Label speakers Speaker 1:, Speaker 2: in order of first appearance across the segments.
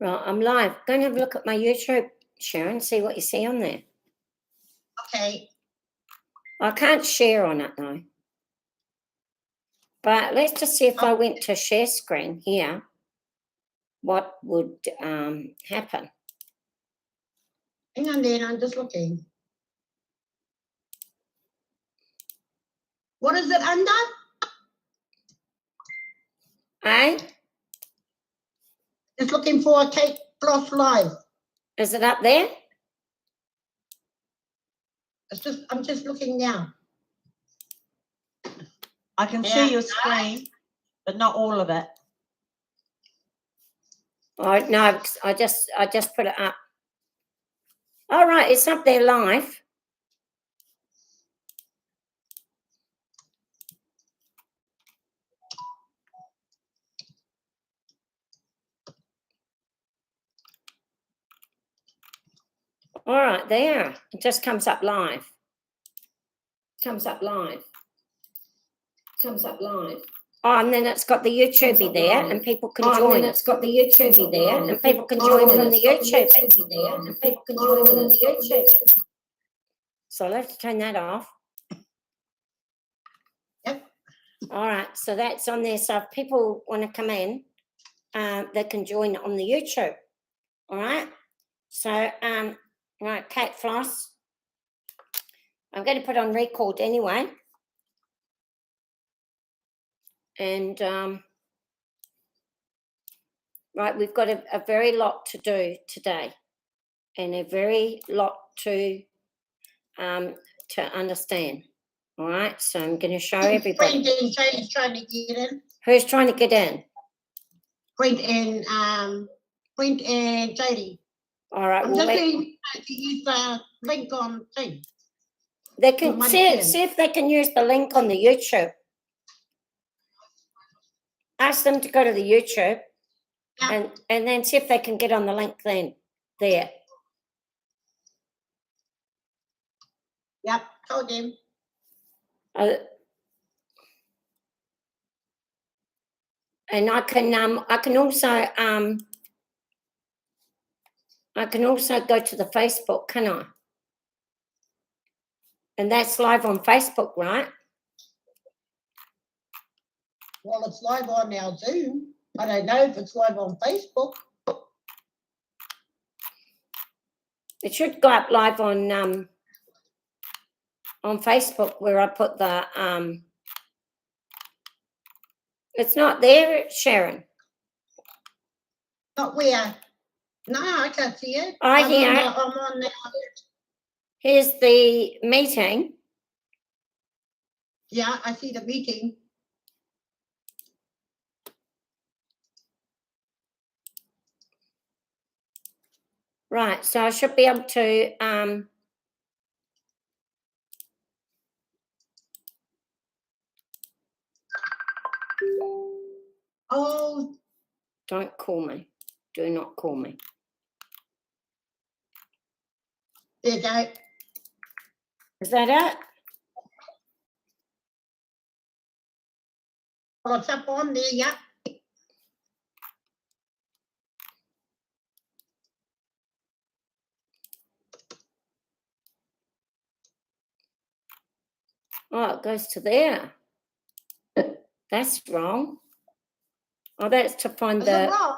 Speaker 1: Right, I'm live. Go and have a look at my YouTube, Sharon, see what you see on there.
Speaker 2: Okay.
Speaker 1: I can't share on it though. But let's just see if I went to share screen here, what would happen.
Speaker 2: Hang on then, I'm just looking. What is it under? Just looking for Kate Floss Live.
Speaker 1: Is it up there?
Speaker 2: I'm just looking now.
Speaker 3: I can see your screen, but not all of it.
Speaker 1: Oh no, I just put it up. All right, it's up there live. All right, there. It just comes up live. Comes up live. Comes up live. Oh, and then it's got the YouTube there, and people can join. And it's got the YouTube there, and people can join from the YouTube there, and people can join from the YouTube. So I'll have to turn that off.
Speaker 2: Yep.
Speaker 1: All right, so that's on there. So if people want to come in, they can join on the YouTube. All right. So right, Kate Floss. I'm going to put on record anyway. And right, we've got a very lot to do today, and a very lot to understand. All right, so I'm going to show everybody.
Speaker 2: Brent and Jodie's trying to get in.
Speaker 1: Who's trying to get in?
Speaker 2: Brent and Jodie.
Speaker 1: All right,
Speaker 2: I'm
Speaker 1: well,
Speaker 2: just going to use the link on thing.
Speaker 1: they can see if they can use the link on the YouTube. Ask them to go to the YouTube,
Speaker 2: Yeah.
Speaker 1: and then see if they can get on the link then there.
Speaker 2: Yep, told them.
Speaker 1: And I can also go to the Facebook, can I? And that's live on Facebook, right?
Speaker 2: Well, it's live on our Zoom. I don't know if it's live on Facebook.
Speaker 1: It should go up live on Facebook where I put the it's not there, Sharon.
Speaker 2: Not where? No, I can't see it.
Speaker 1: I hear it.
Speaker 2: I'm on now.
Speaker 1: Here's the meeting.
Speaker 2: Yeah, I see the meeting.
Speaker 1: Right, so I should be able to
Speaker 2: Oh,
Speaker 1: don't call me. Do not call me.
Speaker 2: there you go.
Speaker 1: Is that it?
Speaker 2: Well, it's up on there, yeah.
Speaker 1: Oh, it goes to there. That's wrong. Oh, that's to find
Speaker 2: Is it wrong?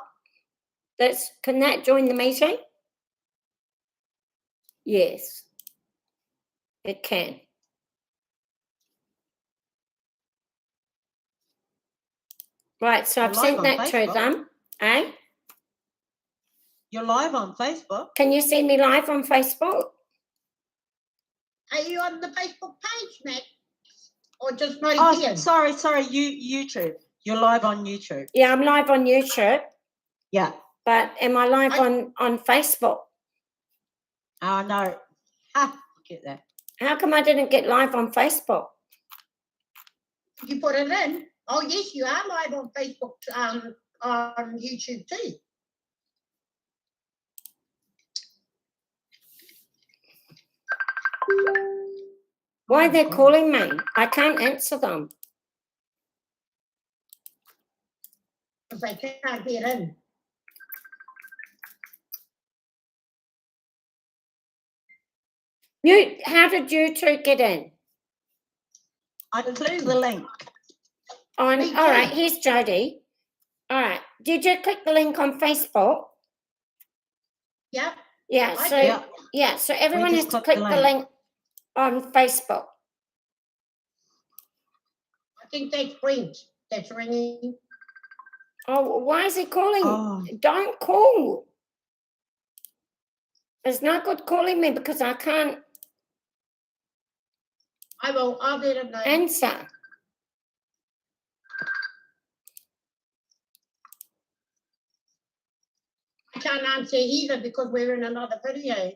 Speaker 1: Can that join the meeting? Yes, it can. Right, so I've sent that to them. Eh?
Speaker 3: You're live on Facebook.
Speaker 1: Can you see me live on Facebook?
Speaker 2: Are you on the Facebook page, Matt? Or just right
Speaker 3: Oh,
Speaker 2: here?
Speaker 3: sorry, YouTube. You're live on YouTube.
Speaker 1: Yeah, I'm live on YouTube.
Speaker 3: Yeah.
Speaker 1: But am I live on Facebook?
Speaker 3: Oh, no. Get that.
Speaker 1: How come I didn't get live on Facebook?
Speaker 2: Did you put it in? Oh, yes, you are live on Facebook, on YouTube too.
Speaker 1: Why are they calling me? I can't answer them.
Speaker 2: Because they can't get in.
Speaker 1: How did you two get in?
Speaker 3: I clicked the link.
Speaker 1: On,
Speaker 2: Me
Speaker 1: all right,
Speaker 2: too.
Speaker 1: here's Jody. All right, did you click the link on Facebook?
Speaker 2: Yeah,
Speaker 1: Yeah,
Speaker 2: I
Speaker 1: so,
Speaker 2: did.
Speaker 3: Yeah,
Speaker 1: yeah, so everyone has
Speaker 3: just
Speaker 1: to
Speaker 3: clicked
Speaker 1: click
Speaker 3: the
Speaker 1: the
Speaker 3: link.
Speaker 1: link on Facebook.
Speaker 2: I think that's Brent that's ringing.
Speaker 1: Oh, why is he calling?
Speaker 3: Oh,
Speaker 1: Don't call. It's not good calling me because I can't
Speaker 2: I'll let him know.
Speaker 1: answer.
Speaker 2: I can't answer either because we're in another video.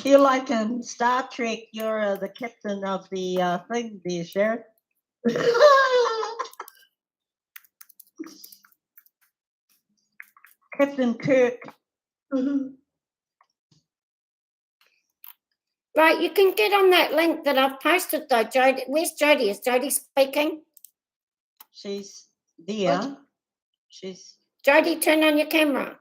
Speaker 3: you're like in Star Trek. You're the captain of the thing there, Sharon. Captain Kirk.
Speaker 1: Right, you can get on that link that I've posted though, Jody. Where's Jody? Is Jody speaking?
Speaker 3: She's there. She's
Speaker 1: Jody, turn on your camera.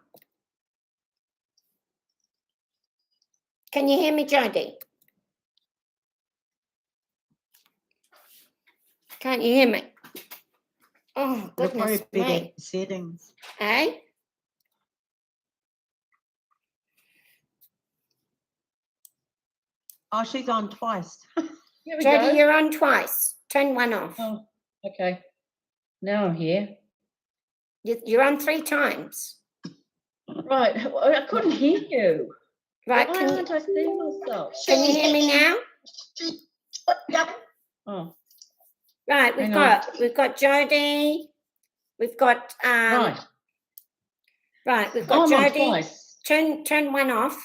Speaker 1: Can you hear me, Jody? Can't you hear me? Oh,
Speaker 3: it'll probably
Speaker 1: goodness
Speaker 3: be
Speaker 1: me.
Speaker 3: the settings.
Speaker 1: Eh?
Speaker 3: Oh, she's on twice.
Speaker 4: Here we
Speaker 1: Jody,
Speaker 4: go.
Speaker 1: you're on twice. Turn one off.
Speaker 4: Oh, okay. Now I'm here.
Speaker 1: You're on 3 times.
Speaker 4: Right. Well, I couldn't hear you.
Speaker 1: Right,
Speaker 4: Why
Speaker 1: can
Speaker 4: aren't I seeing myself?
Speaker 1: you hear me now?
Speaker 2: Yeah,
Speaker 4: Oh,
Speaker 1: Right,
Speaker 4: Hang on.
Speaker 1: we've got Jody. We've got
Speaker 4: right.
Speaker 1: we've
Speaker 4: Oh,
Speaker 1: got
Speaker 4: I'm on
Speaker 1: Jody.
Speaker 4: twice.
Speaker 1: Turn one off.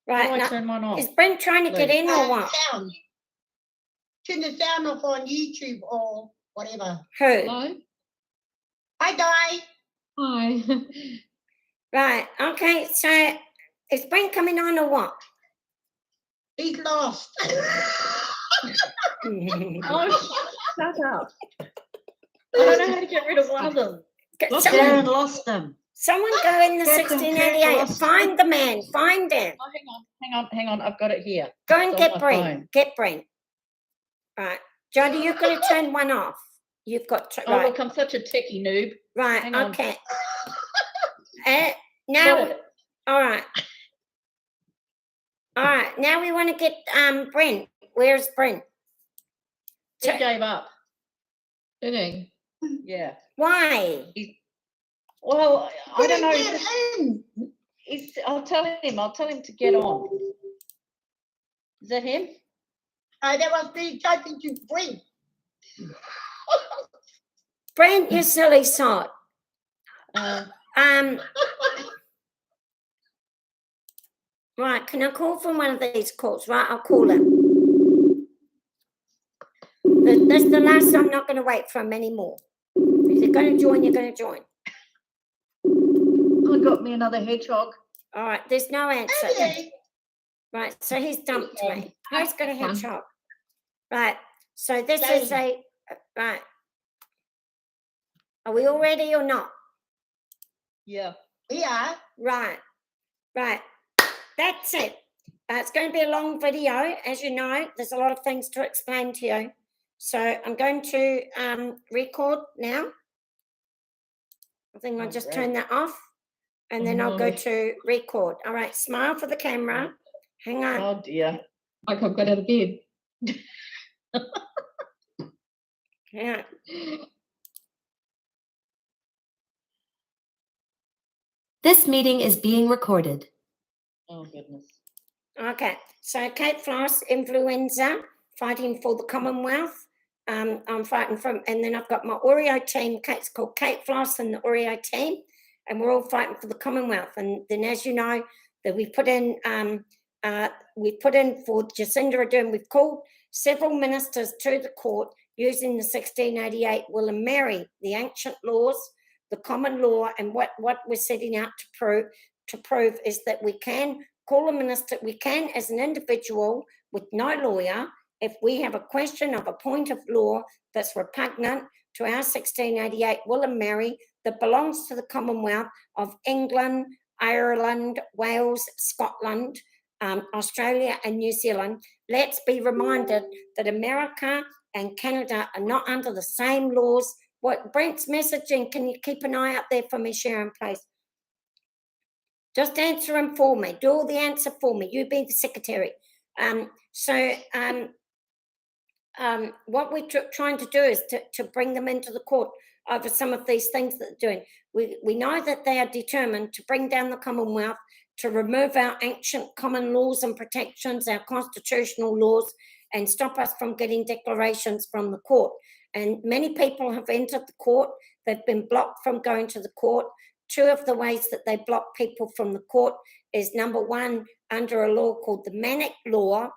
Speaker 4: How
Speaker 1: Right,
Speaker 4: do I
Speaker 1: now,
Speaker 4: turn one off?
Speaker 1: is Brent trying to get
Speaker 4: Please.
Speaker 1: in or what?
Speaker 2: sound. Turn the sound off on YouTube or whatever.
Speaker 1: Who?
Speaker 4: Hello?
Speaker 2: Hi, Di.
Speaker 4: Hi.
Speaker 1: Right, okay, so is Brent coming on or what?
Speaker 2: He's lost.
Speaker 4: Oh, shut up. I don't know how to get rid of one of them.
Speaker 3: Sharon lost him.
Speaker 1: Someone go in the
Speaker 3: Captain Kirk
Speaker 1: 1688.
Speaker 3: lost-
Speaker 1: Find the man. Find him.
Speaker 4: Oh, hang on. I've got it here.
Speaker 1: Go and
Speaker 4: It's on
Speaker 1: get
Speaker 4: my
Speaker 1: Brent.
Speaker 4: phone.
Speaker 1: Get Brent. Right. Jody, you've got to turn one off. You've got to,
Speaker 4: Oh,
Speaker 1: right.
Speaker 4: look, I'm such a techie noob.
Speaker 1: Right.
Speaker 4: hang on.
Speaker 1: Okay.
Speaker 4: Got
Speaker 1: Now,
Speaker 4: it.
Speaker 1: all right. All right. Now we want to get Brent. Where's Brent?
Speaker 4: He
Speaker 1: Tur-
Speaker 4: gave up. Did he? Yeah.
Speaker 1: Why?
Speaker 4: Well, I don't know.
Speaker 2: Get in.
Speaker 4: I'll tell him to get on. Is that him?
Speaker 2: That was me talking to Brent.
Speaker 1: Brent, you silly sod.
Speaker 4: Uh,
Speaker 1: Right. Can I call from one of these calls? Right. I'll call him. That's the last. I'm not going to wait for him anymore. If you're going to join, you're going to join.
Speaker 4: I got me another hedgehog.
Speaker 1: All right. There's no answer.
Speaker 2: Hey,
Speaker 1: Right. So he's dumped
Speaker 4: Hedgehog.
Speaker 1: me. Who's got a
Speaker 4: Fun.
Speaker 1: hedgehog? Right. So this
Speaker 2: Jane.
Speaker 1: is a right. Are we all ready or not?
Speaker 4: Yeah.
Speaker 2: yeah.
Speaker 1: Right. Right. That's it. It's going to be a long video, as you know. There's a lot of things to explain to you. So I'm going to record now. I think I'll
Speaker 4: Oh,
Speaker 1: just
Speaker 4: great.
Speaker 1: turn that off, and then I'll go to record. All right. Smile for the camera. Hang on.
Speaker 4: Oh dear. Like I've got out of bed.
Speaker 1: Yeah.
Speaker 5: This meeting is being recorded.
Speaker 4: Oh goodness.
Speaker 1: Okay, so Kate Floss, influenza, fighting for the Commonwealth. I'm fighting and then I've got my Oreo team. Kate's called Kate Floss and the Oreo team, and we're all fighting for the Commonwealth. And then, as you know, that we put in for Jacinda Ardern. We've called several ministers to the court using the 1688 will and marry, the ancient laws, the common law, and what we're setting out to prove is that we can call a minister, we can as an individual with no lawyer, if we have a question of a point of law that's repugnant, to our 1688 will and Mary that belongs to the Commonwealth of England, Ireland, Wales, Scotland, Australia and New Zealand. Let's be reminded that America and Canada are not under the same laws. What Brent's messaging, can you keep an eye out there for me, Sharon, please? Just answer him for me. Do all the answer for me. You be the secretary. What we're trying to do is to bring them into the court over some of these things that they're doing. We know that they are determined to bring down the Commonwealth, to remove our ancient common laws and protections, our constitutional laws, and stop us from getting declarations from the court. And many people have entered the court. They've been blocked from going to the court. Two of the ways that they block people from the court is, number one, under a law called the Manic Law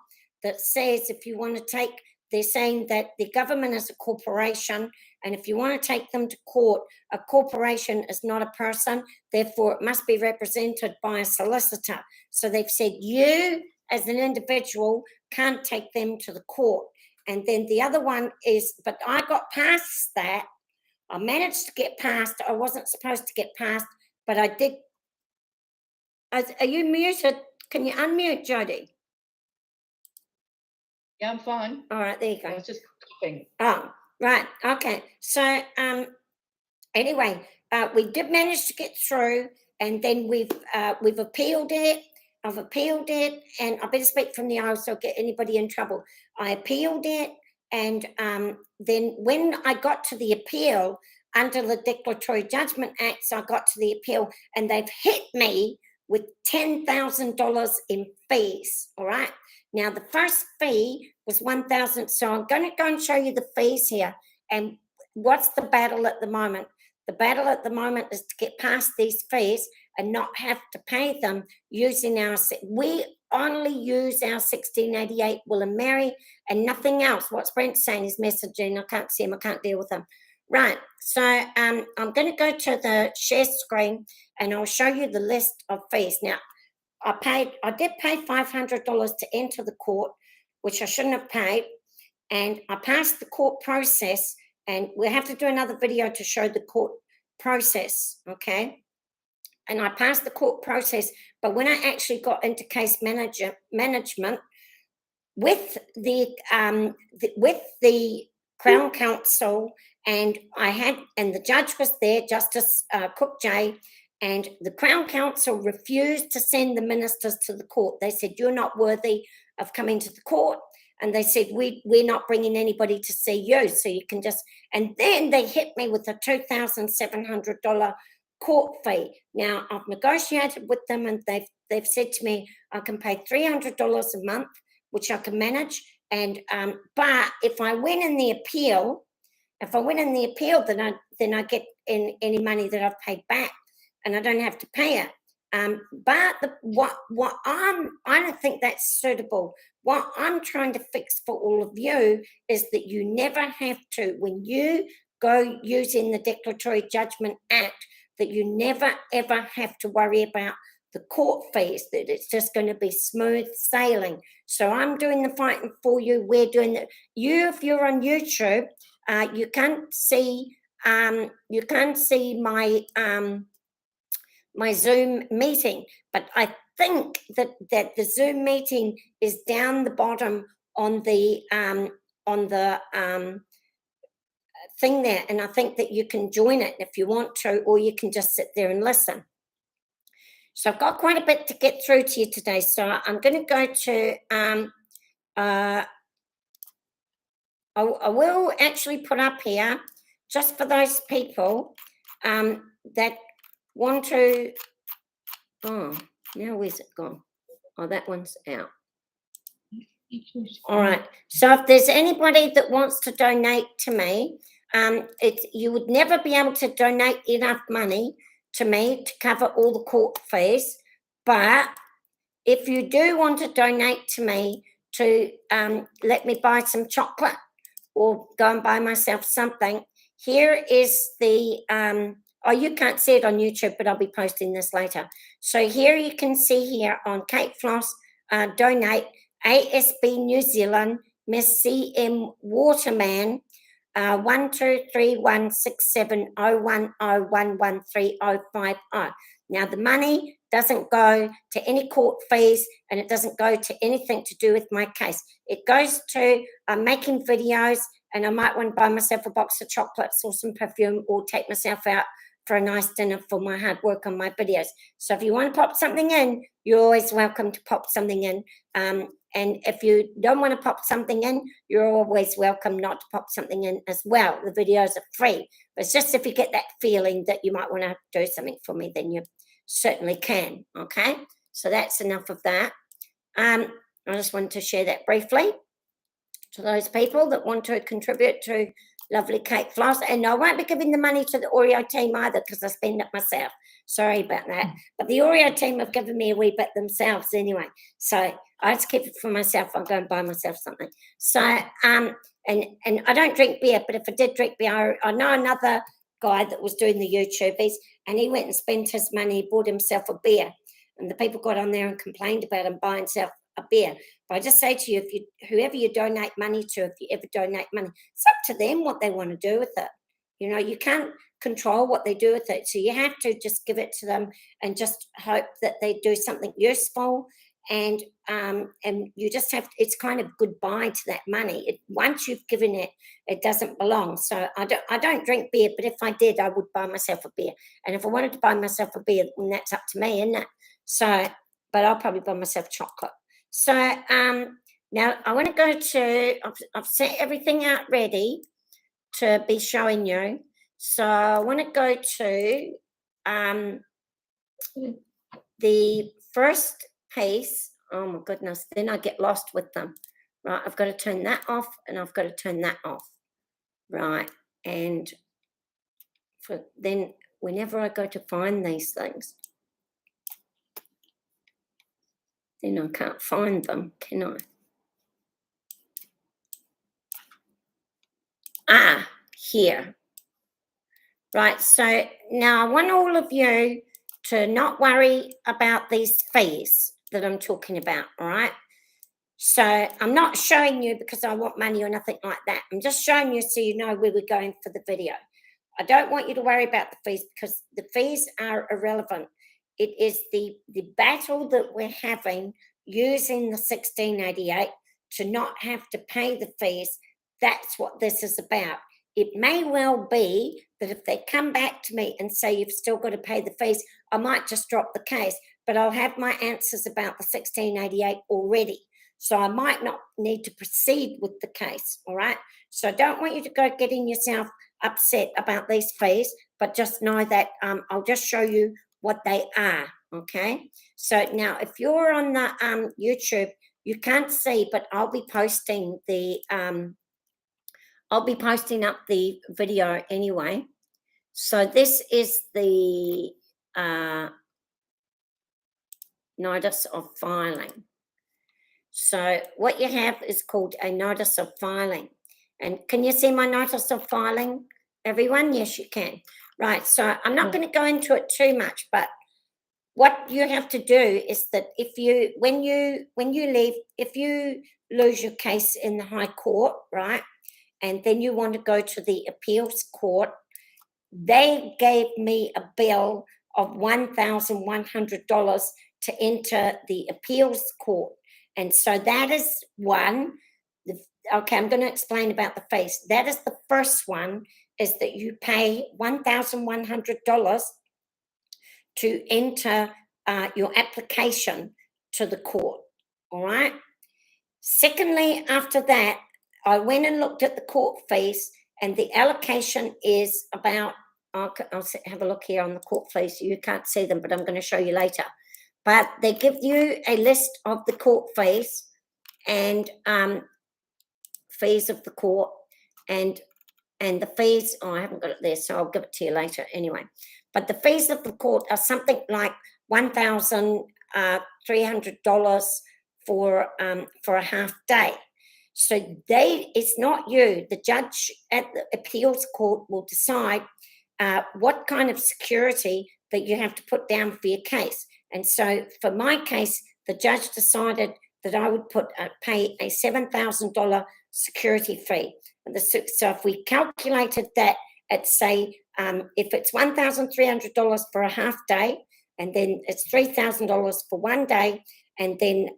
Speaker 1: that says if you want to take, they're saying that the government is a corporation, and if you want to take them to court, a corporation is not a person, therefore it must be represented by a solicitor. So they've said you as an individual can't take them to the court. And then the other one is, but I got past that. I managed to get past. I wasn't supposed to get past, but I did. Are you muted? Can you unmute, Jody?
Speaker 4: Yeah, I'm fine.
Speaker 1: All right, there you
Speaker 4: I
Speaker 1: go.
Speaker 4: was just coughing.
Speaker 1: Oh, right. Okay. So anyway, we did manage to get through, and then we've appealed it. I've appealed it, and I better speak from the aisle so I get anybody in trouble. I appealed it, and then when I got to the appeal under the Declaratory Judgment Acts, I got to the appeal, and they've hit me with $10,000 in fees. All right. Now the first fee was $1,000. So I'm going to go and show you the fees here. And what's the battle at the moment? The battle at the moment is to get past these fees and not have to pay them using we only use our 1688 Will and Mary and nothing else. What's Brent saying is messaging. I can't see him. I can't deal with him. Right. So I'm going to go to the share screen and I'll show you the list of fees. Now, I did pay $500 to enter the court, which I shouldn't have paid. And I passed the court process, and we'll have to do another video to show the court process, okay? And I passed the court process, but when I actually got into case management with the Crown Counsel, and the judge was there, Justice Cook J, and the Crown Counsel refused to send the ministers to the court. They said, you're not worthy of coming to the court. And they said, we're not bringing anybody to see you. So you can just, and then they hit me with a $2,700 court fee. Now I've negotiated with them, and they've said to me, I can pay $300 a month, which I can manage. And, but if I win in the appeal, then I get any money that I've paid back, and I don't have to pay it. But I don't think that's suitable. What I'm trying to fix for all of you is that you never have to, when you go using the Declaratory Judgment Act, that you never ever have to worry about the court fees, that it's just going to be smooth sailing. So I'm doing the fighting for you. We're doing it. If you're on YouTube, you can't see my Zoom meeting, but I think that the Zoom meeting is down the bottom on the thing there, and I think that you can join it if you want to, or you can just sit there and listen. So I've got quite a bit to get through to you today, so I'm going to go to I will actually put up here, just for those people that want to, now where's it gone? Oh, that one's out. All right, so if there's anybody that wants to donate to me, you would never be able to donate enough money to me to cover all the court fees, but if you do want to donate to me to let me buy some chocolate or go and buy myself something, here is the you can't see it on YouTube, but I'll be posting this later. So here you can see here on Kate Floss, donate, ASB New Zealand, Miss CM Waterman, 12316701011305. Now, the money doesn't go to any court fees, and it doesn't go to anything to do with my case. It goes to making videos, and I might want to buy myself a box of chocolates or some perfume, or take myself out for a nice dinner for my hard work on my videos. So if you want to pop something in, you're always welcome to pop something in. And if you don't want to pop something in, you're always welcome not to pop something in as well. The videos are free. But it's just if you get that feeling that you might want to do something for me, then you certainly can, okay? So that's enough of that. I just wanted to share that briefly to those people that want to contribute to Lovely Cake Floss. And I won't be giving the money to the Oreo team either, because I spend it myself. Sorry about that. But the Oreo team have given me a wee bit themselves anyway. So I just keep it for myself. I'll go and buy myself something. So, and I don't drink beer, but if I did drink beer, I know another guy that was doing the YouTubies, and he went and spent his money, he bought himself a beer. And the people got on there and complained about him buying himself a beer. But I just say to you, whoever you donate money to, if you ever donate money, it's up to them what they want to do with it. You know, you can't control what they do with it. So you have to just give it to them and just hope that they do something useful. And you just have, it's kind of goodbye to that money. Once you've given it, it doesn't belong. So I don't drink beer, but if I did, I would buy myself a beer. And if I wanted to buy myself a beer, then that's up to me, isn't it? So, but I'll probably buy myself chocolate. So now I want to go to, I've set everything out ready to be showing you. So I want to go to the first piece. Oh my goodness, then I get lost with them. Right, I've got to turn that off, and I've got to turn that off. Right, and then whenever I go to find these things, then I can't find them, can I? Ah, here. Right, so now I want all of you to not worry about these fees that I'm talking about, all right? So I'm not showing you because I want money or nothing like that. I'm just showing you so you know where we're going for the video. I don't want you to worry about the fees, because the fees are irrelevant. It is the battle that we're having using the 1688 to not have to pay the fees. That's what this is about. It may well be that if they come back to me and say you've still got to pay the fees, I might just drop the case, but I'll have my answers about the 1688 already. So I might not need to proceed with the case, all right? So I don't want you to go getting yourself upset about these fees, but just know that I'll just show you what they are, okay? So now if you're on the YouTube, you can't see, but I'll be posting the up the video anyway. So this is the notice of filing. So what you have is called a notice of filing. And can you see my notice of filing, everyone? Yes, you can. Right, so I'm not going to go into it too much, but what you have to do is that when you leave, if you lose your case in the High Court, right, and then you want to go to the appeals court, they gave me a bill of $1,100 to enter the appeals court. And so that is one. Okay, I'm going to explain about the fees. That is the first one, is that you pay $1,100 to enter your application to the court, all right? Secondly, after that, I went and looked at the court fees, and the allocation is about, I'll have a look here on the court fees. You can't see them, but I'm going to show you later. But they give you a list of the court fees and fees of the court, and the fees, I haven't got it there, so I'll give it to you later anyway. But the fees of the court are something like $1,300 for a half day. So it's not you. The judge at the appeals court will decide what kind of security that you have to put down for your case. And so for my case, the judge decided that I would pay a $7,000 security fee. And so if we calculated that at, say, if it's $1,300 for a half day, and then it's $3,000 for one day, and then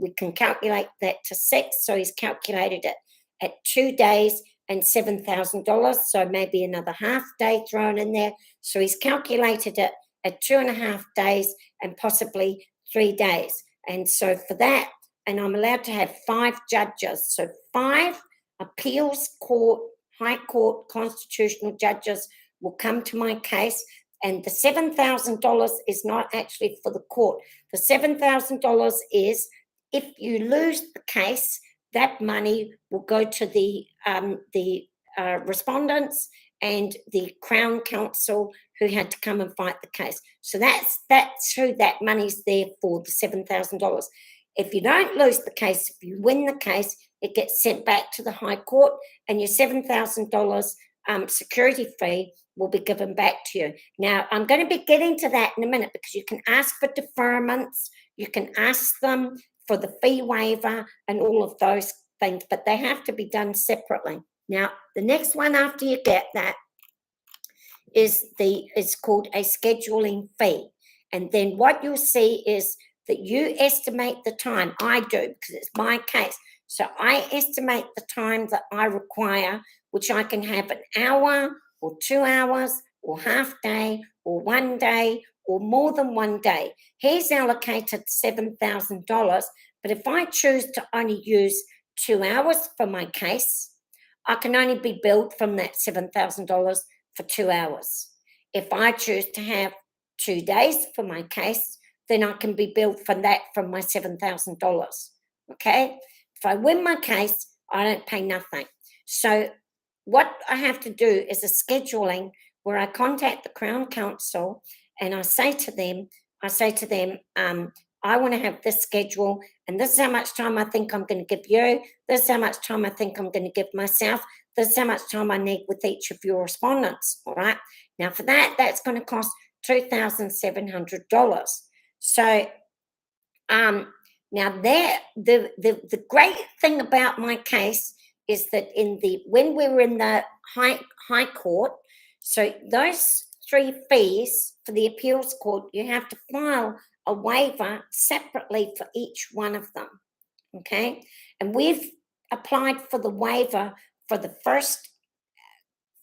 Speaker 1: we can calculate that to 6. So he's calculated it at 2 days and $7,000. So maybe another half day thrown in there. So he's calculated it at 2.5 days and possibly 3 days. And so for that, and I'm allowed to have 5 judges. So 5 appeals court, high court, constitutional judges will come to my case. And the $7,000 is not actually for the court. The $7,000 is if you lose the case, that money will go to the respondents and the Crown Counsel who had to come and fight the case. So that's who that money's there for, the $7,000. If you don't lose the case, if you win the case, it gets sent back to the High Court, and your $7,000 security fee will be given back to you. Now, I'm going to be getting to that in a minute, because you can ask for deferments, you can ask them for the fee waiver and all of those things, but they have to be done separately. Now, the next one after you get that is called a scheduling fee. And then what you'll see is that you estimate the time. I do, because it's my case. So I estimate the time that I require, which I can have an hour or 2 hours or half day or 1 day or more than 1 day. He's allocated $7,000, but if I choose to only use 2 hours for my case, I can only be billed from that $7,000 for 2 hours. If I choose to have 2 days for my case, then I can be billed from my $7,000. Okay? If I win my case, I don't pay nothing. So what I have to do is a scheduling where I contact the Crown Counsel and I say to them, I want to have this schedule, and this is how much time I think I'm going to give you. This is how much time I think I'm going to give myself. This is how much time I need with each of your respondents. All right. Now for that, that's going to cost $2,700. So, now there, the great thing about my case is that when we were in the high court, so those 3 fees for the appeals court, you have to file a waiver separately for each one of them. Okay, and we've applied for the waiver for the first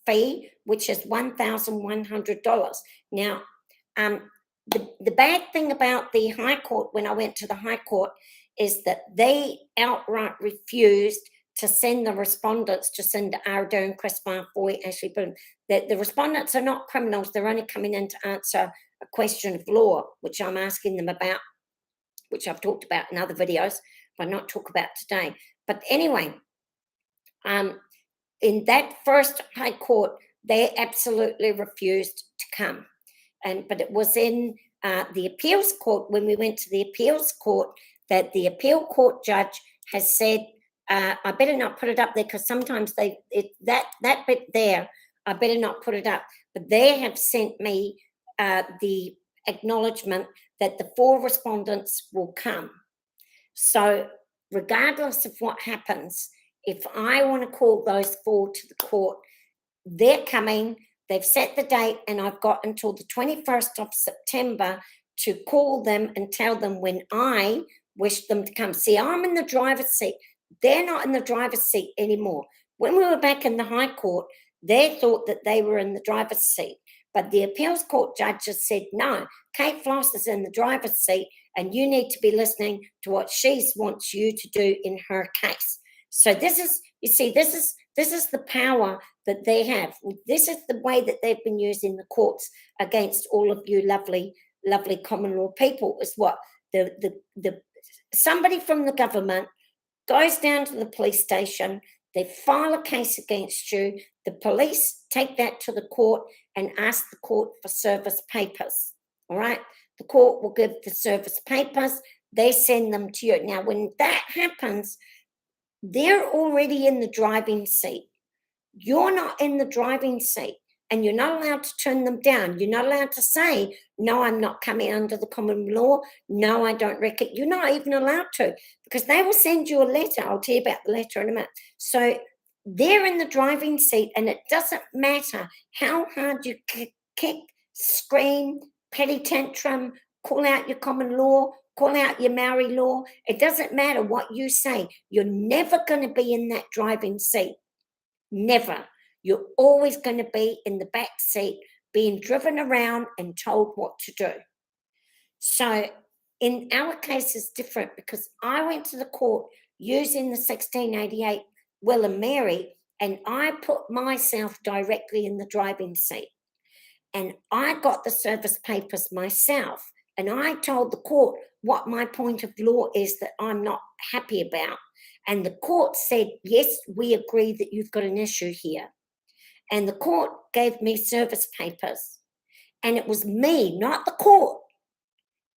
Speaker 1: fee, which is $1,100. Now, the bad thing about the High Court, when I went to the High Court, is that they outright refused to send the respondents, Jacinda Ardern, Christopher Foy, Ashley Boone. The respondents are not criminals. They're only coming in to answer a question of law, which I'm asking them about, which I've talked about in other videos, but not talk about today. But anyway, in that first High Court, they absolutely refused to come. But it was in the appeals court, when we went to the appeals court, that the appeal court judge has said, I better not put it up there, because sometimes that bit there, I better not put it up. But they have sent me the acknowledgement that the 4 respondents will come. So regardless of what happens, if I want to call those 4 to the court, they're coming. They've set the date, and I've got until the 21st of September to call them and tell them when I wish them to come. See, I'm in the driver's seat. They're not in the driver's seat anymore. When we were back in the High Court, they thought that they were in the driver's seat. But the appeals court judges said, no, Kate Floss is in the driver's seat, and you need to be listening to what she wants you to do in her case. So this is the power that they have. This is the way that they've been using the courts against all of you lovely common law people, is what somebody from the government goes down to the police station, they file a case against you, the police take that to the court and ask the court for service papers. All right, the court will give the service papers, they send them to you. Now when that happens, they're already in the driving seat. You're not in the driving seat. and you're not allowed to turn them down. You're not allowed to say, no, I'm not coming under the common law. No, I don't reckon. You're not even allowed to, because they will send you a letter. I'll tell you about the letter in a minute. So they're in the driving seat, and it doesn't matter how hard you kick, scream, petty tantrum, call out your common law, call out your Maori law. It doesn't matter what you say. You're never going to be in that driving seat. Never. You're always going to be in the back seat, being driven around and told what to do. So in our case, it's different, because I went to the court using the 1688 Will and Mary, and I put myself directly in the driving seat. And I got the service papers myself, and I told the court what my point of law is that I'm not happy about. And the court said, yes, we agree that you've got an issue here. And the court gave me service papers. And it was me, not the court.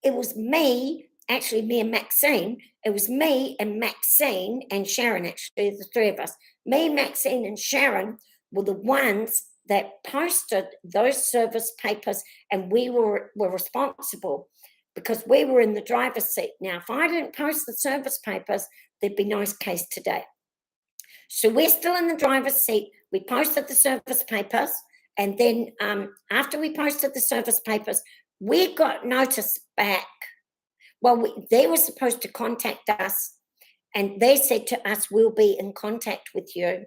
Speaker 1: It was me, actually me and Maxine. It was me and Maxine and Sharon, actually, the three of us. Me, Maxine and Sharon were the ones that posted those service papers, and we were responsible because we were in the driver's seat. Now, if I didn't post the service papers, there'd be no case today. So we're still in the driver's seat. We posted the service papers, and then after we posted the service papers, we got notice back. Well, they were supposed to contact us, and they said to us, we'll be in contact with you.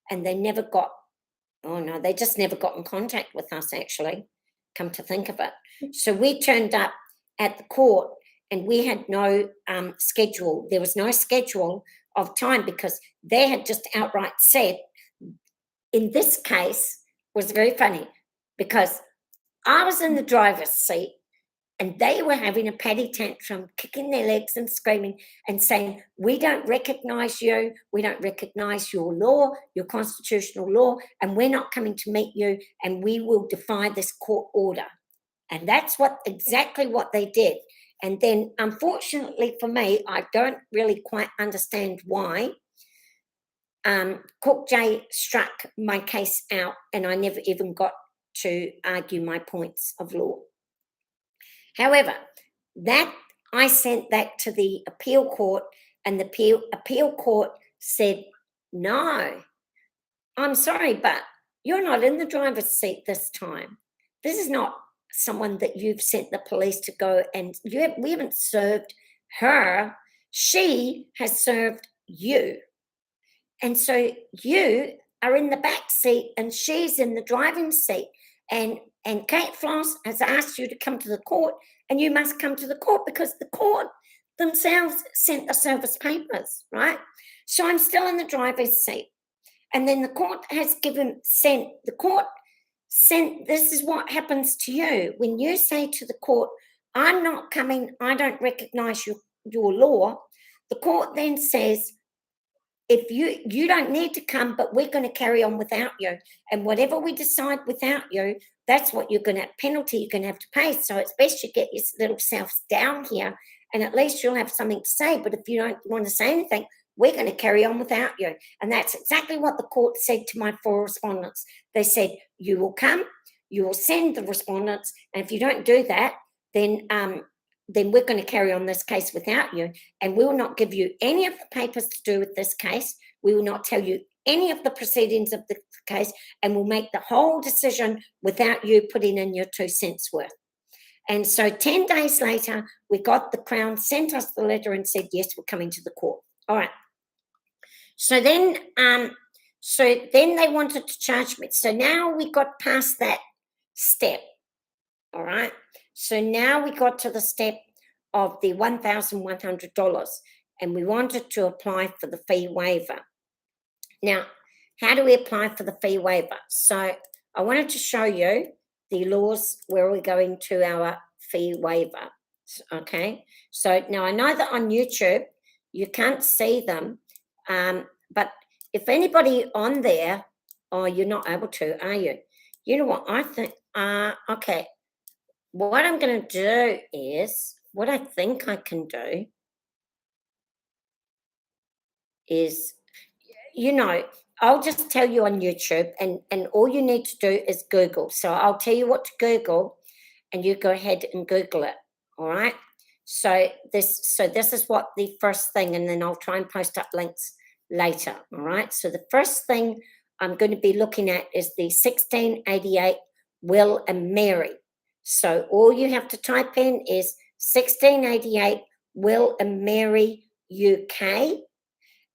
Speaker 1: And they never got, they just never got in contact with us, actually, come to think of it. So we turned up at the court, and we had no schedule. There was no schedule of time, because they had just outright said, in this case, was very funny, because I was in the driver's seat and they were having a patty tantrum, kicking their legs and screaming and saying, we don't recognise you, we don't recognise your law, your constitutional law, and we're not coming to meet you, and we will defy this court order. And that's exactly what they did. And then, unfortunately for me, I don't really quite understand why. Cook J struck my case out, and I never even got to argue my points of law. However, I sent that to the appeal court, and the appeal court said, no, I'm sorry, but you're not in the driver's seat this time. This is not someone that you've sent the police to go, and we haven't served her. She has served you. And so you are in the back seat and she's in the driving seat. And Kate Floss has asked you to come to the court, and you must come to the court because the court themselves sent the service papers, right? So I'm still in the driver's seat. And then the court has this is what happens to you. When you say to the court, I'm not coming, I don't recognise your law, the court then says, if you don't need to come, but we're going to carry on without you. And whatever we decide without you, that's what you're going to, penalty you're going to have to pay. So it's best you get your little selves down here, and at least you'll have something to say. But if you don't want to say anything, we're going to carry on without you. And that's exactly what the court said to my 4 respondents. They said, you will come, you will send the respondents, and if you don't do that, then we're going to carry on this case without you, and we will not give you any of the papers to do with this case. We will not tell you any of the proceedings of the case, and we'll make the whole decision without you putting in your 2 cents worth. And so 10 days later, we got the Crown, sent us the letter and said, yes, we're coming to the court. All right. So then they wanted to charge me. So now we got past that step. All right. So now we got to the step of the $1,100, and we wanted to apply for the fee waiver. Now, how do we apply for the fee waiver? So I wanted to show you the laws where we're going to our fee waiver. Okay. So now I know that on YouTube, you can't see them, but if anybody on there, you're not able to, are you? You know what I think? Okay. What I'm going to do is, what I think I can do is, I'll just tell you on YouTube, and all you need to do is Google. So I'll tell you what to Google, and you go ahead and Google it. All right. So this is what the first thing, and then I'll try and post up links later. All right. So the first thing I'm going to be looking at is the 1688 Will and Mary. So all you have to type in is 1688 Will and Mary UK,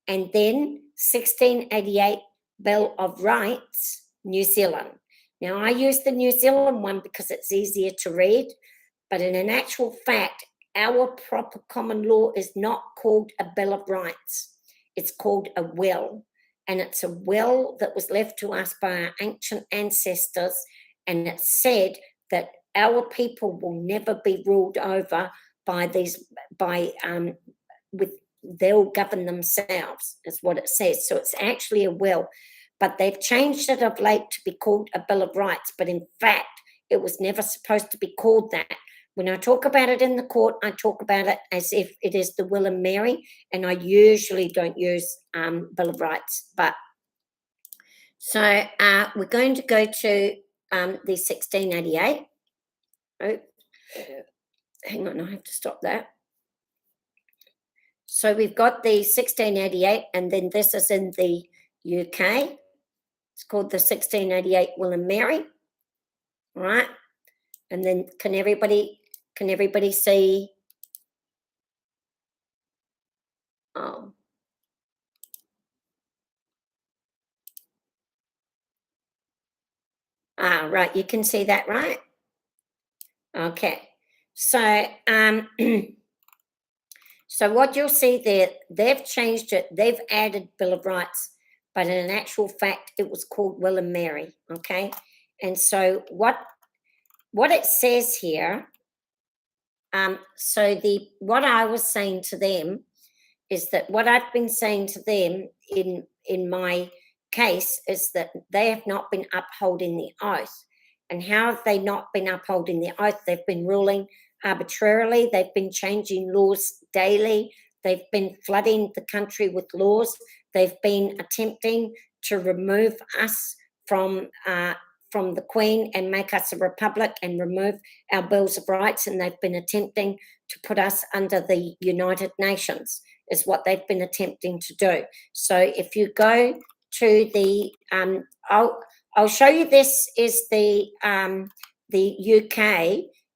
Speaker 1: and then 1688 Bill of Rights New Zealand. Now I use the New Zealand one because it's easier to read, but in an actual fact, our proper common law is not called a Bill of Rights. It's called a will. And it's a will that was left to us by our ancient ancestors. And it said that our people will never be ruled over by they'll govern themselves, is what it says. So it's actually a will. But they've changed it of late to be called a Bill of Rights. But in fact, it was never supposed to be called that. When I talk about it in the court, I talk about it as if it is the Will and Mary, and I usually don't use Bill of Rights. But so we're going to go to the 1688. Oh, hang on, I have to stop that. So we've got the 1688, and then this is in the UK. It's called the 1688 Will and Mary. All right. And then can everybody see? Oh. Right, you can see that, right? Okay. So so what you'll see there, they've changed it. They've added Bill of Rights, but in actual fact, it was called Will and Mary. Okay. And so what it says here, what I was saying to them is that what I've been saying to them in my case is that they have not been upholding the oath. And how have they not been upholding the oath? They've been ruling arbitrarily. They've been changing laws daily. They've been flooding the country with laws. They've been attempting to remove us from the Queen and make us a republic and remove our Bills of Rights. And they've been attempting to put us under the United Nations, is what they've been attempting to do. So if you go to the, I'll show you, this is the UK,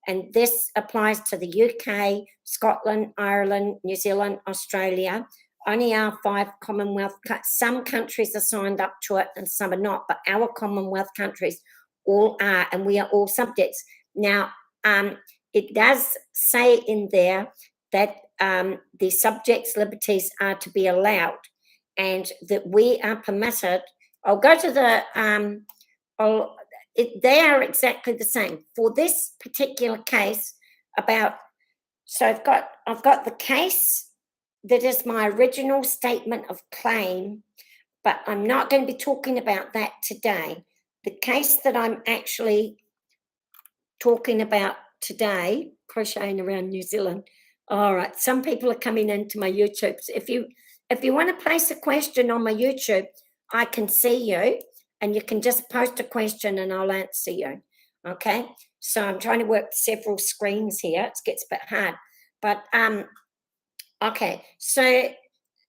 Speaker 1: and this applies to the UK, Scotland, Ireland, New Zealand, Australia. Only our 5 Commonwealth, some countries are signed up to it and some are not, but our Commonwealth countries all are, and we are all subjects. Now, it does say in there that the subjects' liberties are to be allowed, and that we are permitted. I'll go to the, they are exactly the same. For this particular case so I've got the case that is my original statement of claim, but I'm not going to be talking about that today. The case that I'm actually talking about today, crocheting around New Zealand. All right, some people are coming into my YouTube. So if you want to place a question on my YouTube, I can see you, and you can just post a question and I'll answer you. Okay, so I'm trying to work several screens here. It gets a bit hard, but okay, so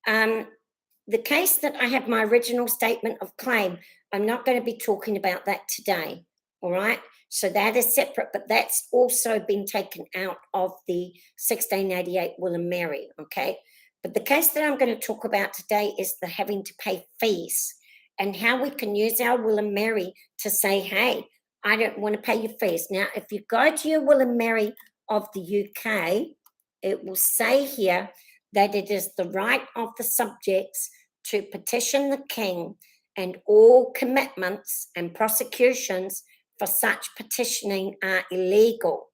Speaker 1: the case that I have my original statement of claim, I'm not going to be talking about that today. All right, so that is separate, but that's also been taken out of the 1688 Will and Mary. Okay, but the case that I'm going to talk about today is the having to pay fees, and how we can use our Will and Mary to say, hey, I don't want to pay your fees. Now, if you go to your Will and Mary of the UK, it will say here that it is the right of the subjects to petition the king, and all commitments and prosecutions for such petitioning are illegal.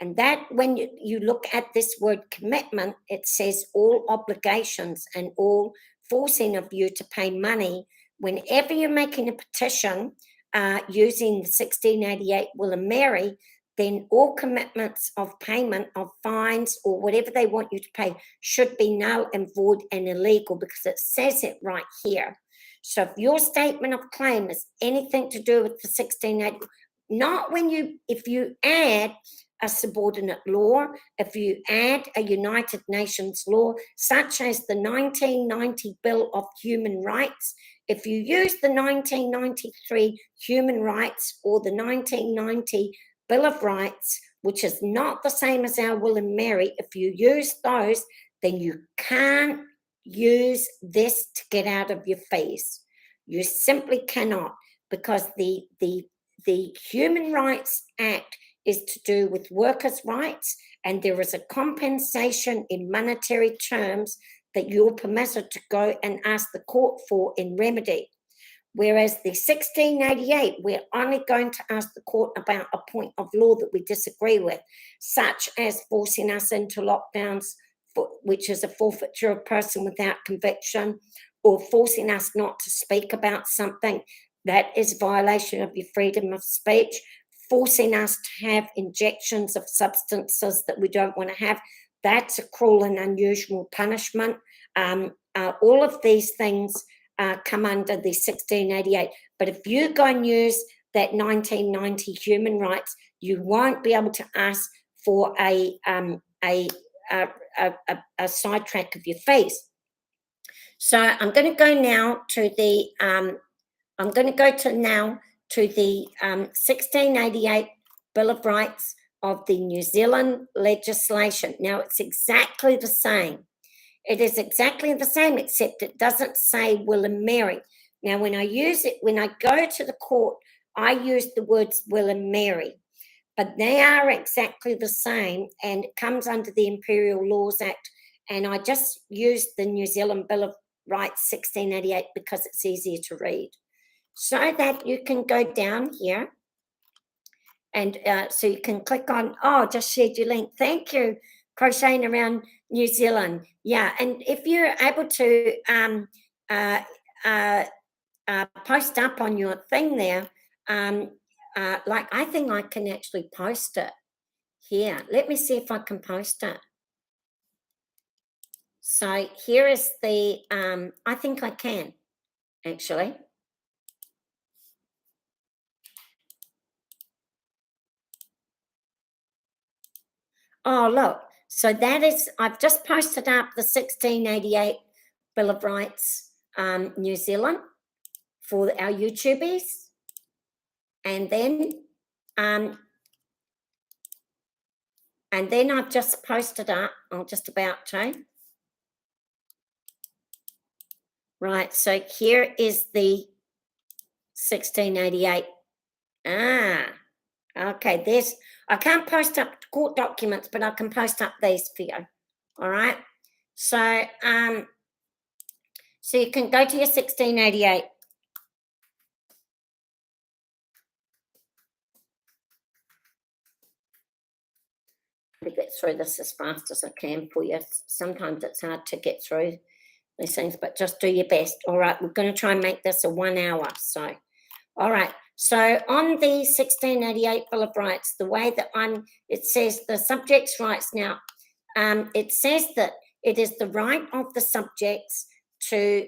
Speaker 1: And that, when you look at this word commitment, it says all obligations and all forcing of you to pay money. Whenever you're making a petition using the 1688 Will and Mary, then all commitments of payment of fines or whatever they want you to pay should be null and void and illegal, because it says it right here. So if your statement of claim is anything to do with the 1680, not when if you add a subordinate law, if you add a United Nations law, such as the 1990 Bill of Human Rights, if you use the 1993 Human Rights or the 1990 Bill of Rights, which is not the same as our Will and Mary, if you use those, then you can't use this to get out of your fees. You simply cannot, because the Human Rights Act is to do with workers' rights, and there is a compensation in monetary terms that you're permitted to go and ask the court for in remedy. Whereas the 1688, we're only going to ask the court about a point of law that we disagree with, such as forcing us into lockdowns, which is a forfeiture of person without conviction, or forcing us not to speak about something that is violation of your freedom of speech, forcing us to have injections of substances that we don't want to have. That's a cruel and unusual punishment. All of these things come under the 1688. But if you go and use that 1990 human rights, you won't be able to ask for a sidetrack of your fees. So I'm going to go now to the 1688 Bill of Rights of the New Zealand legislation. Now, it's exactly the same. It is exactly the same, except it doesn't say Will and Mary. Now, when I use it, when I go to the court, I use the words Will and Mary, but they are exactly the same, and it comes under the Imperial Laws Act, and I just used the New Zealand Bill of Rights 1688 because it's easier to read. So that you can go down here, and so you can click on, just shared your link. Thank you, Crocheting Around New Zealand. Yeah, and if you're able to post up on your thing there, like I think I can actually post it here. Let me see if I can post it. So here is the, I think I can, actually. Oh, look, so that is, I've just posted up the 1688 Bill of Rights, New Zealand, for our YouTubies. And then I've just posted up, I'm just about to. Right, so here is the 1688. Okay, there's, I can't post up court documents, but I can post up these for you. All right. So so you can go to your 1688. To get through this as fast as I can for you. Sometimes it's hard to get through these things, but just do your best. All right, we're going to try and make this a 1 hour. So, all right. So on the 1688 Bill of Rights, the way that it says the subject's rights now, it says that it is the right of the subjects to,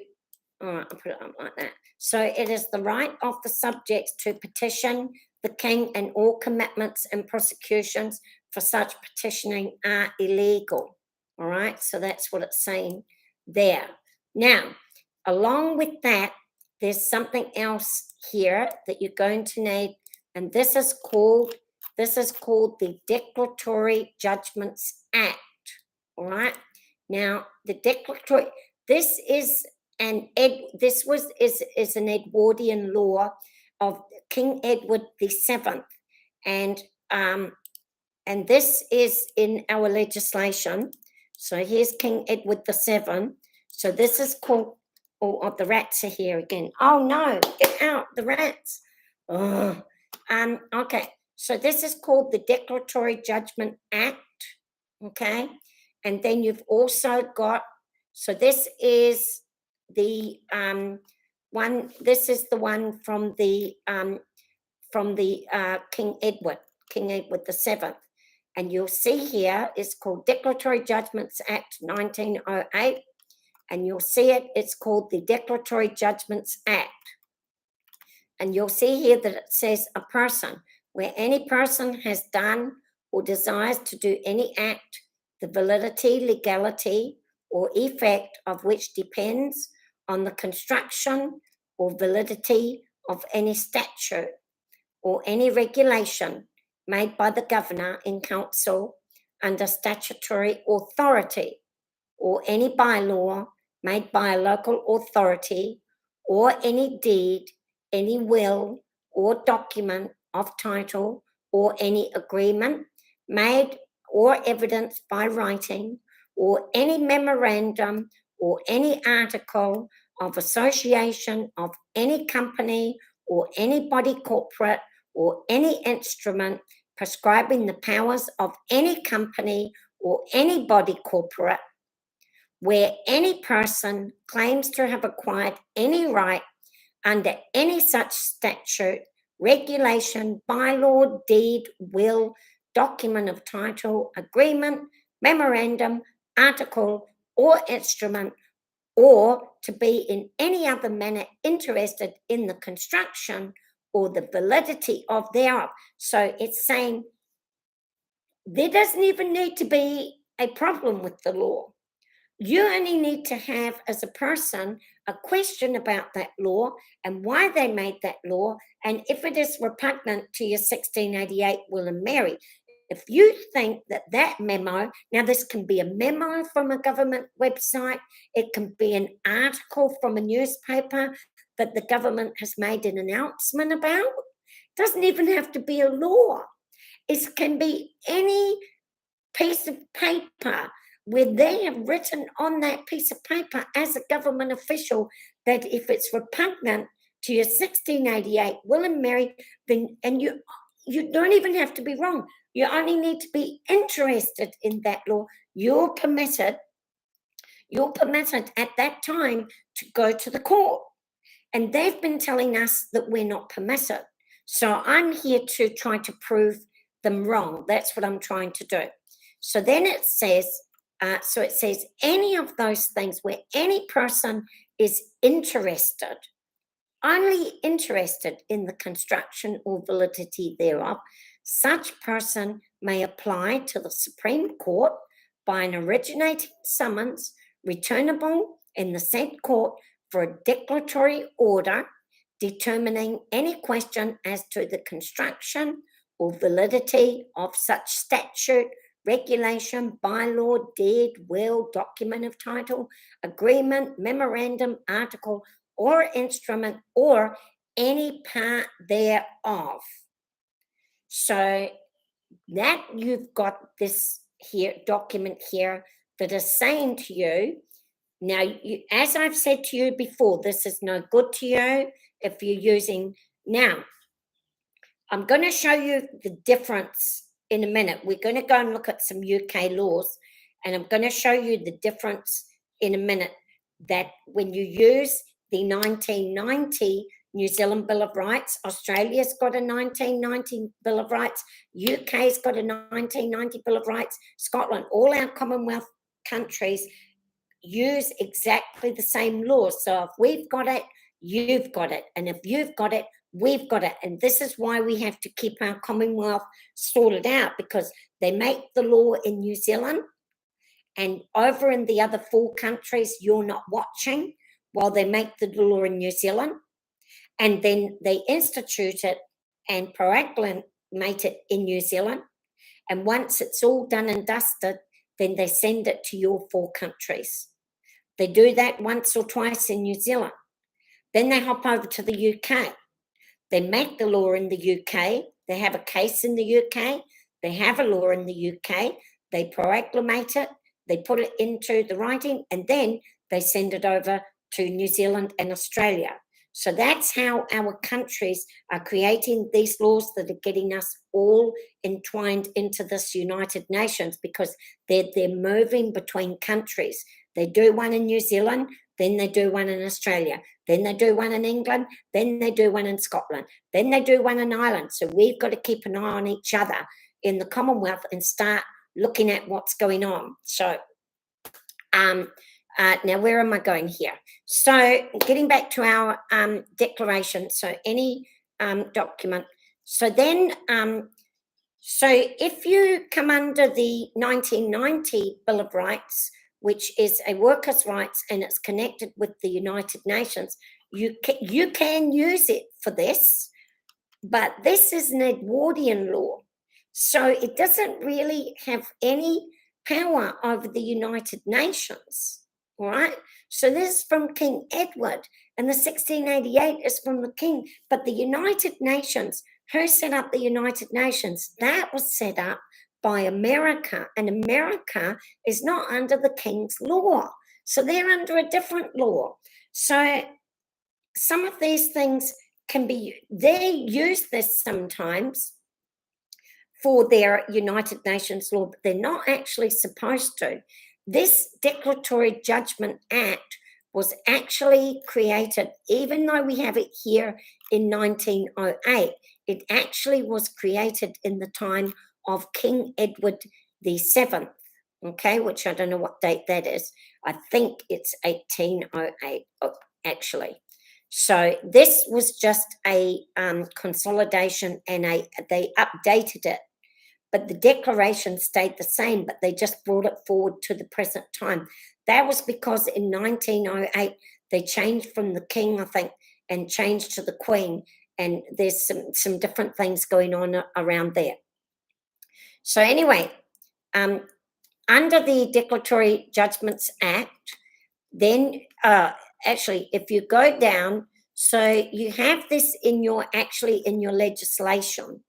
Speaker 1: all right, I'll put it up like that. So it is the right of the subjects to petition the king, and all commitments and prosecutions for such petitioning are illegal. All right, so that's what it's saying there. Now, along with that, there's something else here that you're going to need, and this is called the Declaratory Judgments Act. All right. Now, the declaratory, this is an Edwardian law of King Edward VII, and this is in our legislation. So here's King Edward VII. So this is called, oh, the rats are here again. Oh no, get out, the rats. Oh, okay. So this is called the Declaratory Judgment Act. Okay. And then you've also got, so this is the one, this is the one from the King Edward VII. And you'll see here it's called Declaratory Judgments Act 1908. and you'll see it. It's called the Declaratory Judgments Act. And you'll see here that it says a person, where any person has done or desires to do any act, the validity, legality, or effect of which depends on the construction or validity of any statute or any regulation made by the governor in council under statutory authority, or any bylaw made by a local authority, or any deed, any will or document of title, or any agreement made or evidence by writing, or any memorandum or any article of association of any company or any body corporate or any instrument prescribing the powers of any company or any body corporate, where any person claims to have acquired any right under any such statute, regulation, bylaw, deed, will, document of title, agreement, memorandum, article, or instrument, or to be in any other manner interested in the construction or the validity of thereof. So it's saying there doesn't even need to be a problem with the law. You only need to have, as a person, a question about that law and why they made that law, and if it is repugnant to your 1688 will and Mary. If you think that that memo, now this can be a memo from a government website, it can be an article from a newspaper that the government has made an announcement about. It doesn't even have to be a law. It can be any piece of paper where they have written on that piece of paper as a government official that if it's repugnant to your 1688 will and Mary, then, and you don't even have to be wrong. You only need to be interested in that law. You're permitted at that time to go to the court. And they've been telling us that we're not permitted. So I'm here to try to prove them wrong. That's what I'm trying to do. So then it says, any of those things where any person is interested, only interested in the construction or validity thereof, such person may apply to the Supreme Court by an originating summons returnable in the said court for a declaratory order determining any question as to the construction or validity of such statute, regulation, bylaw, deed, will, document of title, agreement, memorandum, article, or instrument, or any part thereof. So that you've got this here document here that is saying to you, now, as I've said to you before, this is no good to you if you're using, now, I'm going to show you the difference in a minute. We're going to go and look at some UK laws, and I'm going to show you the difference in a minute, that when you use the 1990 New Zealand Bill of Rights, Australia's got a 1990 Bill of Rights, UK's got a 1990 Bill of Rights, Scotland, all our Commonwealth countries use exactly the same laws. So if we've got it, you've got it. And if you've got it, we've got it. And this is why we have to keep our Commonwealth sorted out, because they make the law in New Zealand, and over in the other 4 countries, you're not watching while they make the law in New Zealand. And then they institute it and proacclimate it in New Zealand. And once it's all done and dusted, then they send it to your 4 countries. They do that once or twice in New Zealand. Then they hop over to the UK. They make the law in the UK. They have a case in the UK. They have a law in the UK. They proacclimate it. They put it into the writing, and then they send it over to New Zealand and Australia. So that's how our countries are creating these laws that are getting us all entwined into this United Nations, because they're moving between countries. They do one in New Zealand, then they do one in Australia, then they do one in England, then they do one in Scotland, then they do one in Ireland. So we've got to keep an eye on each other in the Commonwealth and start looking at what's going on. So Now, where am I going here? So getting back to our declaration, so any document. So then, so if you come under the 1990 Bill of Rights, which is a workers' rights and it's connected with the United Nations, you can use it for this, but this is an Edwardian law. So it doesn't really have any power over the United Nations, all right? So this is from King Edward, and the 1688 is from the King, but the United Nations, who set up the United Nations? That was set up by America, and America is not under the King's law. So they're under a different law. So some of these things can be, they use this sometimes for their United Nations law, but they're not actually supposed to. This Declaratory Judgment Act was actually created, even though we have it here in 1908, it actually was created in the time of King Edward VII, okay, which I don't know what date that is. I think it's 1808, actually. So this was just a consolidation, and they updated it, but the declaration stayed the same, but they just brought it forward to the present time. That was because in 1908, they changed from the King, I think, and changed to the Queen, and there's some different things going on around there. So anyway, under the Declaratory Judgments Act, then actually, if you go down, so you have this in your, actually in your legislation.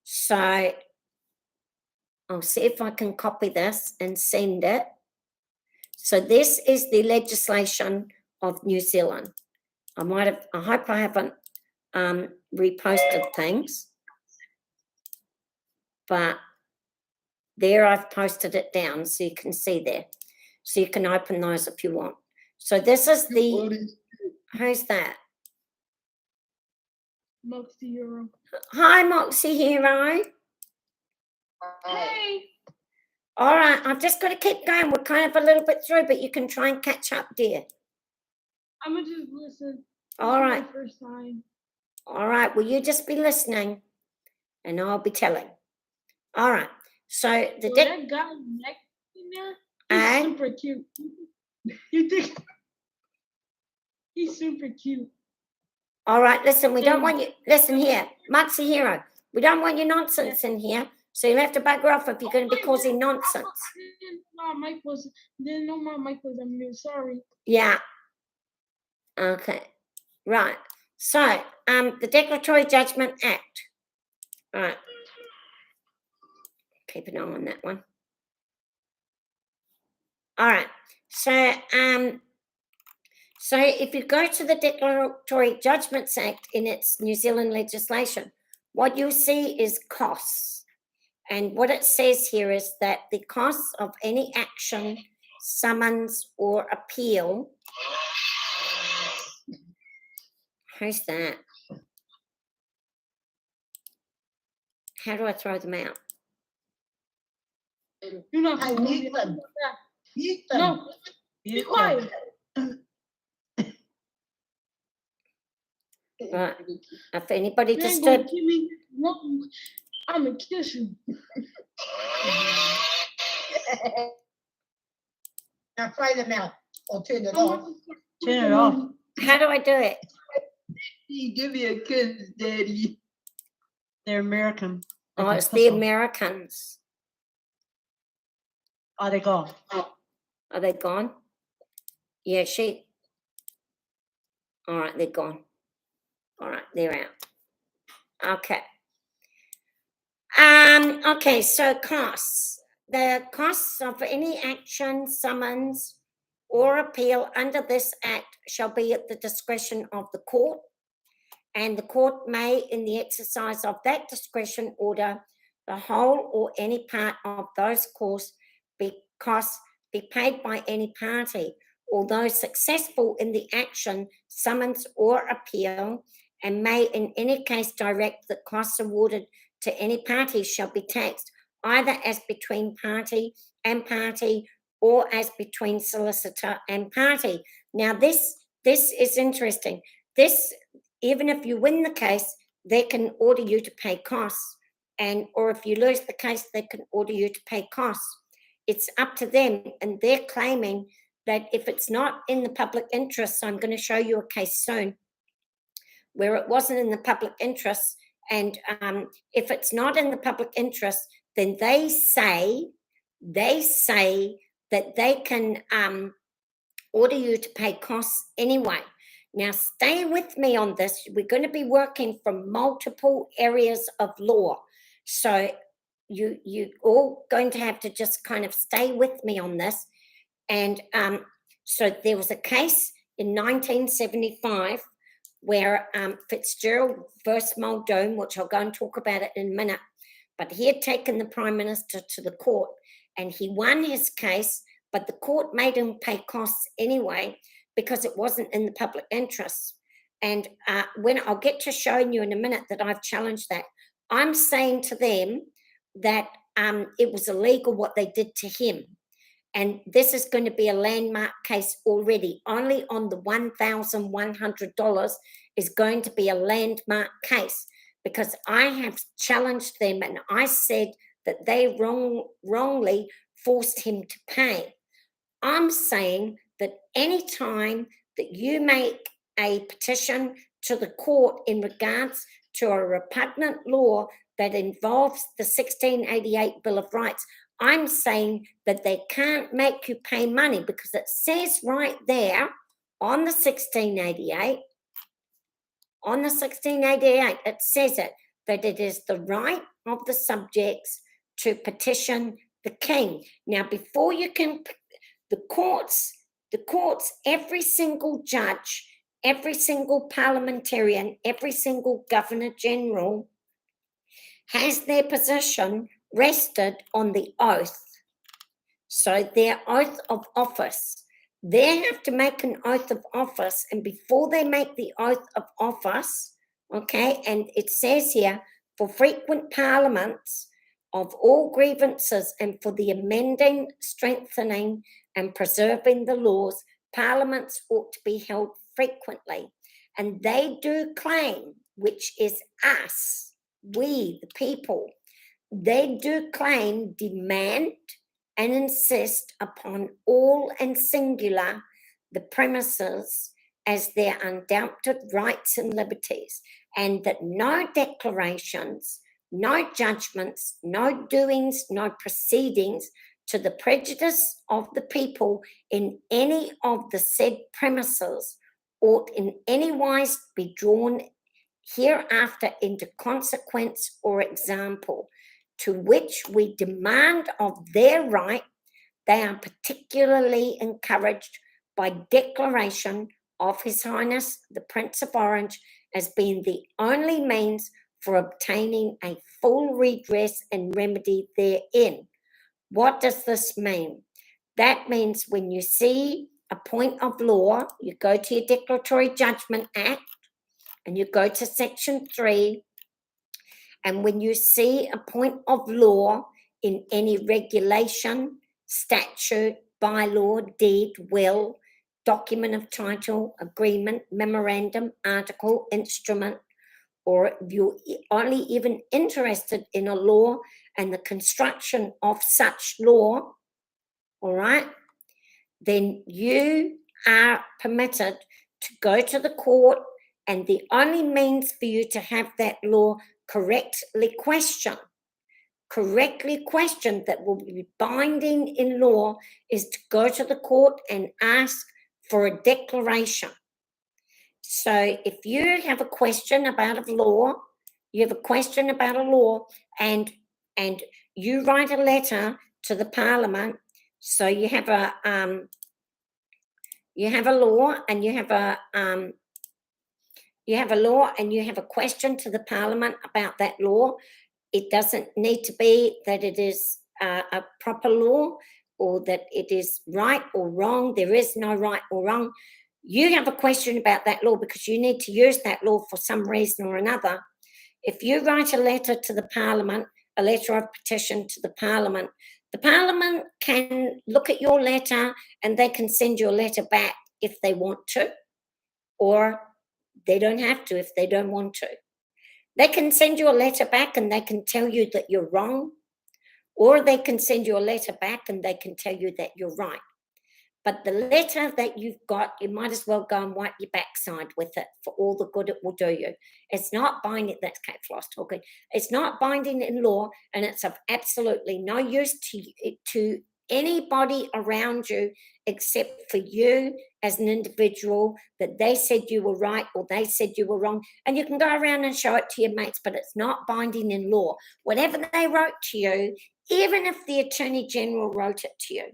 Speaker 1: So I'll see if I can copy this and send it. So this is the legislation of New Zealand. I hope I haven't reposted things, but there I've posted it down so you can see there. So you can open those if you want. So this is the, who's that?
Speaker 4: Moxie Hero.
Speaker 1: Hi, Moxie Hero.
Speaker 4: Hey.
Speaker 1: All right, I've just got to keep going. We're kind of a little bit through, but you can try and catch up, dear.
Speaker 4: I'm gonna just listen.
Speaker 1: All right.
Speaker 4: This is my first time.
Speaker 1: All right, well, you just be listening and I'll be telling. All right, so the
Speaker 4: So that guy next in there, he's
Speaker 1: And?
Speaker 4: super cute. You think he's super cute?
Speaker 1: All right, listen, we don't want you, listen here, Moxie Hero, we don't want your nonsense in here, so you'll have to bugger off if you're going to be causing nonsense.
Speaker 4: My mic was, didn't know my mic was on mute. Sorry.
Speaker 1: Yeah. Okay, right. So, the Declaratory Judgment Act. All right. Keep an eye on that one. All right. So, so if you go to the Declaratory Judgments Act in its New Zealand legislation, what you'll see is costs. And what it says here is that the costs of any action, summons, or appeal. Who's that? How do I throw them out?
Speaker 4: You're not
Speaker 2: I
Speaker 4: supposed to
Speaker 2: mute
Speaker 4: be-
Speaker 2: them. Mute them.
Speaker 4: No, be quiet.
Speaker 1: Right. If anybody
Speaker 4: You ain't gonna
Speaker 1: disturbs,
Speaker 4: give me no. I'm gonna kiss you.
Speaker 2: Now try them out or turn it off.
Speaker 3: Turn it off.
Speaker 1: how do I do it?
Speaker 6: Give me a kiss, Daddy.
Speaker 3: They're American. They
Speaker 1: Oh,
Speaker 3: can
Speaker 1: it's
Speaker 3: kiss
Speaker 1: the
Speaker 3: 'em.
Speaker 1: Americans.
Speaker 3: Oh, they go.
Speaker 1: Are they gone? Yeah, all right, they're gone. All right, they're out. Okay. Okay, so costs. The costs of any action, summons, or appeal under this act shall be at the discretion of the court, and the court may, in the exercise of that discretion, order the whole or any part of those costs be paid by any party, although successful in the action, summons, or appeal, and may in any case direct that costs awarded to any party shall be taxed either as between party and party or as between solicitor and party. Now, this is interesting. This, even if you win the case, they can order you to pay costs, or if you lose the case, they can order you to pay costs. It's up to them, and they're claiming that if it's not in the public interest, so I'm going to show you a case soon where it wasn't in the public interest, and if it's not in the public interest, then they say that they can order you to pay costs anyway. Now, stay with me on this. We're going to be working from multiple areas of law. So you all going to have to just kind of stay with me on this. And so there was a case in 1975 where Fitzgerald versus Muldoon, which I'll go and talk about it in a minute, but he had taken the Prime Minister to the court and he won his case, but the court made him pay costs anyway because it wasn't in the public interest. And when I'll get to showing you in a minute that I've challenged that, I'm saying to them that it was illegal what they did to him. And this is going to be a landmark case already. Only on the $1,100 is going to be a landmark case because I have challenged them and I said that they wrongly forced him to pay. I'm saying that any time that you make a petition to the court in regards to a repugnant law that involves the 1688 Bill of Rights, I'm saying that they can't make you pay money because it says right there on the 1688, it says it, that it is the right of the subjects to petition the king. Now, before you can, the courts, every single judge, every single parliamentarian, every single governor general has their position rested on the oath. So their oath of office, they have to make an oath of office, and before they make the oath of office, okay, and it says here, for frequent parliaments of all grievances and for the amending, strengthening and preserving the laws, parliaments ought to be held frequently. And they do claim, which is us, we, the people, they do claim, demand and insist upon all and singular the premises as their undoubted rights and liberties, and that no declarations, no judgments, no doings, no proceedings to the prejudice of the people in any of the said premises ought in any wise be drawn hereafter into consequence or example, to which we demand of their right. They are particularly encouraged by declaration of His Highness the Prince of Orange as being the only means for obtaining a full redress and remedy therein. What does this mean? That means when you see a point of law, you go to your Declaratory Judgment Act and you go to Section 3, and when you see a point of law in any regulation, statute, bylaw, deed, will, document of title, agreement, memorandum, article, instrument, or if you're only even interested in a law and the construction of such law, all right, then you are permitted to go to the court, and the only means for you to have that law correctly questioned that will be binding in law is to go to the court and ask for a declaration. So if you have a question about a law, and you write a letter to the Parliament, so you have a law and you have a question to the Parliament about that law. It doesn't need to be that it is a proper law or that it is right or wrong. There is no right or wrong. You have a question about that law because you need to use that law for some reason or another. If you write a letter to the Parliament, a letter of petition to the Parliament, The Parliament can look at your letter and they can send your letter back if they want to, or they don't have to if they don't want to. They can send you a letter back and they can tell you that you're wrong, or they can send you a letter back and they can tell you that you're right. But the letter that you've got, you might as well go and wipe your backside with it for all the good it will do you. It's not binding, that's Kate Floss talking, it's not binding in law, and it's of absolutely no use to anybody around you except for you as an individual, that they said you were right or they said you were wrong. And you can go around and show it to your mates, but it's not binding in law. Whatever they wrote to you, even if the Attorney General wrote it to you,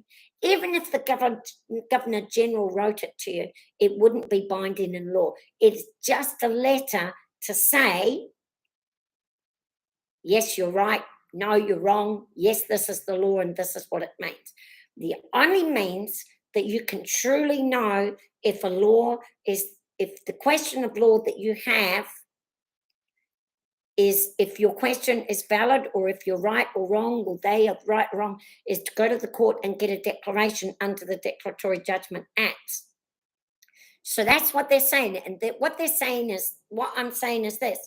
Speaker 1: even if the Governor General wrote it to you, it wouldn't be binding in law. It's just a letter to say, yes, you're right. No, you're wrong. Yes, this is the law and this is what it means. The only means that you can truly know if a law is, if the question of law that you have is, if your question is valid or if you're right or wrong, or they are right or wrong, is to go to the court and get a declaration under the Declaratory Judgment Act. So that's what they're saying. And what they're saying is, what I'm saying is this: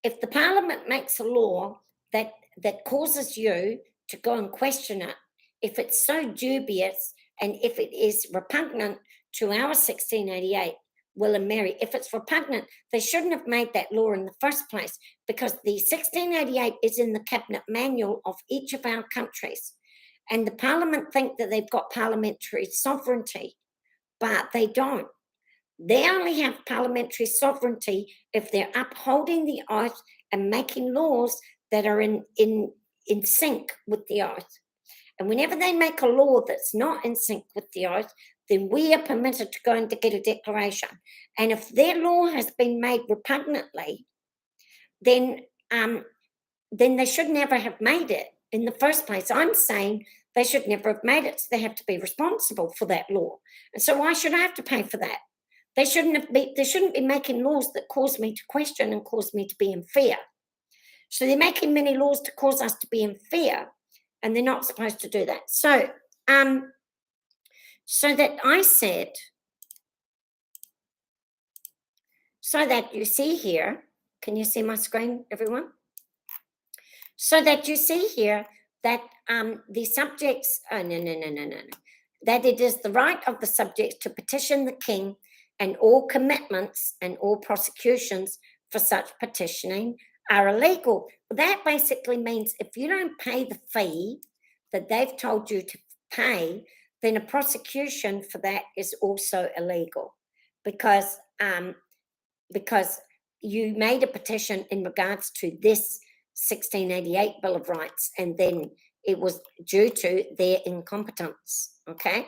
Speaker 1: if the Parliament makes a law that causes you to go and question it, if it's so dubious and if it is repugnant to our 1688 will and Mary, if it's repugnant, they shouldn't have made that law in the first place, because the 1688 is in the cabinet manual of each of our countries. And the Parliament think that they've got parliamentary sovereignty, but they don't. They only have parliamentary sovereignty if they're upholding the oath and making laws that are in sync with the oath. And whenever they make a law that's not in sync with the oath, then we are permitted to go and to get a declaration. And if their law has been made repugnantly, then they should never have made it in the first place. I'm saying they should never have made it, so they have to be responsible for that law. And so why should I have to pay for that? They shouldn't be making laws that cause me to question and cause me to be in fear. So they're making many laws to cause us to be in fear, and they're not supposed to do that. So, so that I said, so that you see here, can you see my screen, everyone? So that you see here that the subjects, that it is the right of the subjects to petition the king, and all commitments and all prosecutions for such petitioning are illegal. That basically means if you don't pay the fee that they've told you to pay, then a prosecution for that is also illegal, because you made a petition in regards to this 1688 Bill of Rights, and then it was due to their incompetence, okay?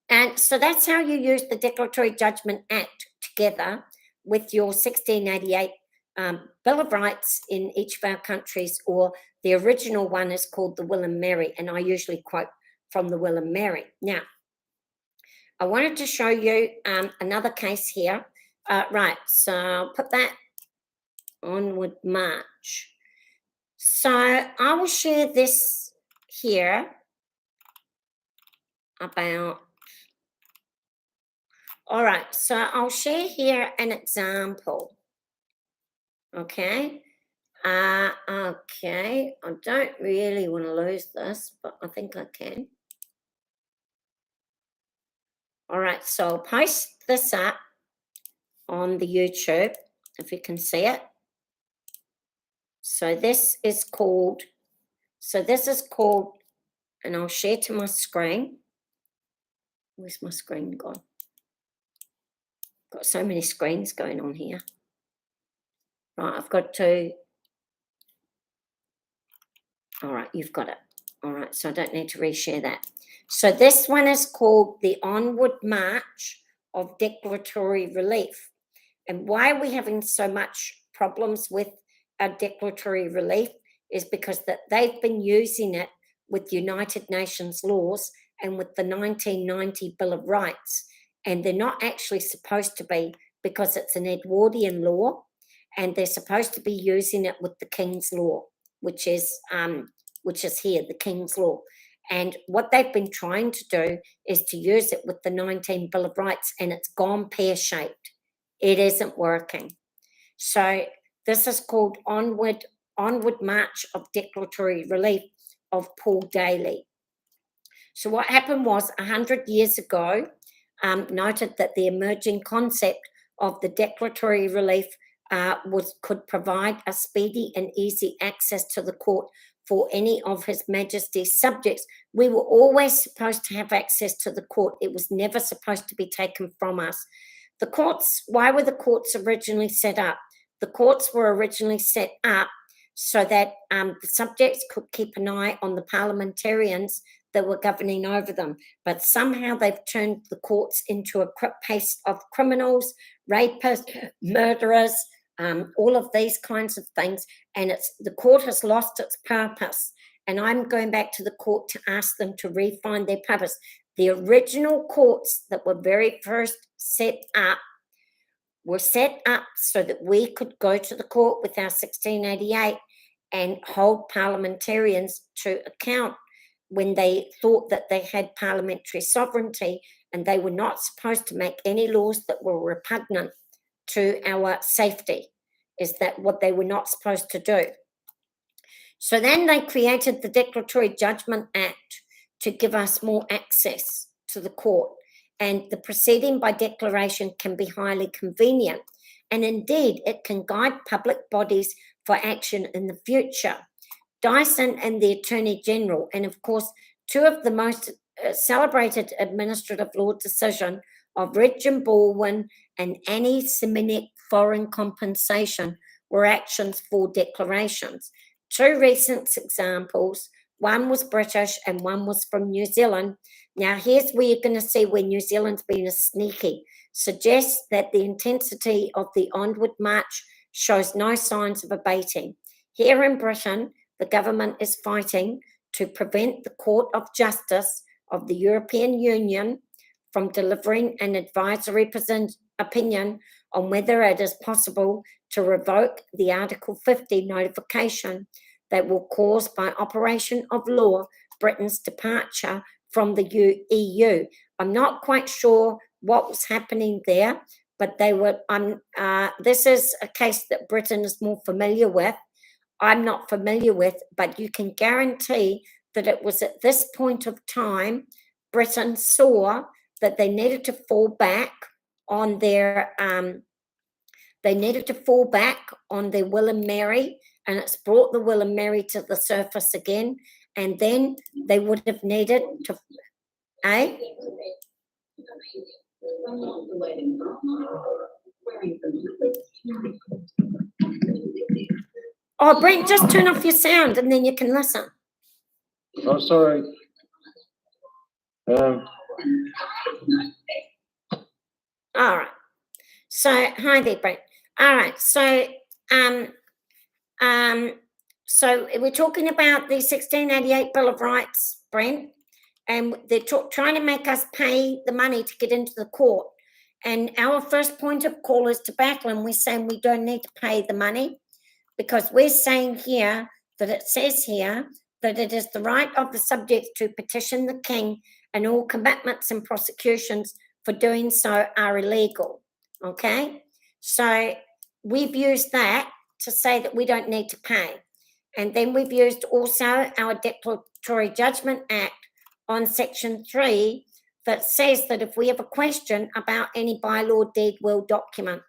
Speaker 1: And so that's how you use the Declaratory Judgment Act together with your 1688 Bill of Rights in each of our countries, or the original one is called the Will and Mary, and I usually quote from the Will and Mary. Now, I wanted to show you another case here. Right, so I'll put that onward march. So I will share this here about, all right, so I'll share here an example. Okay, okay, I don't really want to lose this, but I think I can. All right, so I'll post this up on the YouTube, if you can see it. So this is called, and I'll share to my screen. Where's my screen gone? Got so many screens going on here. Right, I've got to, all right, you've got it. All right, so I don't need to reshare that. So this one is called the Onward March of Declaratory Relief. And why are we having so much problems with our declaratory relief is because that they've been using it with United Nations laws and with the 1990 Bill of Rights. And they're not actually supposed to be, because it's an Edwardian law, and they're supposed to be using it with the King's Law, which is which is here, the King's Law. And what they've been trying to do is to use it with the 19 Bill of Rights, and it's gone pear-shaped. It isn't working. So this is called Onward March of Declaratory Relief of Paul Daly. So what happened was 100 years ago, noted that the emerging concept of the declaratory relief could provide a speedy and easy access to the court for any of His Majesty's subjects. We were always supposed to have access to the court. It was never supposed to be taken from us. The courts, why were the courts originally set up? The courts were originally set up so that the subjects could keep an eye on the parliamentarians that were governing over them. But somehow they've turned the courts into a paste of criminals, rapists, murderers, all of these kinds of things, and the court has lost its purpose. And I'm going back to the court to ask them to refine their purpose. The original courts that were very first set up were set up so that we could go to the court with our 1688 and hold parliamentarians to account when they thought that they had parliamentary sovereignty, and they were not supposed to make any laws that were repugnant to our safety. Is that what they were not supposed to do? So then they created the Declaratory Judgment Act to give us more access to the court, and the proceeding by declaration can be highly convenient, and indeed it can guide public bodies for action in the future. Dyson and the Attorney General, and of course, two of the most celebrated administrative law decision of Richard Baldwin and Annie Seminek foreign compensation were actions for declarations. Two recent examples, one was British and one was from New Zealand. Now here's where you're going to see where New Zealand's been a sneaky. Suggests that the intensity of the onward march shows no signs of abating. Here in Britain, the government is fighting to prevent the Court of Justice of the European Union from delivering an advisory opinion on whether it is possible to revoke the Article 50 notification that will cause, by operation of law, Britain's departure from the EU. I'm not quite sure what was happening there, but they were. This is a case that Britain is more familiar with. I'm not familiar with, but you can guarantee that it was at this point of time Britain saw that they needed to fall back on their Will and Mary, and it's brought the Will and Mary to the surface again, and then they would have needed to Oh, Brent, just turn off your sound and then you can listen.
Speaker 7: Oh, sorry.
Speaker 1: All right. So, hi there, Brent. All right. So, so we're talking about the 1688 Bill of Rights, Brent, and they're trying to make us pay the money to get into the court. And our first point of call is to battle, and we're saying we don't need to pay the money, because we're saying here that it says here that it is the right of the subjects to petition the king, and all commitments and prosecutions for doing so are illegal. Okay? So we've used that to say that we don't need to pay. And then we've used also our Declaratory Judgment Act on Section 3 that says that if we have a question about any bylaw, deed, will, document,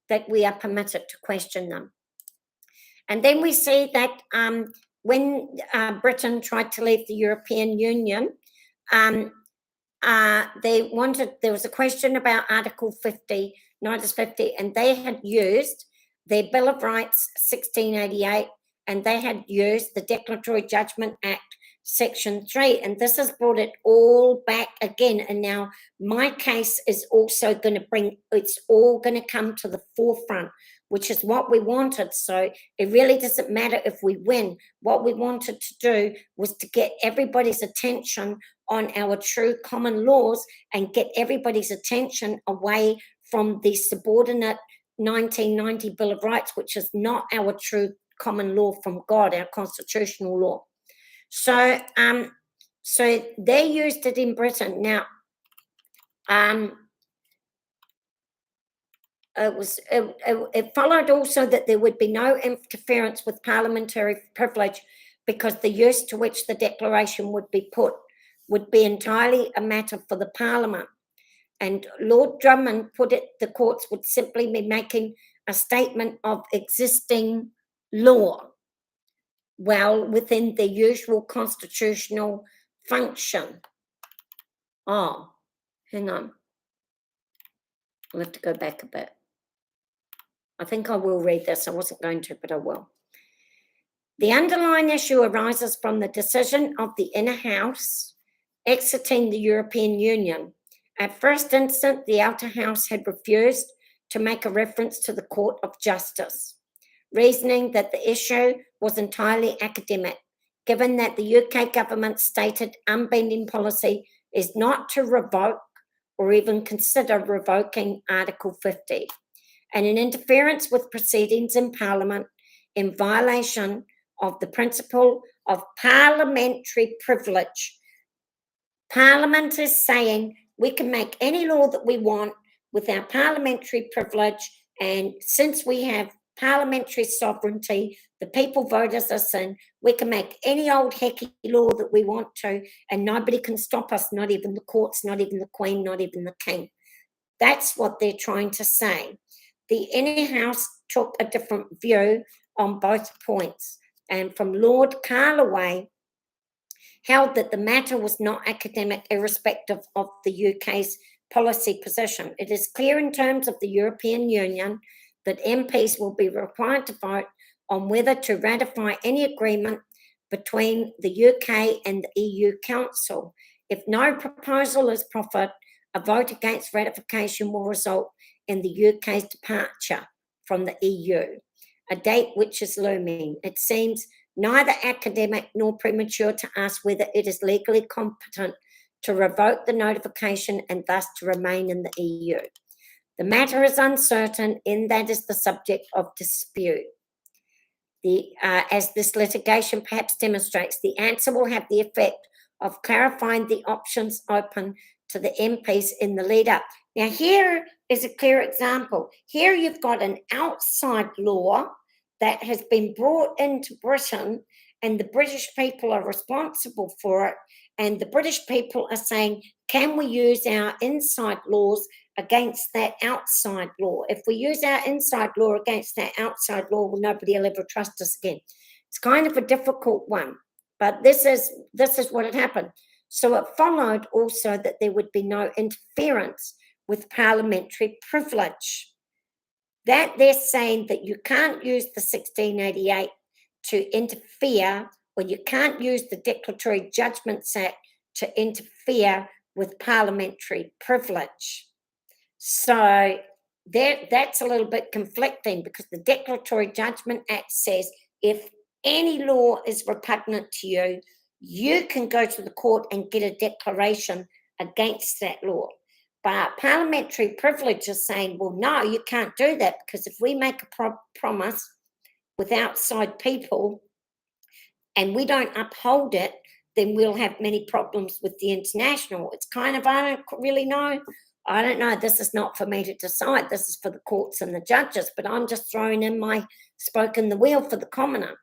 Speaker 1: that we are permitted to question them. And then we see that when Britain tried to leave the European Union, there was a question about Article 50, Notice 50, and they had used their Bill of Rights 1688, and they had used the Declaratory Judgment Act Section 3, and this has brought it all back again. And now my case is also going to it's all going to come to the forefront, which is what we wanted. So it really doesn't matter if we win. What we wanted to do was to get everybody's attention on our true common laws and get everybody's attention away from the subordinate 1990 Bill of Rights, which is not our true common law from God, our constitutional law. So they used it in Britain. Now, it followed also that there would be no interference with parliamentary privilege, because the use to which the declaration would be put would be entirely a matter for the Parliament. And Lord Drummond put it, the courts would simply be making a statement of existing law, well within the usual constitutional function. Oh, hang on. I'll have to go back a bit. I think I will read this. I wasn't going to, but I will. The underlying issue arises from the decision of the Inner House exiting the European Union. At first instance, the Outer House had refused to make a reference to the Court of Justice, reasoning that the issue was entirely academic, given that the UK government's stated unbending policy is not to revoke or even consider revoking Article 50, and an interference with proceedings in Parliament in violation of the principle of parliamentary privilege. Parliament is saying we can make any law that we want with our parliamentary privilege, and since we have parliamentary sovereignty, the people vote us in, we can make any old hecky law that we want to, and nobody can stop us, not even the courts, not even the Queen, not even the King. That's what they're trying to say. The Inner House took a different view on both points, and from Lord Carlaway held that the matter was not academic, irrespective of the UK's policy position. It is clear in terms of the European Union that MPs will be required to vote on whether to ratify any agreement between the UK and the EU Council. If no proposal is proffered, a vote against ratification will result in the UK's departure from the EU, a date which is looming. It seems neither academic nor premature to ask whether it is legally competent to revoke the notification and thus to remain in the EU. The matter is uncertain, and that is the subject of dispute. As this litigation perhaps demonstrates, the answer will have the effect of clarifying the options open to the MPs in the lead up. Now, here is a clear example. Here you've got an outside law that has been brought into Britain, and the British people are responsible for it, and the British people are saying, can we use our inside laws against that outside law? If we use our inside law against that outside law, well, nobody will ever trust us again. It's kind of a difficult one, but this is what had happened. So it followed also that there would be no interference with parliamentary privilege. That they're saying that you can't use the 1688 to interfere, or you can't use the Declaratory Judgments Act to interfere with parliamentary privilege. So that's a little bit conflicting, because the Declaratory Judgment Act says if any law is repugnant to you, you can go to the court and get a declaration against that law. But parliamentary privilege is saying, well, no, you can't do that, because if we make a promise with outside people and we don't uphold it, then we'll have many problems with the international. It's kind of, I don't really know. I don't know. This is not for me to decide. This is for the courts and the judges, but I'm just throwing in my spoke in the wheel for the commoner.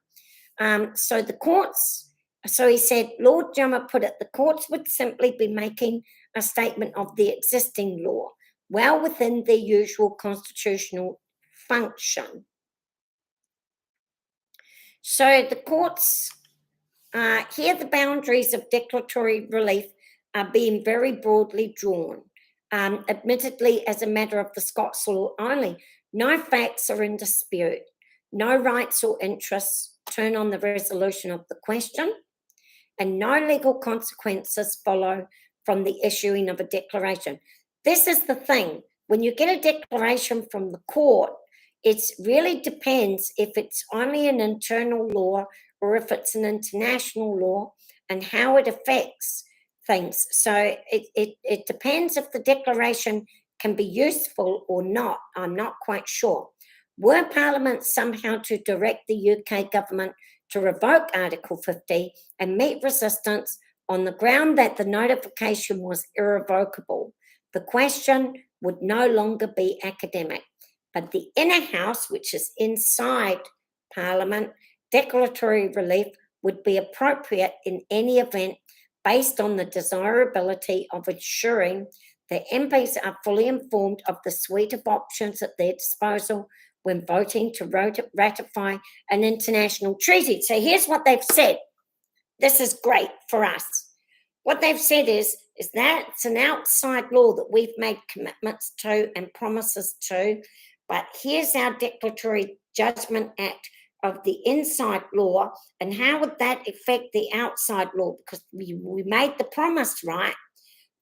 Speaker 1: So the courts, so he said, Lord Drummond put it, the courts would simply be making a statement of the existing law, well within their usual constitutional function. So the courts, here the boundaries of declaratory relief are being very broadly drawn, admittedly as a matter of the Scots law only. No facts are in dispute. No rights or interests turn on the resolution of the question, and no legal consequences follow from the issuing of a declaration. This is the thing. When you get a declaration from the court, it really depends if it's only an internal law or if it's an international law and how it affects things. So it depends if the declaration can be useful or not. I'm not quite sure. Were Parliament somehow to direct the UK government to revoke Article 50 and meet resistance on the ground that the notification was irrevocable. The question would no longer be academic, but the inner house, which is inside Parliament, declaratory relief would be appropriate in any event based on the desirability of ensuring that MPs are fully informed of the suite of options at their disposal when voting to ratify an international treaty. So here's what they've said. This is great for us. What they've said is that it's an outside law that we've made commitments to and promises to, but here's our Declaratory Judgment Act of the inside law, and how would that affect the outside law? Because we made the promise, right?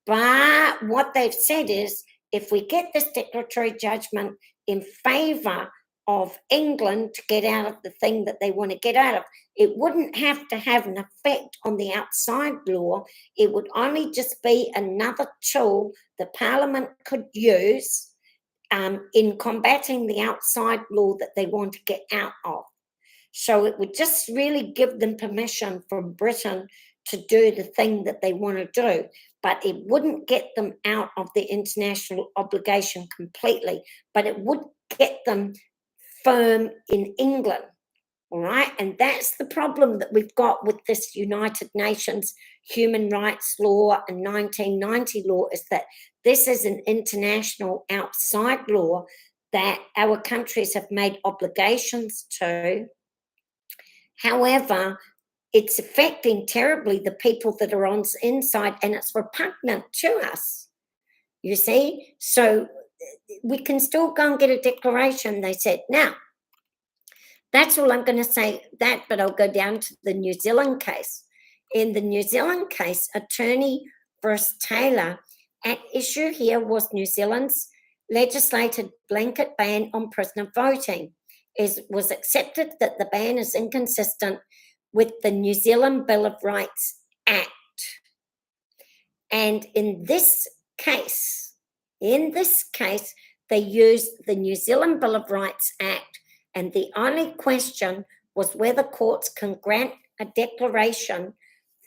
Speaker 1: But what they've said is, if we get this declaratory judgment in favour of England to get out of the thing that they want to get out of, it wouldn't have to have an effect on the outside law. It would only just be another tool the Parliament could use in combating the outside law that they want to get out of. So it would just really give them permission from Britain to do the thing that they want to do, but it wouldn't get them out of the international obligation completely, but it would get them firm in England, all right? And that's the problem that we've got with this United Nations human rights law and 1990 law, is that this is an international outside law that our countries have made obligations to. However, it's affecting terribly the people that are on the inside, and it's repugnant to us, you see? So we can still go and get a declaration, they said. Now, that's all I'm going to say that, but I'll go down to the New Zealand case. In the New Zealand case, Attorney versus Taylor, at issue here was New Zealand's legislated blanket ban on prisoner voting. It was accepted that the ban is inconsistent with the New Zealand Bill of Rights Act. And in this case, they used the New Zealand Bill of Rights Act, and the only question was whether courts can grant a declaration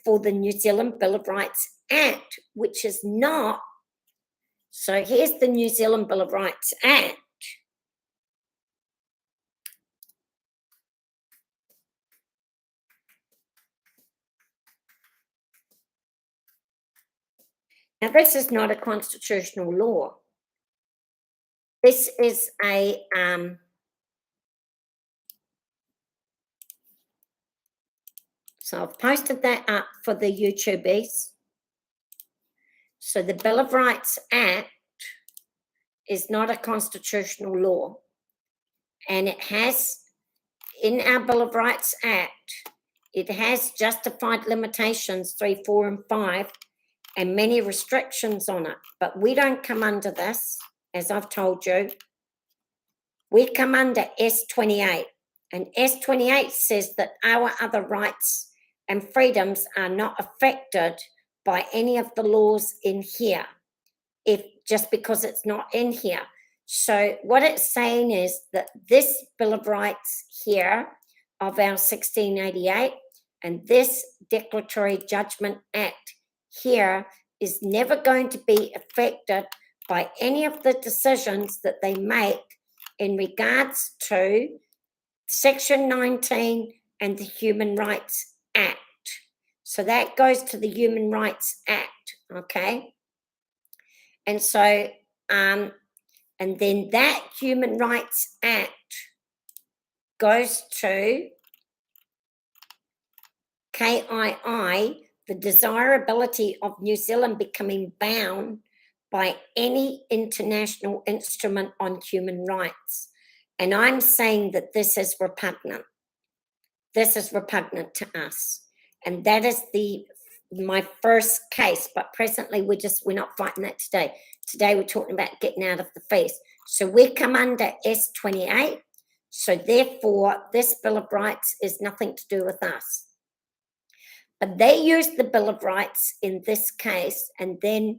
Speaker 1: for the New Zealand Bill of Rights Act, which is not. So here's the New Zealand Bill of Rights Act. Now, this is not a constitutional law. This is a so I've posted that up for the YouTubies. So the Bill of Rights Act is not a constitutional law, and it has, in our Bill of Rights Act, it has justified limitations 3, 4, and 5, and many restrictions on it. But we don't come under this, as I've told you. We come under S28, and S28 says that our other rights and freedoms are not affected by any of the laws in here, just because it's not in here. So what it's saying is that this Bill of Rights here of our 1688 and this Declaratory Judgment Act here is never going to be affected by any of the decisions that they make in regards to Section 19 and the Human Rights Act. So that goes to the Human Rights Act, okay? And so, and then that Human Rights Act goes to KII, the desirability of New Zealand becoming bound by any international instrument on human rights. And I'm saying that this is repugnant. This is repugnant to us. And that is my first case, but presently we're not fighting that today. Today we're talking about getting out of the face. So we come under S28. So therefore, this Bill of Rights is nothing to do with us. But they used the Bill of Rights in this case, and then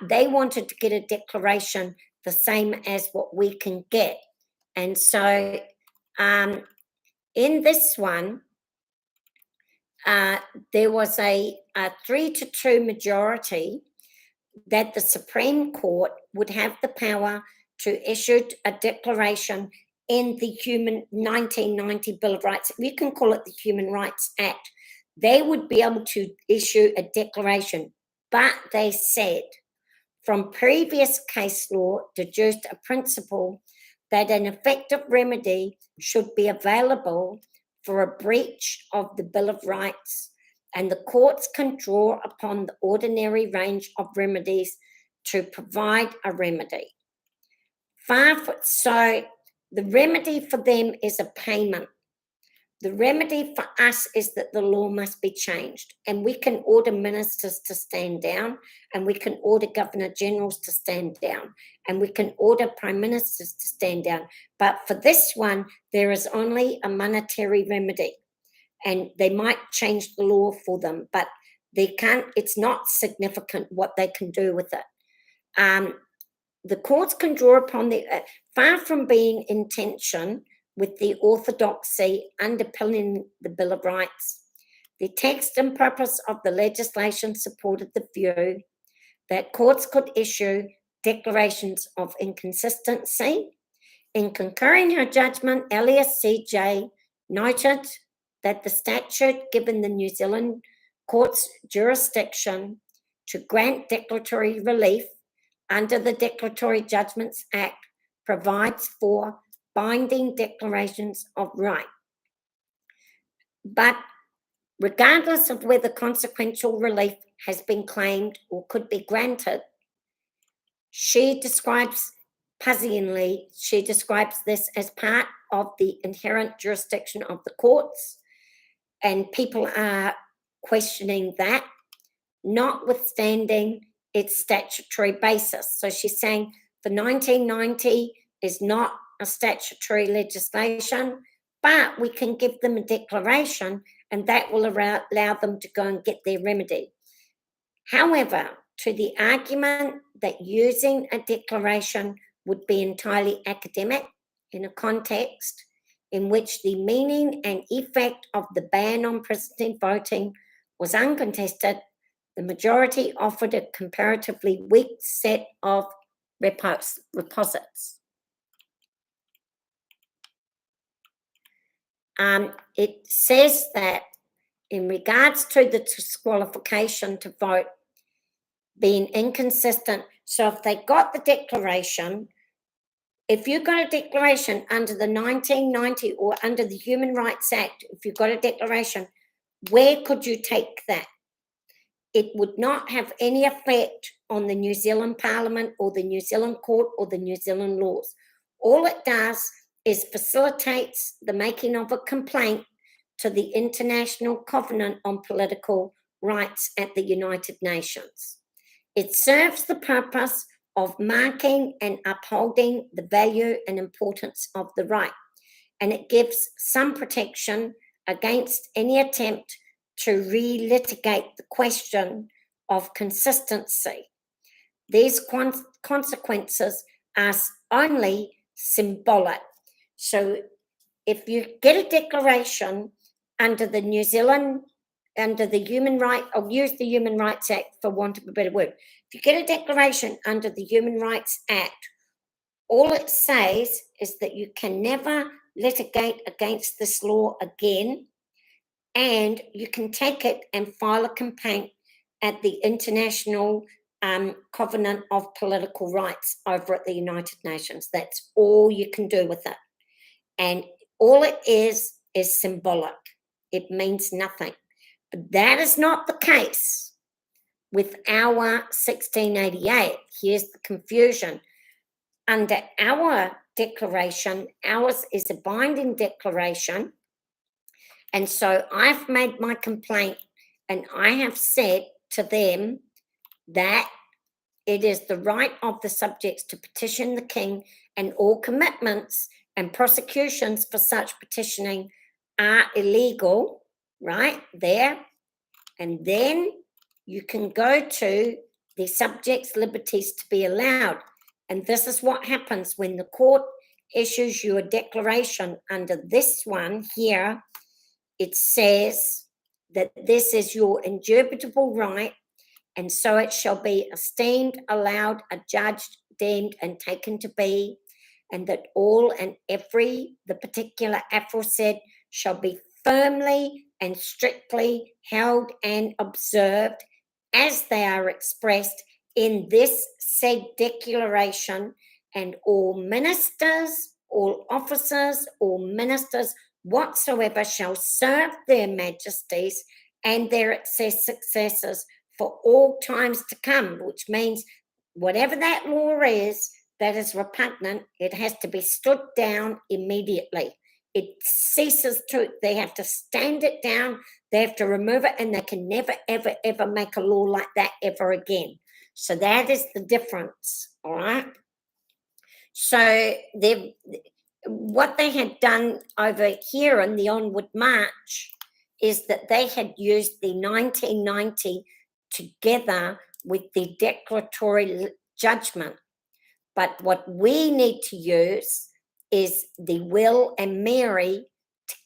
Speaker 1: they wanted to get a declaration the same as what we can get. And so in this one, there was a 3-2 majority that the Supreme Court would have the power to issue a declaration in the 1990 Bill of Rights. You can call it the Human Rights Act. They would be able to issue a declaration, but they said from previous case law deduced a principle that an effective remedy should be available for a breach of the Bill of Rights, and the courts can draw upon the ordinary range of remedies to provide a remedy. So the remedy for them is a payment. The remedy for us is that the law must be changed, and we can order ministers to stand down, and we can order governor generals to stand down, and we can order prime ministers to stand down. But for this one, there is only a monetary remedy, and they might change the law for them, but they can't. It's not significant what they can do with it. The courts can draw upon the far from being in tension with the orthodoxy underpinning the Bill of Rights. The text and purpose of the legislation supported the view that courts could issue declarations of inconsistency. In concurring her judgment, Elias C.J. noted that the statute given the New Zealand courts jurisdiction to grant declaratory relief under the Declaratory Judgments Act provides for binding declarations of right. But regardless of whether consequential relief has been claimed or could be granted, she describes this as part of the inherent jurisdiction of the courts, and people are questioning that, notwithstanding its statutory basis. So she's saying the 1990 is not a statutory legislation, but we can give them a declaration and that will allow them to go and get their remedy. However, to the argument that using a declaration would be entirely academic in a context in which the meaning and effect of the ban on president voting was uncontested, the majority offered a comparatively weak set of reposits. It says that in regards to the disqualification to vote being inconsistent, so if they got the declaration, if you got a declaration under the 1990 or under the Human Rights Act, if you got a declaration, where could you take that? It would not have any effect on the New Zealand Parliament or the New Zealand Court or the New Zealand laws. All it does is facilitates the making of a complaint to the International Covenant on Political Rights at the United Nations. It serves the purpose of marking and upholding the value and importance of the right, and it gives some protection against any attempt to relitigate the question of consistency. These consequences are only symbolic. So if you get a declaration under the New Zealand, under the Human Rights, I'll use the Human Rights Act for want of a better word. If you get a declaration under the Human Rights Act, all it says is that you can never litigate against this law again, and you can take it and file a complaint at the International Covenant of Political Rights over at the United Nations. That's all you can do with it. And all it is symbolic. It means nothing. But that is not the case with our 1688. Here's the confusion. Under our declaration, ours is a binding declaration. And so I've made my complaint and I have said to them that it is the right of the subjects to petition the king, and all commitments and prosecutions for such petitioning are illegal, right there. And then you can go to the subjects' liberties to be allowed. And this is what happens when the court issues you a declaration under this one here. It says that this is your indubitable right, and so it shall be esteemed, allowed, adjudged, deemed, and taken to be, and that all and every the particular aforesaid shall be firmly and strictly held and observed as they are expressed in this said declaration, and all ministers, all officers, all ministers whatsoever shall serve their majesties and their successors for all times to come, which means whatever that law is that is repugnant, it has to be stood down immediately. It ceases to, they have to stand it down, they have to remove it, and they can never, ever, ever make a law like that ever again. So that is the difference, all right? So what they had done over here in the Onward March is that they had used the 1990 together with the declaratory judgment. But what we need to use is the Will and Mary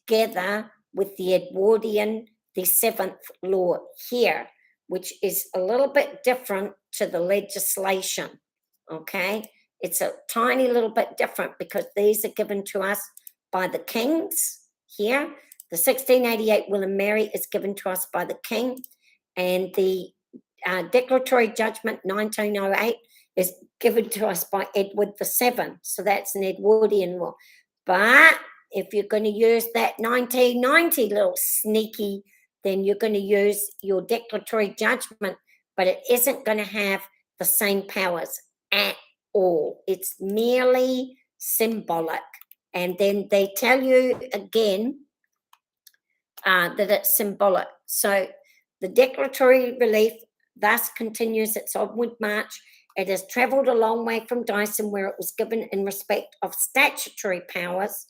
Speaker 1: together with the Edwardian, the 7th law here, which is a little bit different to the legislation, okay? It's a tiny little bit different because these are given to us by the kings here. The 1688 Will and Mary is given to us by the king, and the declaratory judgment 1908 is given to us by Edward VII. So that's an Edwardian law. But if you're going to use that 1990 little sneaky, then you're going to use your declaratory judgment, but it isn't going to have the same powers at all. It's merely symbolic. And then they tell you again that it's symbolic. So the declaratory relief thus continues its onward march. It has travelled a long way from Dyson, where it was given in respect of statutory powers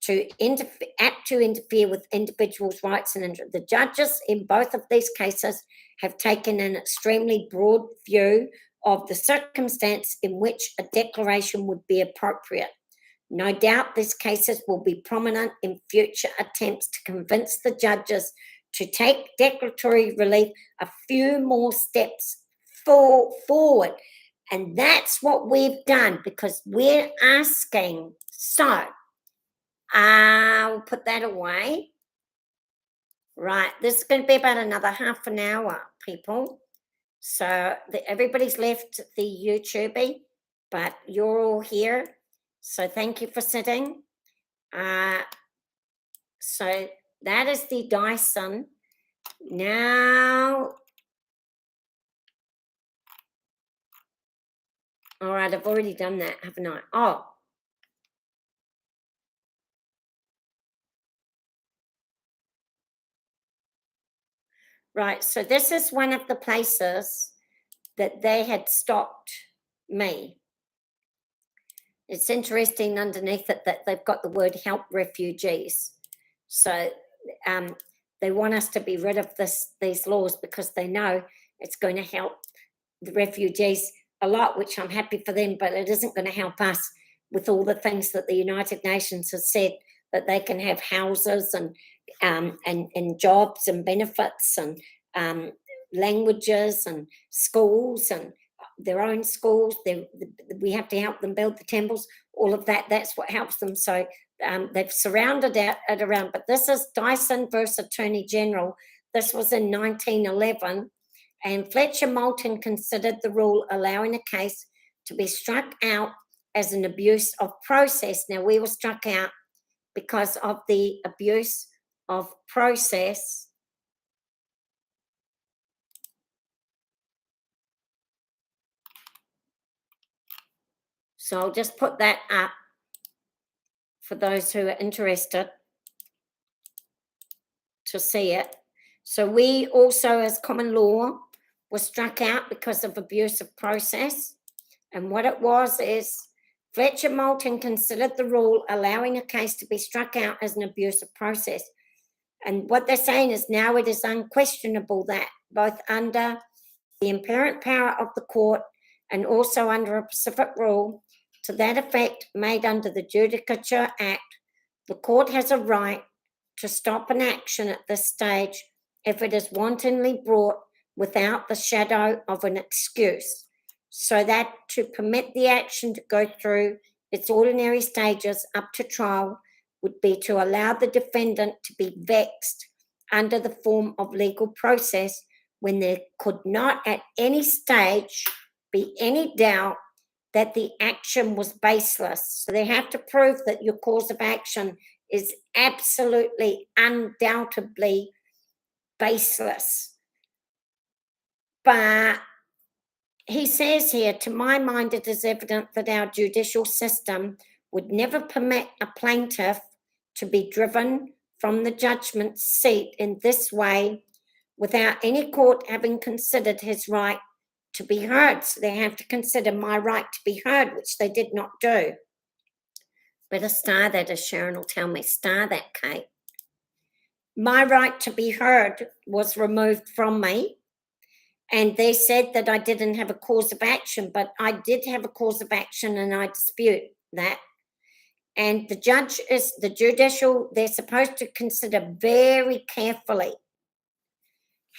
Speaker 1: to interfere with individuals' rights and interests. The judges in both of these cases have taken an extremely broad view of the circumstance in which a declaration would be appropriate. No doubt these cases will be prominent in future attempts to convince the judges to take declaratory relief a few more steps forward. And that's what we've done, because we're asking. So I'll put that away. Right, this is going to be about another half an hour, people. So everybody's left the YouTube, but you're all here. So thank you for sitting. So that is the Dyson. Now, all right, I've already done that, haven't I? Oh. Right, so this is one of the places that they had stopped me. It's interesting underneath it that they've got the word help refugees. So they want us to be rid of these laws because they know it's going to help the refugees a lot, which I'm happy for them, but it isn't going to help us with all the things that the United Nations has said, that they can have houses and jobs and benefits and languages and schools and their own schools. We have to help them build the temples, all of that. That's what helps them. So they've surrounded it around. But this is Dyson versus Attorney General. This was in 1911. And Fletcher Moulton considered the rule allowing a case to be struck out as an abuse of process. Now, we were struck out because of the abuse of process. So I'll just put that up for those who are interested to see it. So we also, as common law, were struck out because of abuse of process. And what it was is Fletcher Moulton considered the rule allowing a case to be struck out as an abuse of process. And what they're saying is now it is unquestionable that both under the inherent power of the court and also under a specific rule to that effect made under the Judicature Act, the court has a right to stop an action at this stage if it is wantonly brought without the shadow of an excuse, so that to permit the action to go through its ordinary stages up to trial would be to allow the defendant to be vexed under the form of legal process when there could not at any stage be any doubt that the action was baseless. So they have to prove that your cause of action is absolutely, undoubtedly baseless. But he says here, to my mind, it is evident that our judicial system would never permit a plaintiff to be driven from the judgment seat in this way without any court having considered his right to be heard. So they have to consider my right to be heard, which they did not do. Better star that, as Sharon will tell me. Star that, Kate. My right to be heard was removed from me. And they said that I didn't have a cause of action, but I did have a cause of action, and I dispute that. And the judge is the judicial, they're supposed to consider very carefully,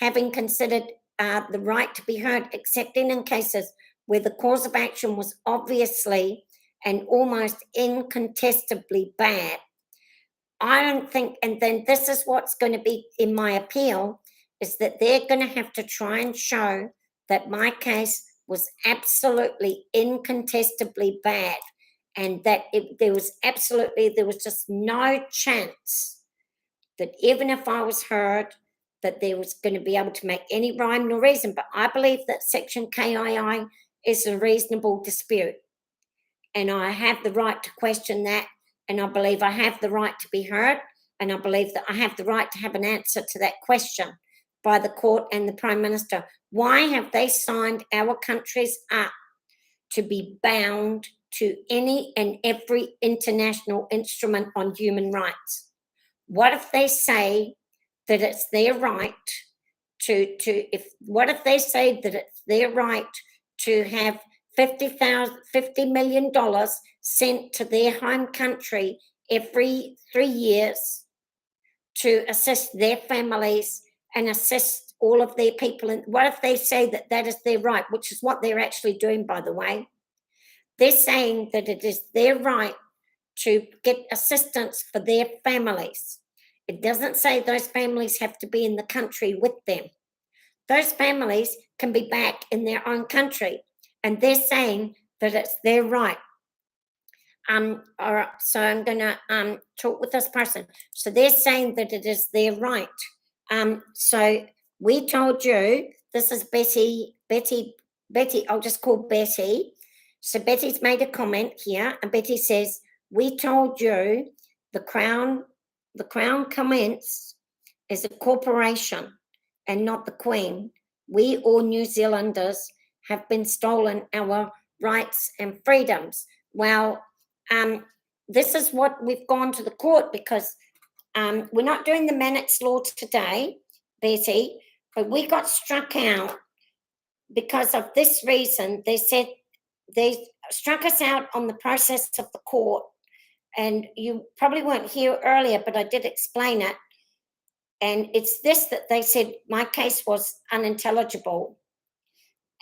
Speaker 1: having considered the right to be heard, excepting in cases where the cause of action was obviously and almost incontestably bad. I don't think, and then this is what's going to be in my appeal, is that they're going to have to try and show that my case was absolutely incontestably bad, and that there was just no chance that even if I was heard, that there was going to be able to make any rhyme nor reason. But I believe that Section KII is a reasonable dispute, and I have the right to question that, and I believe I have the right to be heard, and I believe that I have the right to have an answer to that question by the court and the Prime Minister. Why have they signed our countries up to be bound to any and every international instrument on human rights? What if they say that it's their right what if they say that it's their right to have $50 million sent to their home country every 3 years to assist their families and assist all of their people? And what if they say that that is their right, which is what they're actually doing, by the way? They're saying that it is their right to get assistance for their families. It doesn't say those families have to be in the country with them. Those families can be back in their own country, and they're saying that it's their right. All right, so I'm going to talk with this person. So they're saying that it is their right. So we told you, this is Betty, I'll just call Betty. So Betty's made a comment here, and Betty says, we told you the Crown comments is a corporation and not the Queen. We all New Zealanders have been stolen our rights and freedoms. Well, this is what we've gone to the court, because we're not doing the Mannix Law today, Betty, but we got struck out because of this reason. They said they struck us out on the process of the court, and you probably weren't here earlier, but I did explain it. And it's this, that they said my case was unintelligible.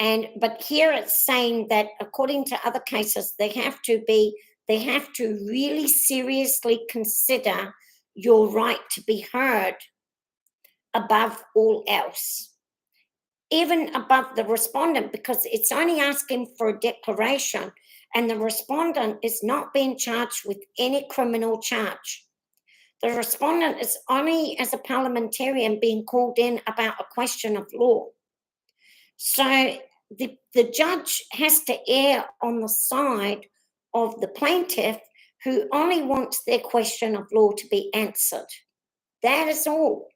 Speaker 1: But here it's saying that according to other cases, they have to really seriously consider your right to be heard above all else, even above the respondent, because it's only asking for a declaration, and the respondent is not being charged with any criminal charge. The respondent is only, as a parliamentarian, being called in about a question of law. So the judge has to err on the side of the plaintiff, who only wants their question of law to be answered. That is all.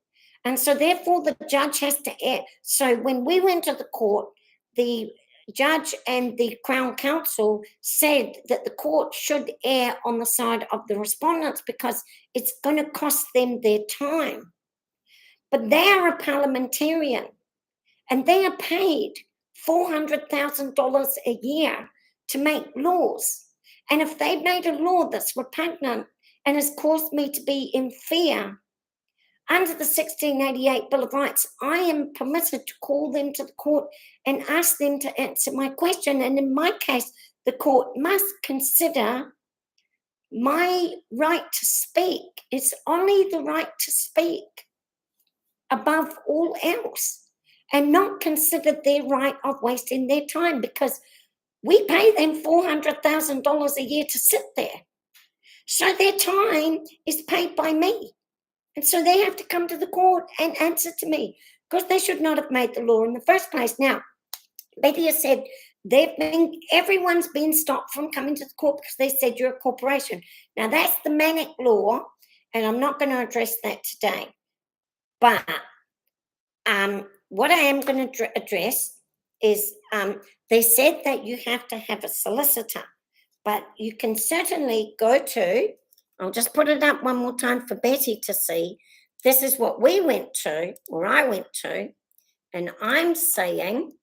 Speaker 1: And so therefore the judge has to err. So when we went to the court, the judge and the Crown Counsel said that the court should err on the side of the respondents, because it's going to cost them their time. But they are a parliamentarian, and they are paid $400,000 a year to make laws. And if they've made a law that's repugnant and has caused me to be in fear under the 1688 Bill of Rights, I am permitted to call them to the court and ask them to answer my question. And in my case, the court must consider my right to speak. It's only the right to speak above all else, and not consider their right of wasting their time, because we pay them $400,000 a year to sit there. So their time is paid by me. And so they have to come to the court and answer to me, because they should not have made the law in the first place. Now, Betty has said everyone's been stopped from coming to the court because they said you're a corporation. Now, that's the Manic Law, and I'm not going to address that today. But what I am going to address is they said that you have to have a solicitor, but you can certainly go to, I'll just put it up one more time for Betty to see. This is what we went to, or I went to, and I'm saying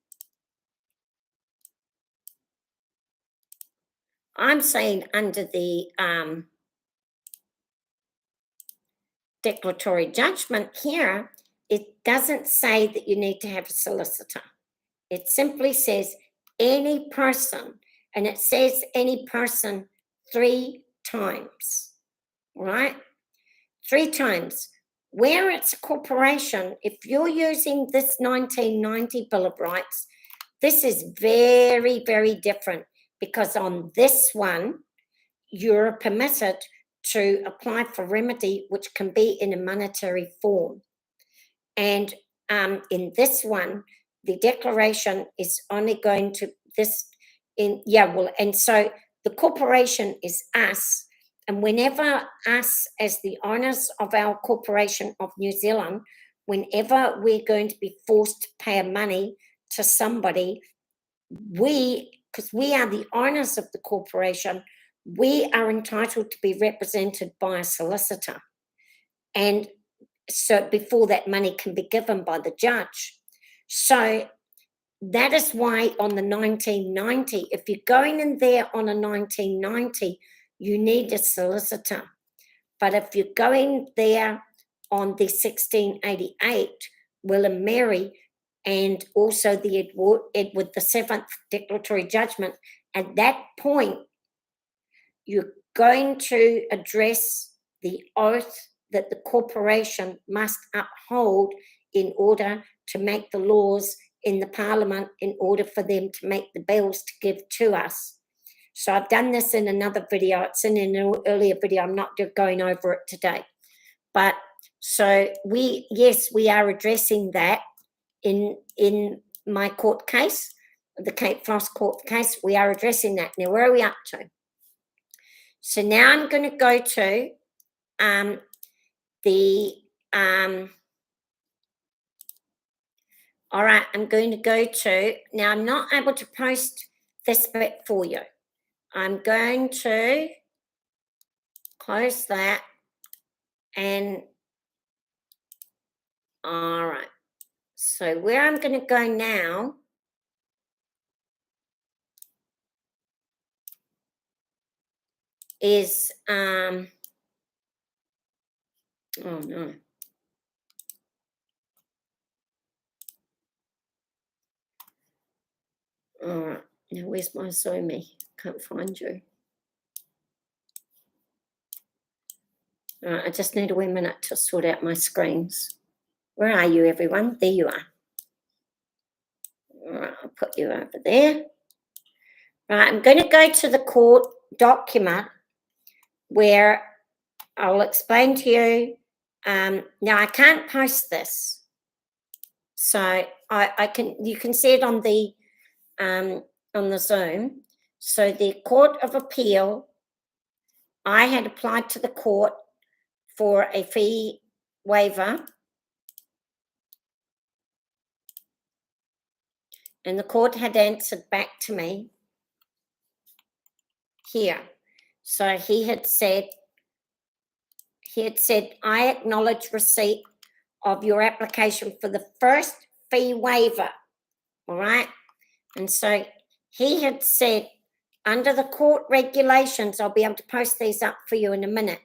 Speaker 1: under the declaratory judgment here, it doesn't say that you need to have a solicitor. It simply says any person, and it says any person 3 times, right? 3 times. Where it's a corporation, if you're using this 1990 Bill of Rights, this is very, very different, because on this one, you're permitted to apply for remedy, which can be in a monetary form. And in this one, the declaration is only going to and so the corporation is us. And whenever us, as the owners of our corporation of New Zealand, whenever we're going to be forced to pay money to somebody, because we are the owners of the corporation, we are entitled to be represented by a solicitor. And so before that money can be given by the judge. So that is why on the 1990, if you're going in there on a 1990, you need a solicitor. But if you're going there on the 1688, Will and Mary, and also the Edward VII declaratory judgment, at that point, you're going to address the oath that the corporation must uphold in order to make the laws in the Parliament, in order for them to make the bills to give to us. So I've done this in another video. It's in an earlier video. I'm not going over it today. But so we are addressing that in my court case, the Cape Frost court case. We are addressing that. Now, where are we up to? So now I'm going to go to all right, I'm going to go to, now I'm not able to post this bit for you. I'm going to close that, and all right. So where I'm going to go now is, oh no. All right, now where's my Zoomie? Can't find you. All right, I just need a wee minute to sort out my screens. Where are you, everyone? There you are. All right, I'll put you over there. Right, I'm going to go to the court document where I'll explain to you. Now, I can't post this. So you can see it on the Zoom. So the Court of Appeal, I had applied to the court for a fee waiver, and the court had answered back to me here. So he had said, I acknowledge receipt of your application for the first fee waiver. All right. And so he had said, under the court regulations, I'll be able to post these up for you in a minute.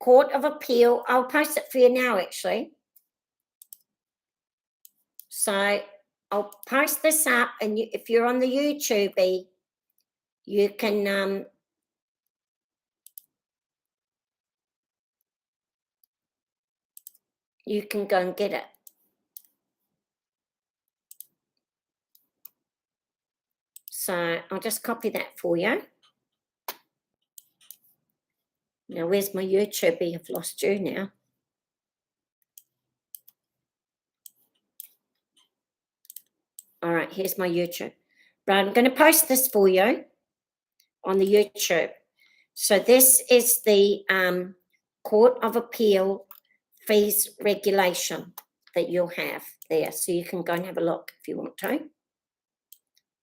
Speaker 1: Court of Appeal. I'll post it for you now, actually. So I'll post this up, and if you're on the YouTube, you can go and get it. So I'll just copy that for you. Now, where's my YouTube? I've lost you now. All right, here's my YouTube. Right, I'm going to post this for you on the YouTube. So this is the Court of Appeal fees regulation that you'll have there. So you can go and have a look if you want to.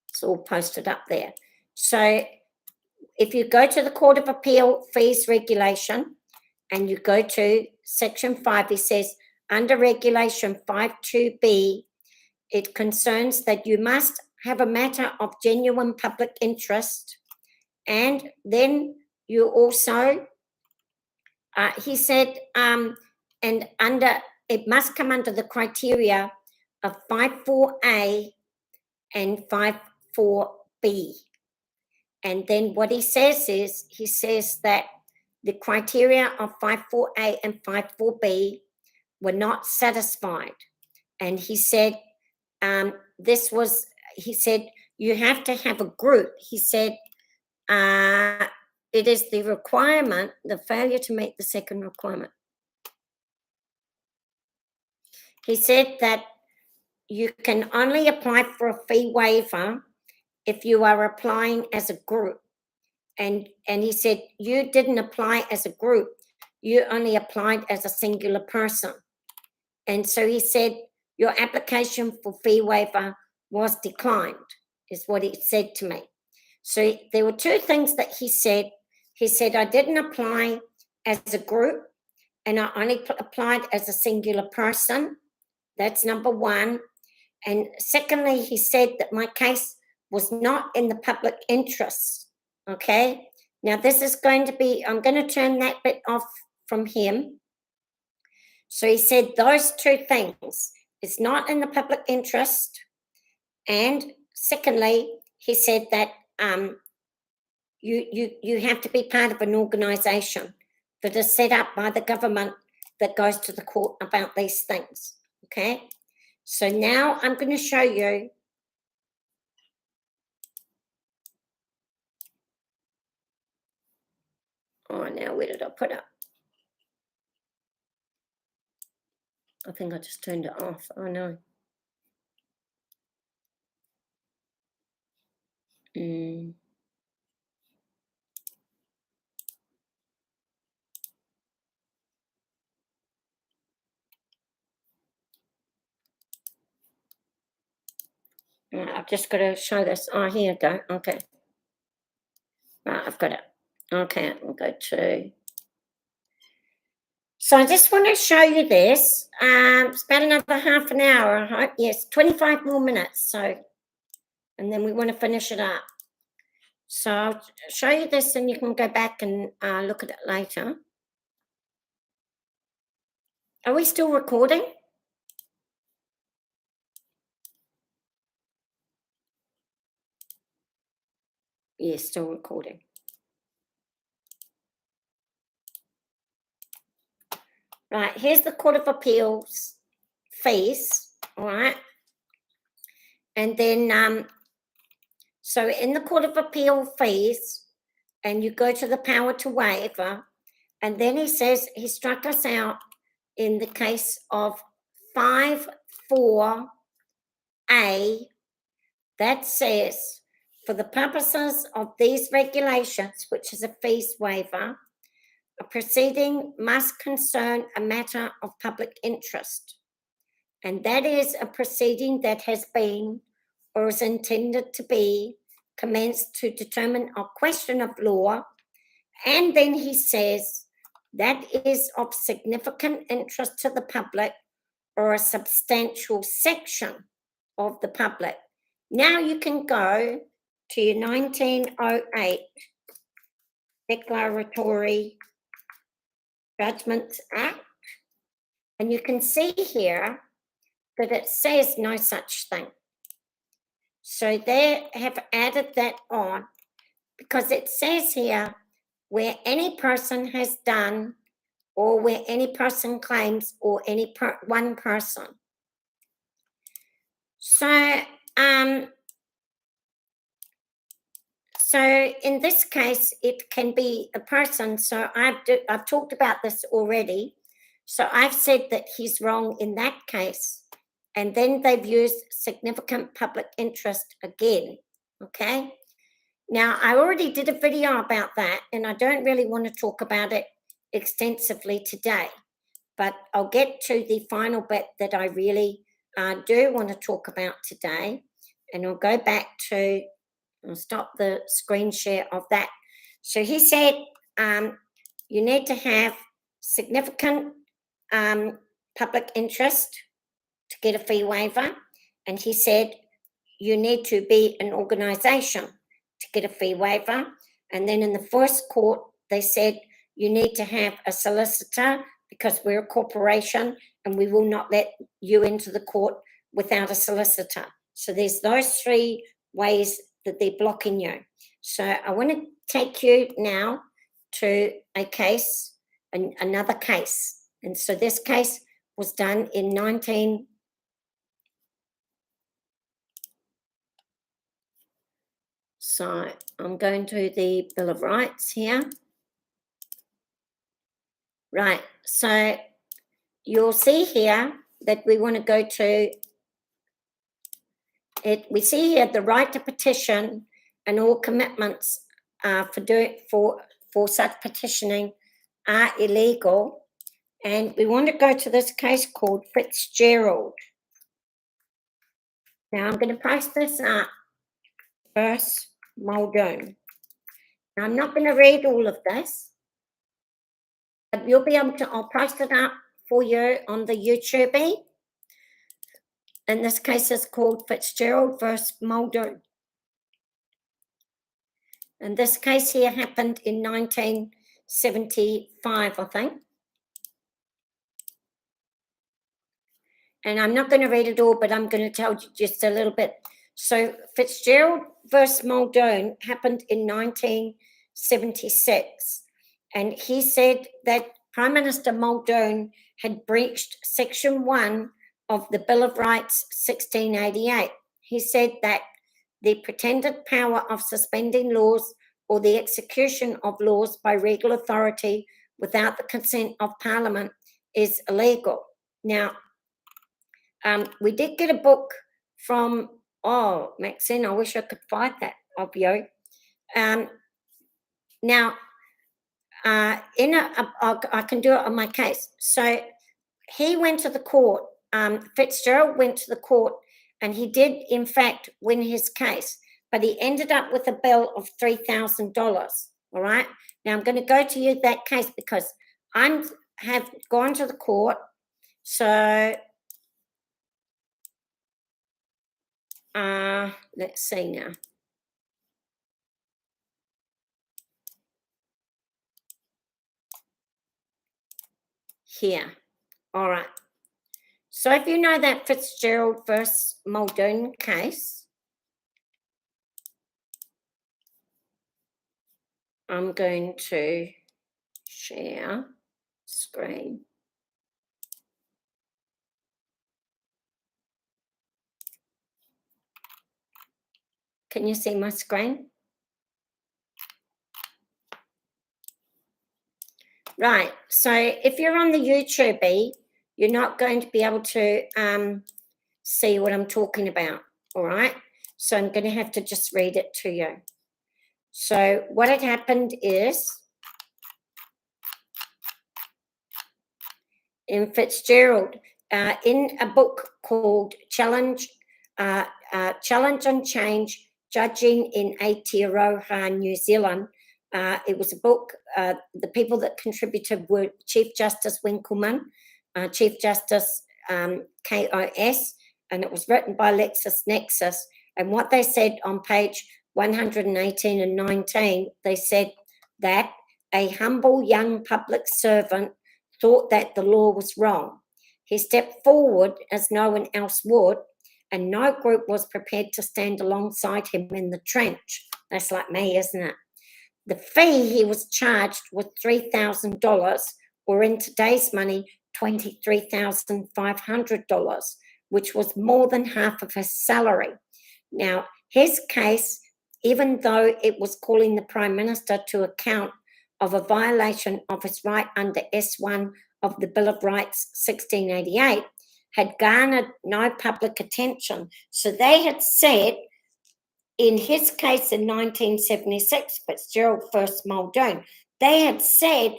Speaker 1: It's all posted up there. So if you go to the Court of Appeal fees regulation and you go to section 5, it says under regulation 52B, it concerns that you must have a matter of genuine public interest, and then you also, he said, and it must come under the criteria of 54A and 54B. And then what he says is, he says that the criteria of 54A and 54B were not satisfied. And he said, he said, you have to have a group. He said, it is the requirement, the failure to meet the second requirement. He said that you can only apply for a fee waiver if you are applying as a group. And he said, you didn't apply as a group. You only applied as a singular person. And so he said, your application for fee waiver was declined, is what he said to me. So there were two things that he said. He said, I didn't apply as a group, and I only applied as a singular person. That's number one. And secondly, he said that my case was not in the public interest. Okay. Now this is going to be, I'm going to turn that bit off from him. So he said those two things. It's not in the public interest. And secondly, he said that you have to be part of an organisation that is set up by the government that goes to the court about these things. Okay. So now I'm going to show you now where did I put it? I think I just turned it off. Oh no. I've just got to show this. Oh, here you go. Okay. Right, I've got it. Okay, I'll go to. So I just want to show you this. It's about another half an hour, I hope. Yes, 25 more minutes. So, and then we want to finish it up. So I'll show you this and you can go back and look at it later. Are we still recording? Yes, still recording. Right, here's the Court of Appeals fees, all right? And then, so in the Court of Appeal fees, and you go to the power to waiver, and then he says he struck us out in the case of 54A, that says, for the purposes of these regulations, which is a fees waiver, a proceeding must concern a matter of public interest. And that is a proceeding that has been or is intended to be commenced to determine a question of law. And then he says that is of significant interest to the public or a substantial section of the public. Now you can go to your 1908 declaratory Judgments Act. And you can see here that it says no such thing. So they have added that on because it says here where any person has done or where any person claims or any one person. So, so in this case, it can be a person. So I've talked about this already. So I've said that he's wrong in that case. And then they've used significant public interest again, okay? Now, I already did a video about that, and I don't really want to talk about it extensively today, but I'll get to the final bit that I really do want to talk about today, and I'll go back to, I'll stop the screen share of that. So he said you need to have significant public interest to get a fee waiver, and he said you need to be an organisation to get a fee waiver. And then in the first court, they said you need to have a solicitor because we're a corporation and we will not let you into the court without a solicitor. So there's those three ways that they're blocking you. So I want to take you now to a case, another case. And so this case was done in 19... So I'm going to the Bill of Rights here. Right, so you'll see here that we want to go to it. We see here the right to petition and all commitments for such petitioning are illegal. And we want to go to this case called Fitzgerald. Now I'm going to post this up versus Muldoon. Now I'm not going to read all of this, but you'll be able to, I'll post it up for you on the YouTube. And this case is called Fitzgerald versus Muldoon. And this case here happened in 1975, I think. And I'm not going to read it all, but I'm going to tell you just a little bit. So Fitzgerald versus Muldoon happened in 1976. And he said that Prime Minister Muldoon had breached Section 1 of the Bill of Rights 1688. He said that the pretended power of suspending laws or the execution of laws by regal authority without the consent of Parliament is illegal. Now, we did get a book from, oh, Maxine, I wish I could find that of you. Now, I can do it on my case. So he went to the court, Fitzgerald went to the court, and he did, in fact, win his case, but he ended up with a bill of $3,000, all right? Now, I'm going to go to you that case because I have gone to the court, so let's see now. Here, all right. So if you know that Fitzgerald versus Muldoon case, I'm going to share screen. Can you see my screen? Right, so if you're on the YouTube, you're not going to be able to see what I'm talking about, all right? So I'm going to have to just read it to you. So what had happened is, in Fitzgerald, in a book called Challenge and Change, Judging in Aotearoa, New Zealand. It was a book, the people that contributed were Chief Justice Winkleman, Chief Justice KOS, and it was written by LexisNexis. And what they said on page 118 and 19, they said that a humble young public servant thought that the law was wrong. He stepped forward as no one else would, and no group was prepared to stand alongside him in the trench. That's like me, isn't it? The fee he was charged was $3,000, or in today's money, $23,500, which was more than half of his salary. Now, his case, even though it was calling the Prime Minister to account of a violation of his right under S1 of the Bill of Rights 1688, had garnered no public attention. So they had said, in his case in 1976, Fitzgerald versus Muldoon, they had said,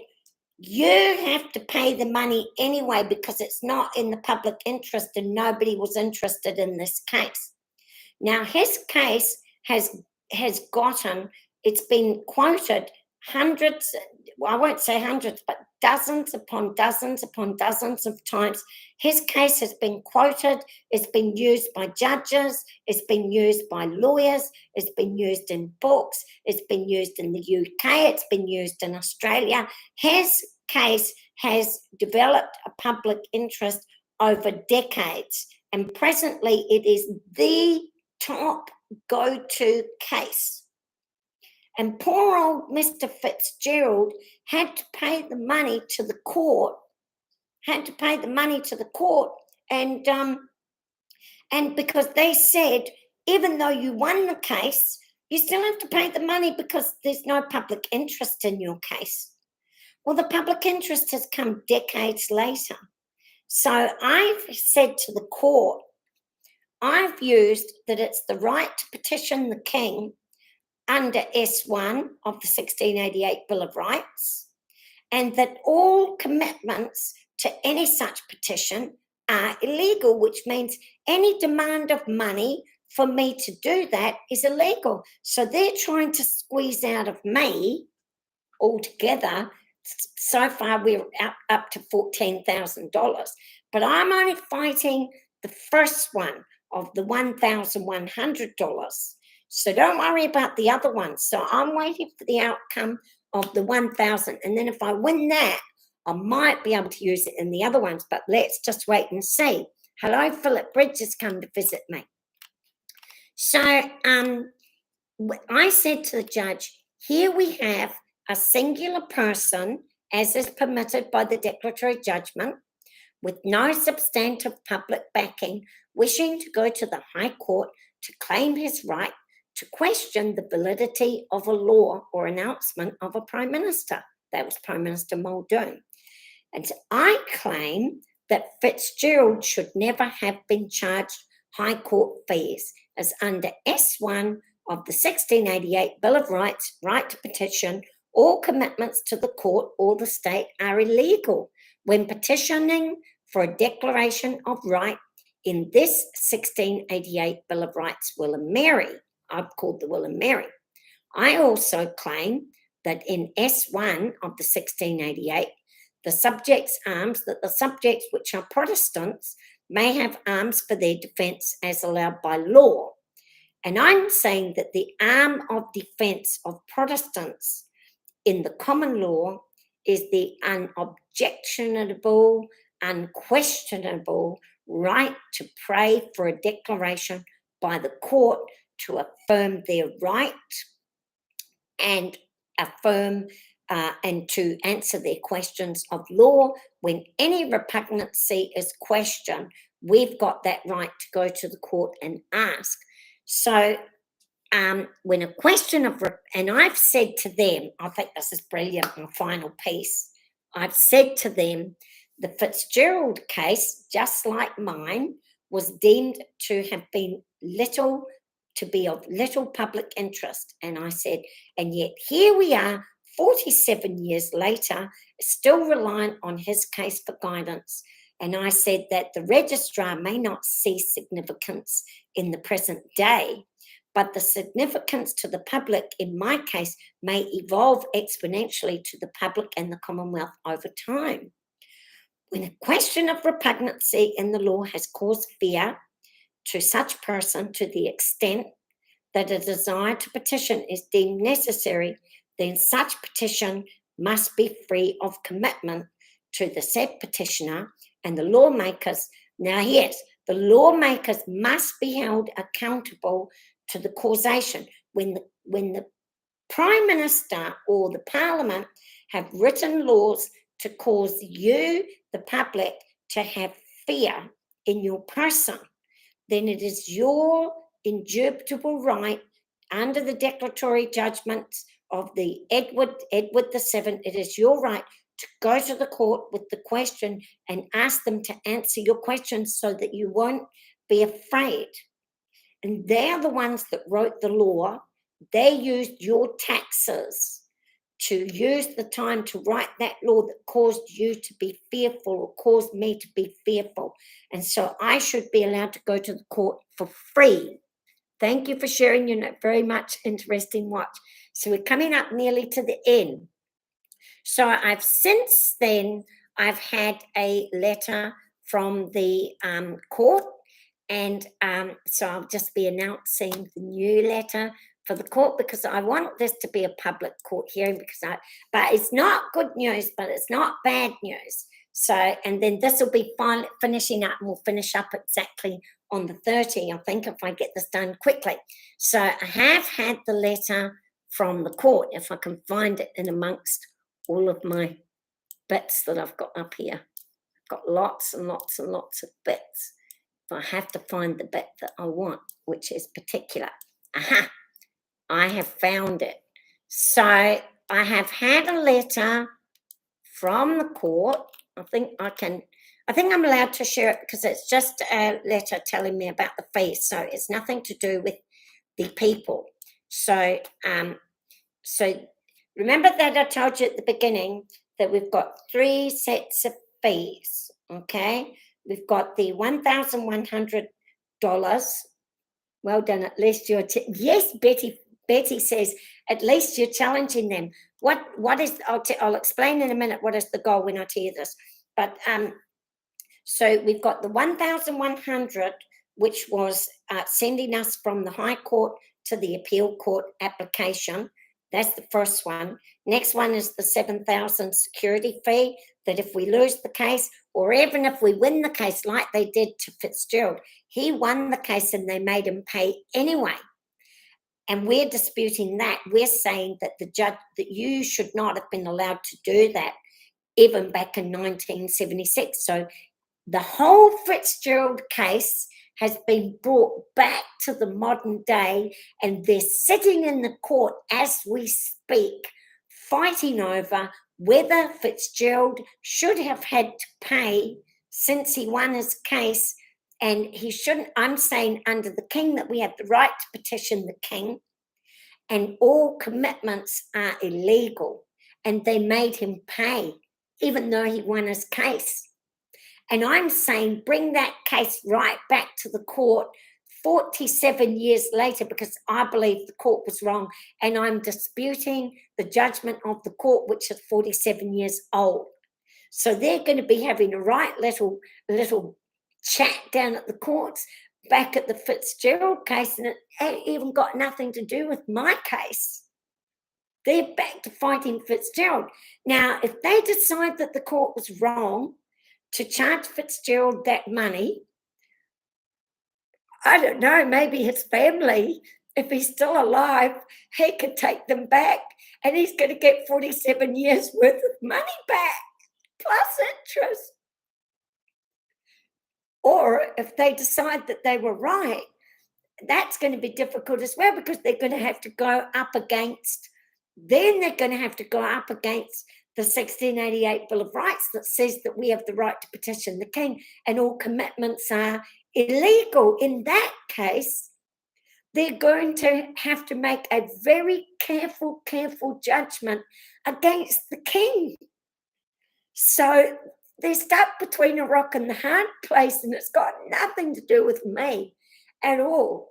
Speaker 1: you have to pay the money anyway because it's not in the public interest, and nobody was interested in this case. Now, his case has gotten, it's been quoted hundreds, well, I won't say hundreds, but dozens upon dozens upon dozens of times. His case has been quoted, it's been used by judges, it's been used by lawyers, it's been used in books, it's been used in the UK, it's been used in Australia. His case has developed a public interest over decades, and presently it is the top go-to case. And poor old Mr. Fitzgerald had to pay the money to the court, and because they said, even though you won the case, you still have to pay the money because there's no public interest in your case. Well, the public interest has come decades later. So I've said to the court, I've used that it's the right to petition the king under S1 of the 1688 Bill of Rights, and that all commitments to any such petition are illegal, which means any demand of money for me to do that is illegal. So they're trying to squeeze out of me altogether. So far, we're up to $14,000, but I'm only fighting the first one of the $1,100. So don't worry about the other ones. So I'm waiting for the outcome of the 1,000. And then if I win that, I might be able to use it in the other ones, but let's just wait and see. Hello, Philip Bridge has come to visit me. So I said to the judge, here we have a singular person, as is permitted by the declaratory judgment, with no substantive public backing, wishing to go to the High Court to claim his right to question the validity of a law or announcement of a Prime Minister. That was Prime Minister Muldoon. And so I claim that Fitzgerald should never have been charged High Court fees, as under S1 of the 1688 Bill of Rights, right to petition, all commitments to the court or the state are illegal when petitioning for a declaration of right in this 1688 Bill of Rights, Will and Mary. I've called the Will and Mary. I also claim that in S1 of the 1688, the subjects' arms, that the subjects which are Protestants may have arms for their defence as allowed by law. And I'm saying that the arm of defence of Protestants in the common law is the unobjectionable, unquestionable right to pray for a declaration by the court to affirm their right and affirm and to answer their questions of law. When any repugnancy is questioned, we've got that right to go to the court and ask. So when a question of, and I've said to them, I think this is brilliant, my final piece, I've said to them, the Fitzgerald case, just like mine, was deemed to have been to be of little public interest. And I said, and yet here we are, 47 years later, still reliant on his case for guidance. And I said that the registrar may not see significance in the present day, but the significance to the public in my case may evolve exponentially to the public and the Commonwealth over time. When a question of repugnancy in the law has caused fear to such person to the extent that a desire to petition is deemed necessary, then such petition must be free of commitment to the said petitioner and the lawmakers. Now, yes, the lawmakers must be held accountable to the causation. When the Prime Minister or the Parliament have written laws to cause you, the public, to have fear in your person, then it is your indubitable right under the declaratory judgments of the Edward VII, it is your right to go to the court with the question and ask them to answer your questions so that you won't be afraid. And they're the ones that wrote the law. They used your taxes to use the time to write that law that caused you to be fearful or caused me to be fearful. And so I should be allowed to go to the court for free. Thank you for sharing your very much interesting watch. So we're coming up nearly to the end. So I've since then, I've had a letter from the court, and so I'll just be announcing the new letter for the court because I want this to be a public court hearing but it's not good news, but it's not bad news. So, and then this will be finishing up, and we'll finish up exactly on the 30th, I think, if I get this done quickly. So I have had the letter from the court, if I can find it in amongst all of my bits that I've got up here. I've got lots and lots and lots of bits. But I have to find the bit that I want, which is particular. Aha, I have found it. So I have had a letter from the court. I think I'm allowed to share it because it's just a letter telling me about the fees. So it's nothing to do with the people. So, so remember that I told you at the beginning that we've got 3 sets of fees, okay? We've got the $1,100. Well done, at least you're, yes, Betty says, at least you're challenging them. What is, I'll explain in a minute what is the goal when I tell you this. But so we've got the 1,100, which was sending us from the High Court to the Appeal Court application. That's the first one. Next one is the 7,000 security fee, that if we lose the case, or even if we win the case like they did to Fitzgerald, he won the case and they made him pay anyway. And we're disputing that. We're saying that the judge, that you should not have been allowed to do that even back in 1976. So the whole Fitzgerald case has been brought back to the modern day, and they're sitting in the court as we speak, fighting over whether Fitzgerald should have had to pay since he won his case, and he shouldn't. I'm saying under the King that we have the right to petition the King, and all commitments are illegal, and they made him pay even though he won his case. And I'm saying bring that case right back to the court 47 years later, because I believe the court was wrong, and I'm disputing the judgment of the court, which is 47 years old. So they're going to be having a right little chat down at the courts back at the Fitzgerald case, and it ain't even got nothing to do with my case. They're back to fighting Fitzgerald. Now, if they decide that the court was wrong to charge Fitzgerald that money, I don't know, maybe his family, if he's still alive, he could take them back, and he's going to get 47 years worth of money back, plus interest. Or if they decide that they were right, that's going to be difficult as well, because they're going to have to go up against, then they're going to have to go up against the 1688 Bill of Rights that says that we have the right to petition the King, and all commitments are illegal. In that case, they're going to have to make a very careful judgment against the King. So they're stuck between a rock and the hard place, and it's got nothing to do with me at all.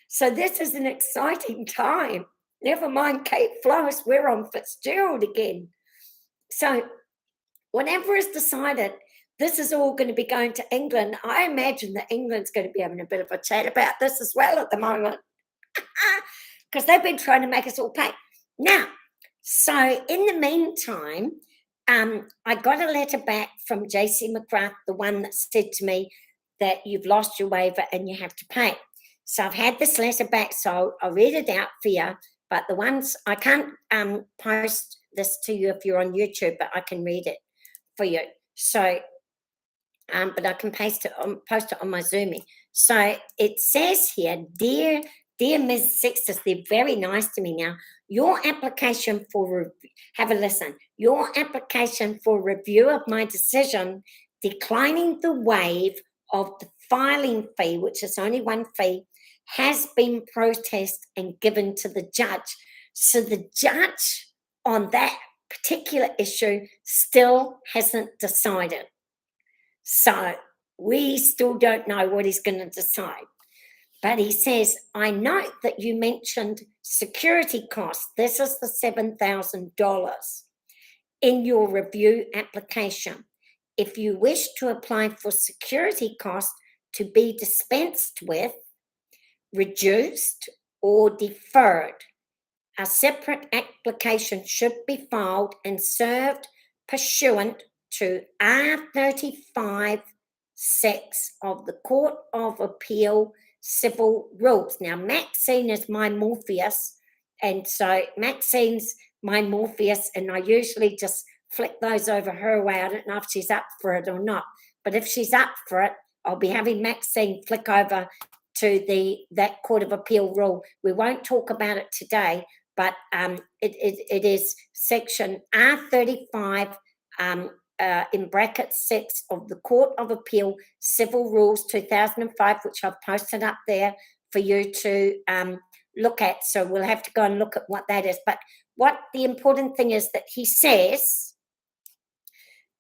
Speaker 1: So this is an exciting time. Never mind Kate Floss, we're on Fitzgerald again. So whatever is decided, this is all going to be going to England. I imagine that England's going to be having a bit of a chat about this as well at the moment, because they've been trying to make us all pay. Now, so in the meantime, I got a letter back from JC McGrath, the one that said to me that you've lost your waiver and you have to pay. So I've had this letter back, so I'll read it out for you. But the ones I can't post this to you if you're on YouTube, but I can read it for you. So, but I can post it on my Zoomie. So it says here, dear Ms. Sextus, they're very nice to me now. Your application for have a listen. Your application for review of my decision declining the waive of the filing fee, which is only one fee, has been processed and given to the judge. So the judge on that particular issue still hasn't decided. So we still don't know what he's going to decide. But he says, I note that you mentioned security costs. This is the $7,000 in your review application. If you wish to apply for security costs to be dispensed with, reduced, or deferred, a separate application should be filed and served pursuant to R35(6) of the Court of Appeal Civil Rules. Now, Maxine is my Morpheus, and so Maxine's my Morpheus, and I usually just flick those over her way. I don't know if she's up for it or not, but if she's up for it, I'll be having Maxine flick over to that Court of Appeal rule. We won't talk about it today, but it is section R35 in bracket 6 of the Court of Appeal Civil Rules 2005, which I've posted up there for you to look at. So we'll have to go and look at what that is. But what the important thing is that he says,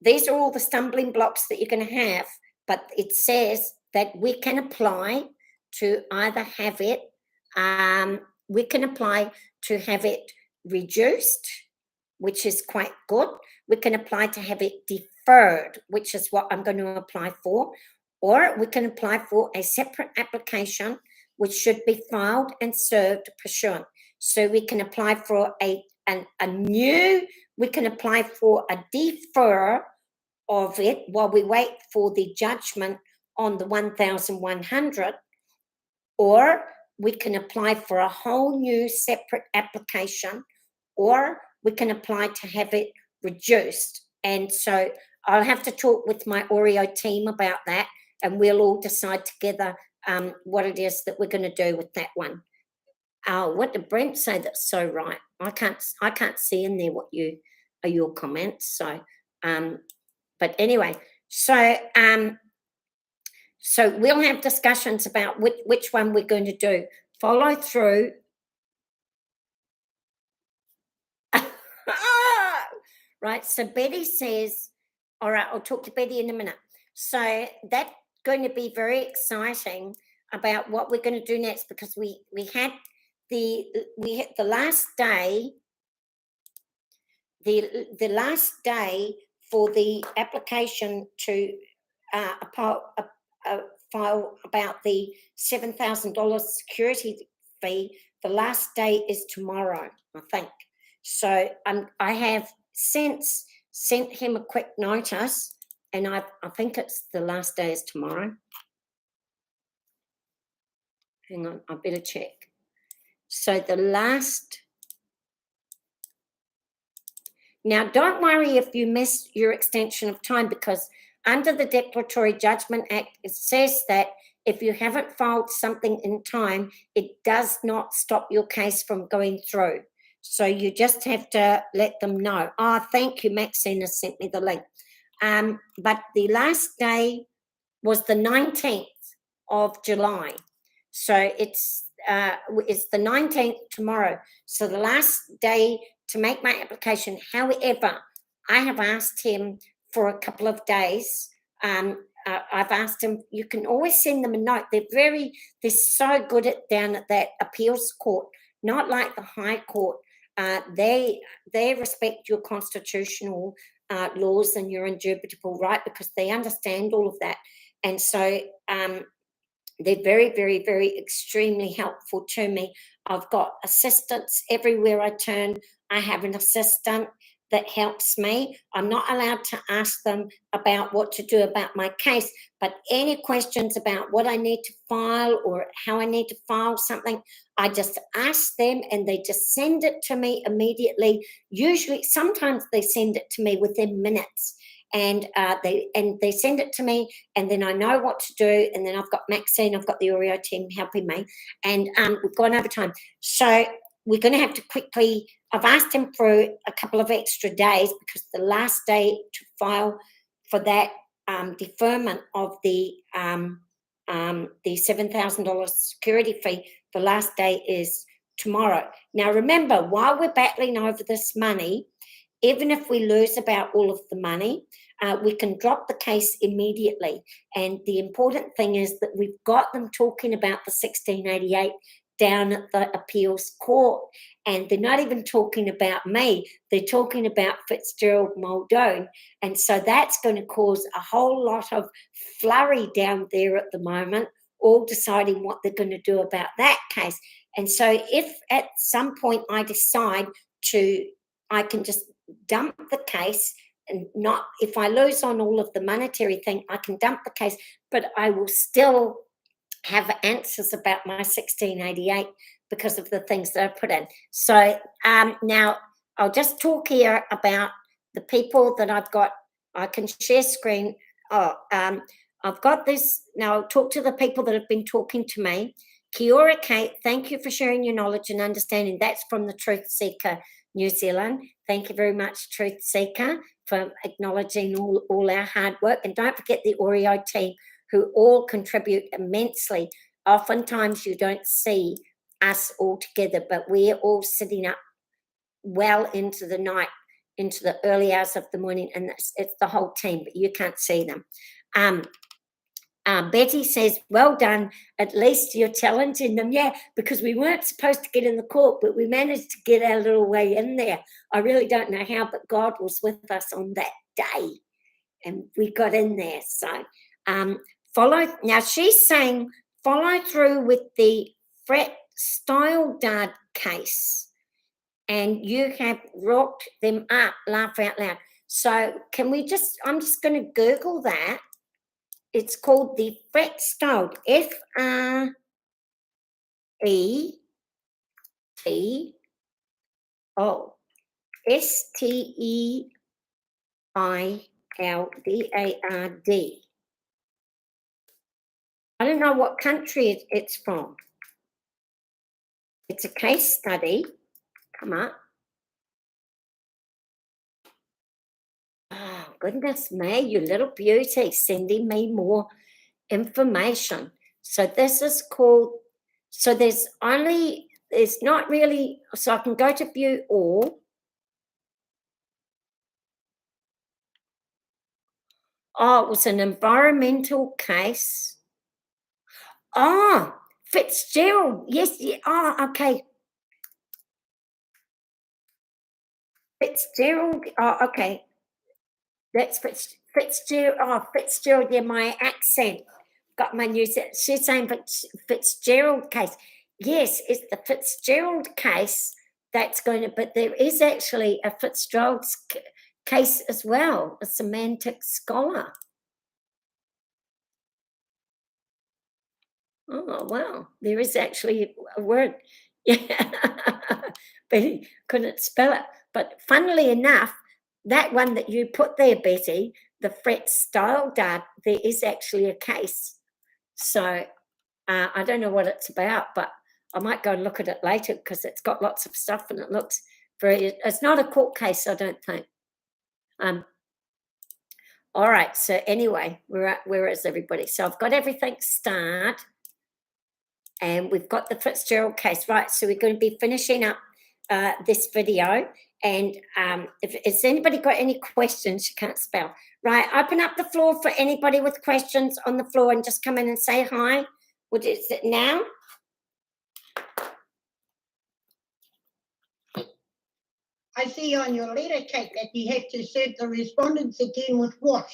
Speaker 1: these are all the stumbling blocks that you're going to have, but it says that we can apply to either have it, we can apply to have it reduced, which is quite good. We can apply to have it deferred, which is what I'm going to apply for, or we can apply for a separate application, which should be filed and served pursuant. So we can apply for we can apply for a defer of it while we wait for the judgment on the 1,100, or we can apply for a whole new separate application, or we can apply to have it reduced. And so I'll have to talk with my Oreo team about that, and we'll all decide together what it is that we're going to do with that one. What did Brent say? That's so right. I can't see in there what are your comments. So, but anyway, so we'll have discussions about which one we're going to do. Follow through. Right, so Betty says, all right, I'll talk to Betty in a minute. So that's going to be very exciting about what we're going to do next, because we had the last day, the last day for the application to file about the $7,000 security fee. The last day is tomorrow, I think. So I have since sent him a quick notice, and I think it's the last day is tomorrow. Hang on, I better check. So the last. Now, don't worry if you miss your extension of time, because under the Declaratory Judgment Act, it says that if you haven't filed something in time, it does not stop your case from going through. So you just have to let them know. Oh, thank you, Maxine has sent me the link. But the last day was the 19th of July. So it's the 19th tomorrow. So the last day to make my application. However, I have asked him for a couple of days. I've asked him, you can always send them a note. They're so good down at that appeals court, not like the High Court. They respect your constitutional laws and your indubitable right, because they understand all of that. And so they're very, very, very extremely helpful to me. I've got assistants everywhere I turn. I have an assistant. that helps me. I'm not allowed to ask them about what to do about my case, but any questions about what I need to file or how I need to file something, I just ask them and they just send it to me immediately. Usually, sometimes they send it to me within minutes. And they send it to me, and then I know what to do. And then I've got Maxine, I've got the Oreo team helping me, and we've gone over time. So we're going to have to quickly. I've asked him for a couple of extra days because the last day to file for that deferment of the $7,000 security fee, the last day is tomorrow. Now remember, while we're battling over this money, even if we lose about all of the money, we can drop the case immediately. And the important thing is that we've got them talking about the 1688 down at the appeals court. And they're not even talking about me. They're talking about Fitzgerald Muldoon. And so that's going to cause a whole lot of flurry down there at the moment, all deciding what they're going to do about that case. And so if at some point I decide I can just dump the case, and not, if I lose on all of the monetary thing, I can dump the case, but I will still have answers about my 1688 because of the things that I put in. So now I'll just talk here about the people that I've got. I can share screen. I've got this. Now I'll talk to the people that have been talking to me. Kia ora, Kate. Thank you for sharing your knowledge and understanding. That's from the Truth Seeker New Zealand. Thank you very much, Truth Seeker, for acknowledging all our hard work. And don't forget the Oreo team, who all contribute immensely. Oftentimes you don't see us all together, but we're all sitting up well into the night, into the early hours of the morning, and it's the whole team, but you can't see them. Betty says, well done, at least you're challenging them. Yeah, because we weren't supposed to get in the court, but we managed to get our little way in there. I really don't know how, but God was with us on that day, and we got in there. So now she's saying follow through with the Fred Stildard case, and you have rocked them up, laugh out loud. So can we I'm just going to Google that. It's called the Fred Stildard, FRETSTEILDAR, I don't know what country it's from. It's a case study. Come on. Oh, goodness me, you little beauty, sending me more information. So this is called, so there's not really, so I can go to view all. Oh, it was an environmental case. Oh, Fitzgerald, yes, yeah. Oh, okay. Fitzgerald, oh, okay. That's Fitzgerald, oh, Fitzgerald, yeah, my accent. Got my news. She's saying Fitzgerald case. Yes, it's the Fitzgerald case that's going to, but there is actually a Fitzgerald case as well, a semantic scholar. Oh, wow, there is actually a word. Yeah, but he couldn't spell it. But funnily enough, that one that you put there, Betty, the Fred Stildard, there is actually a case. So I don't know what it's about, but I might go and look at it later because it's got lots of stuff and it looks it's not a court case, I don't think. All right, so anyway, where is everybody? So I've got everything starred. And we've got the Fitzgerald case, right? So we're going to be finishing up this video. And has anybody got any questions? You can't spell. Right, open up the floor for anybody with questions on the floor and just come in and say hi. What is it now?
Speaker 2: I see on your letter, Kate, that you have to serve the respondents again with what?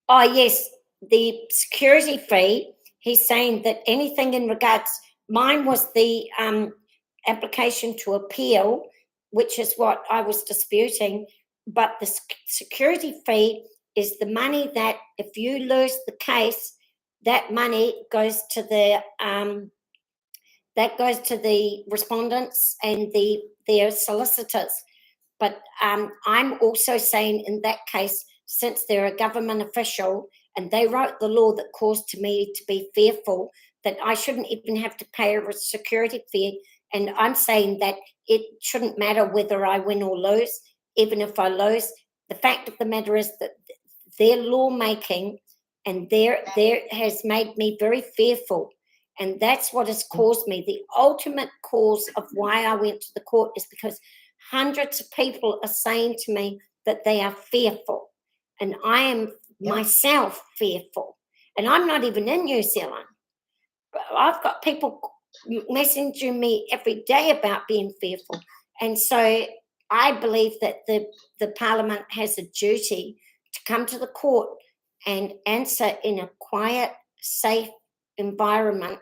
Speaker 1: Oh, yes, the security fee. He's saying that anything in regards, mine was the application to appeal which is what I was disputing. But the security fee is the money that if you lose the case, that money goes to the respondents and their solicitors. But I'm also saying in that case, since they're a government official and they wrote the law that caused me to be fearful, that I shouldn't even have to pay a security fee. And I'm saying that it shouldn't matter whether I win or lose. Even if I lose, the fact of the matter is that their lawmaking and there has made me very fearful. And that's what has caused me. The ultimate cause of why I went to the court is because hundreds of people are saying to me that they are fearful. And I am myself fearful. And I'm not even in New Zealand. But I've got people messaging me every day about being fearful. And so I believe that the Parliament has a duty to come to the court and answer in a quiet, safe environment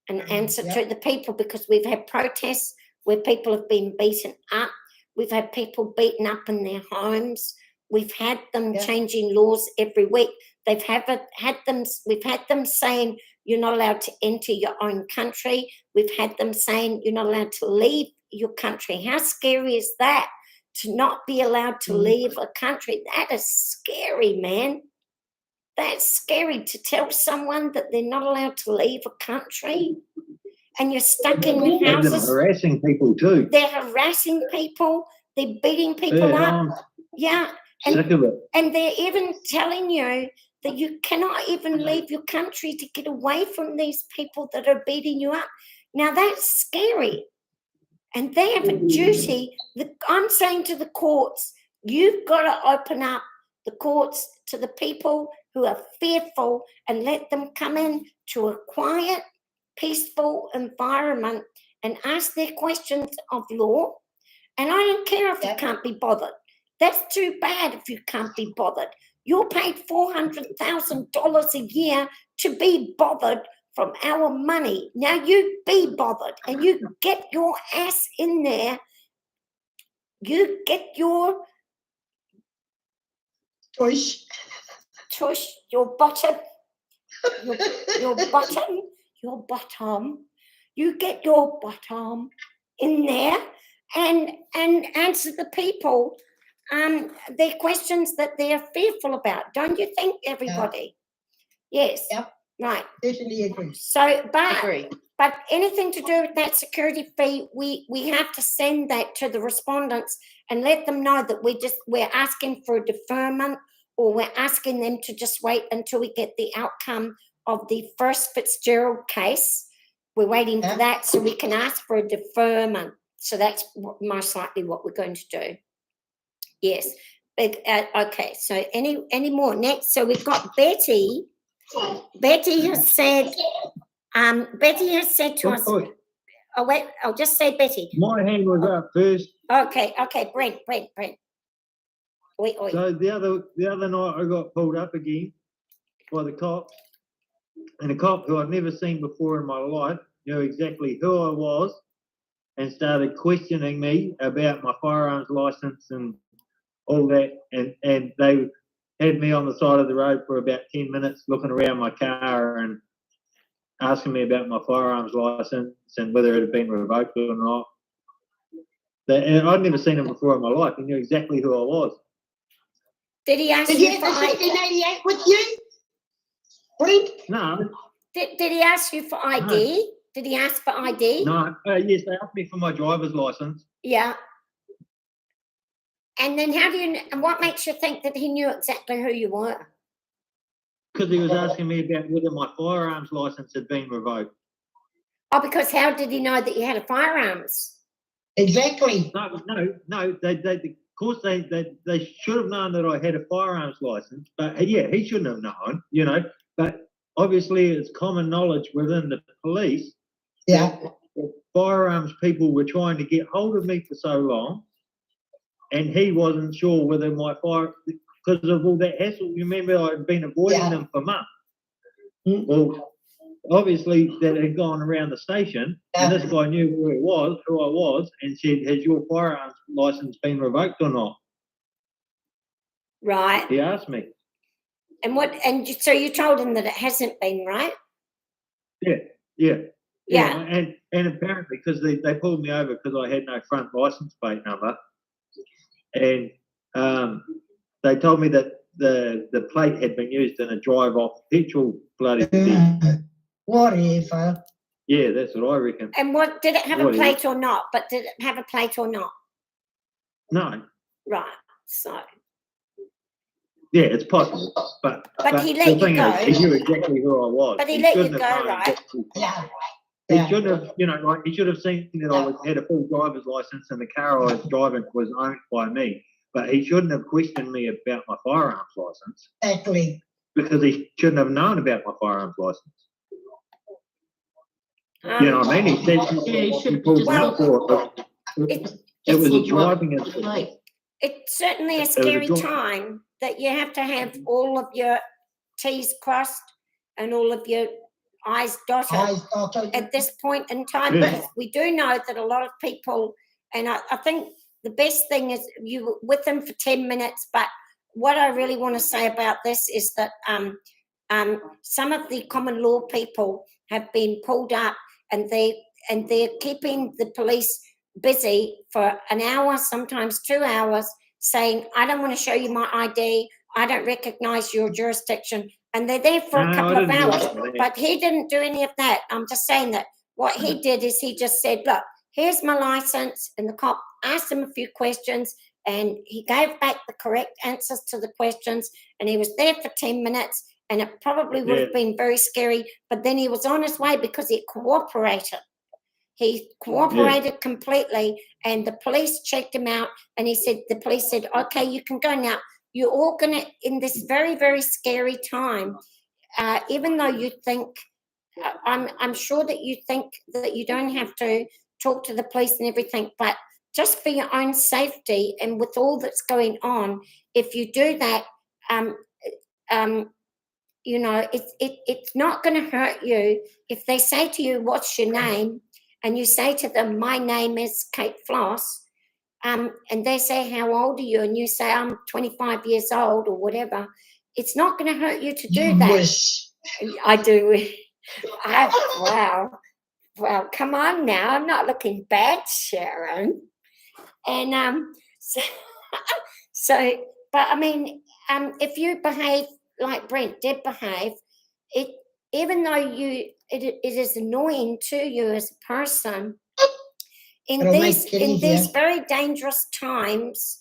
Speaker 1: and answer to the people, because we've had protests where people have been beaten up. We've had people beaten up in their homes. We've had them changing laws every week. We've had them saying you're not allowed to enter your own country. We've had them saying you're not allowed to leave your country. How scary is that? To not be allowed to leave a country. That is scary, man. That's scary, to tell someone that they're not allowed to leave a country and you're stuck in
Speaker 7: And they're
Speaker 1: houses.
Speaker 7: harassing people too.
Speaker 1: They're harassing people. They're beating people up.
Speaker 7: I'm
Speaker 1: Yeah.
Speaker 7: sick of it.
Speaker 1: And they're even telling you that you cannot even leave your country to get away from these people that are beating you up. Now, that's scary. And they have a duty. I'm saying to the courts, you've got to open up the courts to the people who are fearful and let them come in to a quiet, peaceful environment and ask their questions of law. And I don't care if you can't be bothered. That's too bad if you can't be bothered. You're paid $400,000 a year to be bothered from our money. Now you be bothered and you get your ass in there. You get your
Speaker 2: Tush.
Speaker 1: your bottom, your bottom. You get your bottom in there and answer the people their questions that they're fearful about. Don't you think, everybody? Yes.
Speaker 2: Yep.
Speaker 1: Right.
Speaker 2: Totally agree.
Speaker 1: So,
Speaker 4: Agree.
Speaker 1: but anything to do with that security fee, we have to send that to the respondents and let them know that we're asking for a deferment, or we're asking them to just wait until we get the outcome of the first Fitzgerald case. We're waiting for that so we can ask for a deferment. So that's most likely what we're going to do. Yes. Okay. So any more next? So we've got Betty. Betty has said to us.
Speaker 7: Oi,
Speaker 1: Oh wait, I'll just say Betty.
Speaker 7: my hand was up first.
Speaker 1: Okay, Brent. Oi.
Speaker 7: So the other night I got pulled up again by the cops, and a cop who I'd never seen before in my life knew exactly who I was and started questioning me about my firearms license and all that, and they had me on the side of the road for about 10 minutes looking around my car and asking me about my firearms license and whether it had been revoked or not. And I'd never seen him before in my life. He knew exactly who I was.
Speaker 1: Did he ask
Speaker 2: Did
Speaker 1: you
Speaker 2: you
Speaker 1: for
Speaker 2: have the
Speaker 1: ID?
Speaker 2: 1688 with you? Brent?
Speaker 7: No,
Speaker 1: Did he ask you for ID? Did he ask for ID?
Speaker 7: no. Yes, they asked me for my driver's license.
Speaker 1: Yeah. And then and what makes you think that he knew exactly who you were?
Speaker 7: Because he was asking me about whether my firearms license had been revoked.
Speaker 1: Oh, because how did he know that you had a firearms?
Speaker 2: Exactly.
Speaker 7: No. Of course, they should have known that I had a firearms license. But yeah, he shouldn't have known, But obviously, it's common knowledge within the police.
Speaker 2: Yeah.
Speaker 7: that firearms people were trying to get hold of me for so long, and he wasn't sure whether because of all that hassle. You remember, I'd been avoiding them for months. Well, obviously that had gone around the station, and this guy knew who I was, and said, "Has your firearms license been revoked or not?"
Speaker 1: Right.
Speaker 7: He asked me.
Speaker 1: So you told him that it hasn't been, right?
Speaker 7: Yeah.
Speaker 1: Yeah.
Speaker 7: And apparently, because they pulled me over because I had no front license plate number, and they told me that the plate had been used in a drive-off petrol bloody thing.
Speaker 2: Whatever.
Speaker 7: Yeah, that's what I reckon.
Speaker 1: And what did it have a
Speaker 7: What is-
Speaker 1: plate or not? But did it have a plate or not?
Speaker 7: No,
Speaker 1: Right. So,
Speaker 7: yeah, it's possible, but
Speaker 1: he
Speaker 7: the
Speaker 1: let you
Speaker 7: thing
Speaker 1: go.
Speaker 7: is, he knew exactly who I was.
Speaker 1: But he let you
Speaker 7: shouldn't
Speaker 1: go,
Speaker 7: have known
Speaker 1: right?
Speaker 7: exactly-
Speaker 2: Yeah.
Speaker 7: He should have, like he should have seen that I had a full driver's license and the car I was driving was owned by me. But he shouldn't have questioned me about my firearms license
Speaker 2: Exactly.
Speaker 7: because he shouldn't have known about my firearms license. You know what I mean? He said he pulled me up for it. It was a driving incident.
Speaker 1: It's certainly a
Speaker 7: was a
Speaker 1: scary
Speaker 7: joy.
Speaker 1: time that you have to have all of your T's crossed and all of your I's dotted
Speaker 2: I thought
Speaker 1: at this point in time,
Speaker 7: Yeah.
Speaker 1: because we do know that a lot of people, and I think the best thing is you were with them for 10 minutes, but what I really want to say about this is that some of the common law people have been pulled up and they're keeping the police busy for an hour, sometimes 2 hours, saying, I don't want to show you my ID, I don't recognize your jurisdiction, and they're there for a
Speaker 7: No,
Speaker 1: couple
Speaker 7: I
Speaker 1: of
Speaker 7: didn't do
Speaker 1: hours.
Speaker 7: that.
Speaker 1: But he didn't do any of that. I'm just saying that what he did is he just said, look, here's my license, and the cop asked him a few questions, and he gave back the correct answers to the questions, and he was there for 10 minutes, and it probably would have been very scary, but then he was on his way because he cooperated. He cooperated completely, and the police checked him out, and the police said, okay, you can go now. You're all gonna, in this very, very scary time, even though you think, I'm sure that you think that you don't have to talk to the police and everything, but just for your own safety and with all that's going on, if you do that, it's not going to hurt you. If they say to you, what's your name? And you say to them, my name is Kate Floss, and they say, how old are you? And you say, I'm 25 years old or whatever. It's not going to hurt you to do that.
Speaker 2: wish.
Speaker 1: I do. Wow, come on now. I'm not looking bad, Sharon. And but I mean, if you behave like Brent did behave, even though it is annoying to you as a person, in
Speaker 2: It'll
Speaker 1: these
Speaker 2: make it easier.
Speaker 1: very dangerous times,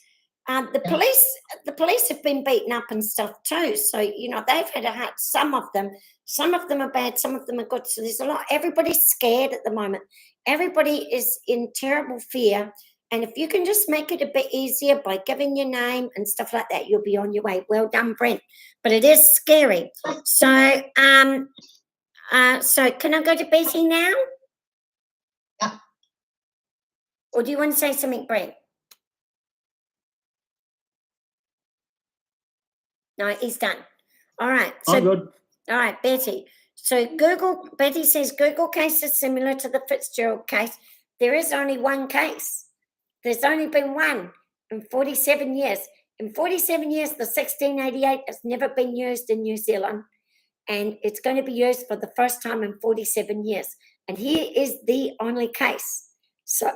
Speaker 1: the police have been beaten up and stuff too. So they've had a hard. Some of them are bad, some of them are good. So there's a lot. Everybody's scared at the moment. Everybody is in terrible fear. And if you can just make it a bit easier by giving your name and stuff like that, you'll be on your way. Well done, Brent. But it is scary. So, so can I go to Betty now?
Speaker 2: Yeah.
Speaker 1: Or do you want to say something, Brent? No, he's done. All right. So,
Speaker 7: I'm good.
Speaker 1: all right, Betty. So Betty says Google case is similar to the Fitzgerald case. There is only one case. There's only been one in 47 years. In 47 years, the 1688 has never been used in New Zealand, and it's going to be used for the first time in 47 years. And here is the only case. So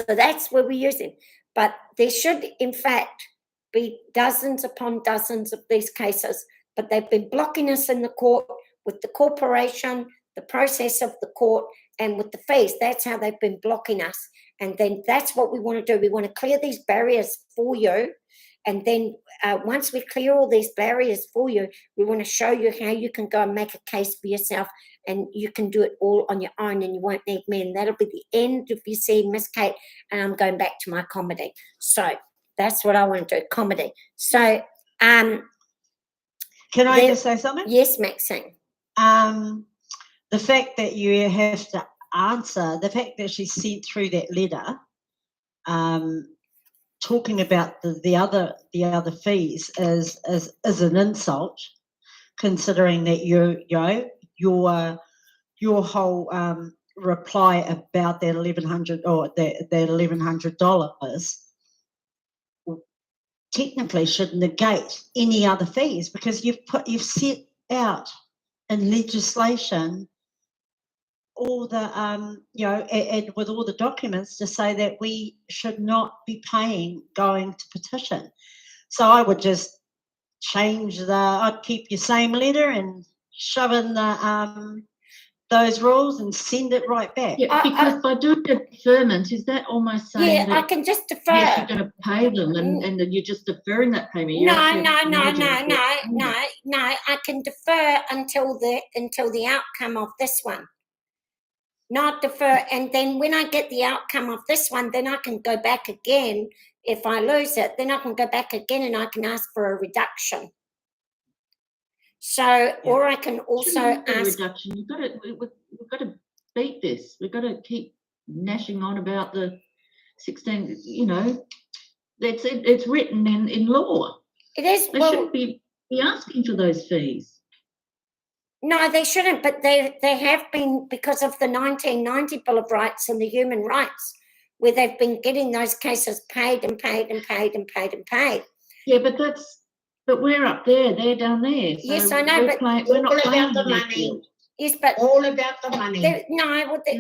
Speaker 1: that's where we're using. But there should, in fact, be dozens upon dozens of these cases, but they've been blocking us in the court with the corporation, the process of the court, and with the fees. That's how they've been blocking us. And then that's what we want to do. We want to clear these barriers for you. And then once we clear all these barriers for you, we want to show you how you can go and make a case for yourself, and you can do it all on your own, and you won't need me. And that'll be the end of you seeing Miss Kate, and I'm going back to my comedy. So that's what I want to do, comedy. So
Speaker 3: Can I
Speaker 1: Then-
Speaker 3: just say something?
Speaker 1: yes, Maxine.
Speaker 3: The fact that you have to answer, the fact that she sent through that letter, talking about the other fees is an insult, considering that your your whole reply about that $1,100 or that $1,100 technically should negate any other fees, because you've set out in legislation all the and with all the documents to say that we should not be paying going to petition. So I would just I'd keep your same letter and shove in the those rules and send it right back.
Speaker 6: Yeah, because by doing a deferment, is that almost saying
Speaker 1: Yeah, I
Speaker 6: that
Speaker 1: can just defer.
Speaker 6: yes, you're going to pay them and then you're just deferring that payment? You're
Speaker 1: No,
Speaker 6: actually
Speaker 1: no,
Speaker 6: acknowledging that they're paying.
Speaker 1: no. I can defer until the outcome of this one. Not defer, and then when I get the outcome of this one, then I can go back again. If I lose it, then I can go back again and I can ask for a reduction. So, or I can also
Speaker 6: Shouldn't be a
Speaker 1: ask.
Speaker 6: reduction. We've got to beat this. We've got to keep gnashing on about the 16. You know, it's written in law.
Speaker 1: It is.
Speaker 6: They
Speaker 1: Well,
Speaker 6: shouldn't be asking for those fees.
Speaker 1: no, they shouldn't, but they have been, because of the 1990 Bill of Rights and the human rights, where they've been getting those cases paid and paid and paid and paid and paid.
Speaker 6: Yeah, but we're up there, they're down there.
Speaker 1: Yes,
Speaker 6: so
Speaker 1: I know, but
Speaker 6: we're not
Speaker 2: all about
Speaker 6: playing
Speaker 2: the
Speaker 6: their
Speaker 2: money.
Speaker 6: field.
Speaker 1: Yes, but
Speaker 2: All about the money.
Speaker 6: Yeah.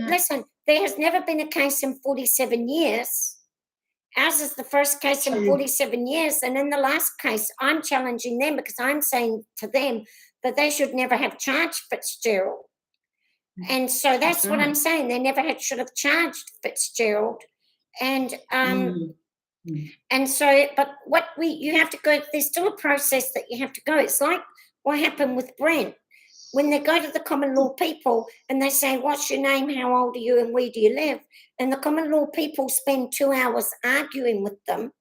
Speaker 1: listen, there has never been a case in 47 years. Ours is the first case in 47 years. And in the last case, I'm challenging them because I'm saying to them that they should never have charged Fitzgerald. And so that's what I'm saying. They never should have charged Fitzgerald. And and so, but you have to go, there's still a process that you have to go. It's like what happened with Brent. When they go to the common law people and they say, what's your name, how old are you, and where do you live? And the common law people spend 2 hours arguing with them.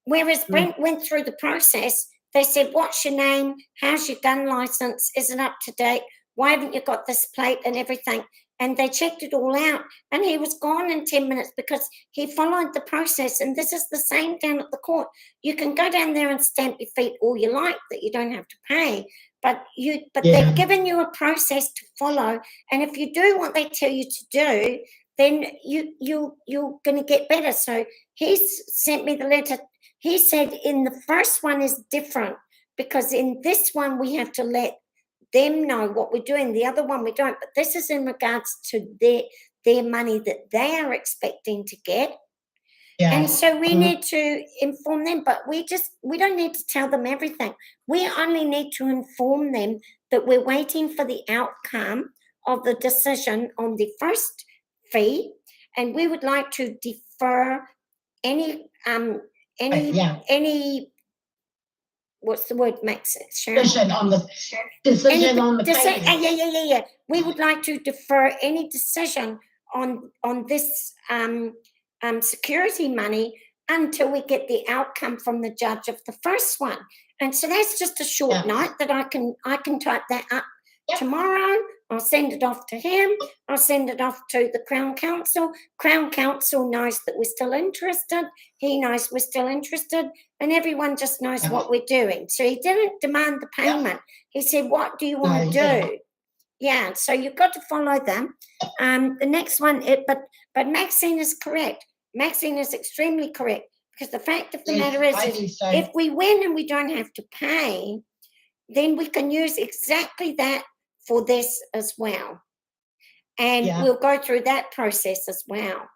Speaker 1: Whereas Brent went through the process, they said, what's your name? How's your gun license? Is it up to date? Why haven't you got this plate and everything? And they checked it all out. And he was gone in 10 minutes because he followed the process. And this is the same down at the court. You can go down there and stamp your feet all you like that you don't have to pay. But they've given you a process to follow. And if you do what they tell you to do, then you're going to get better. So he's sent me the letter. He said in the first one is different because in this one we have to let them know what we're doing. The other one we don't. But this is in regards to their money that they are expecting to get.
Speaker 2: Yeah.
Speaker 1: And so we need to inform them, but we don't need to tell them everything. We only need to inform them that we're waiting for the outcome of the decision on the first fee, and we would like to defer any what's the word, Max? Sharon?
Speaker 2: Decision on the decision on the payment.
Speaker 1: Yeah. We would like to defer any decision on this security money until we get the outcome from the judge of the first one. And so that's just a short note that I can type that up tomorrow. I'll send it off to him. I'll send it off to the Crown Council. Crown Council knows that we're still interested. He knows we're still interested. And everyone just knows what we're doing. So he didn't demand the payment. He said, what do you want to do? Yeah, so you've got to follow them. The next one, but Maxine is correct. Maxine is extremely correct. Because the fact of the matter is if we win and we don't have to pay, then we can use exactly that for this as well. And we'll go through that process as well.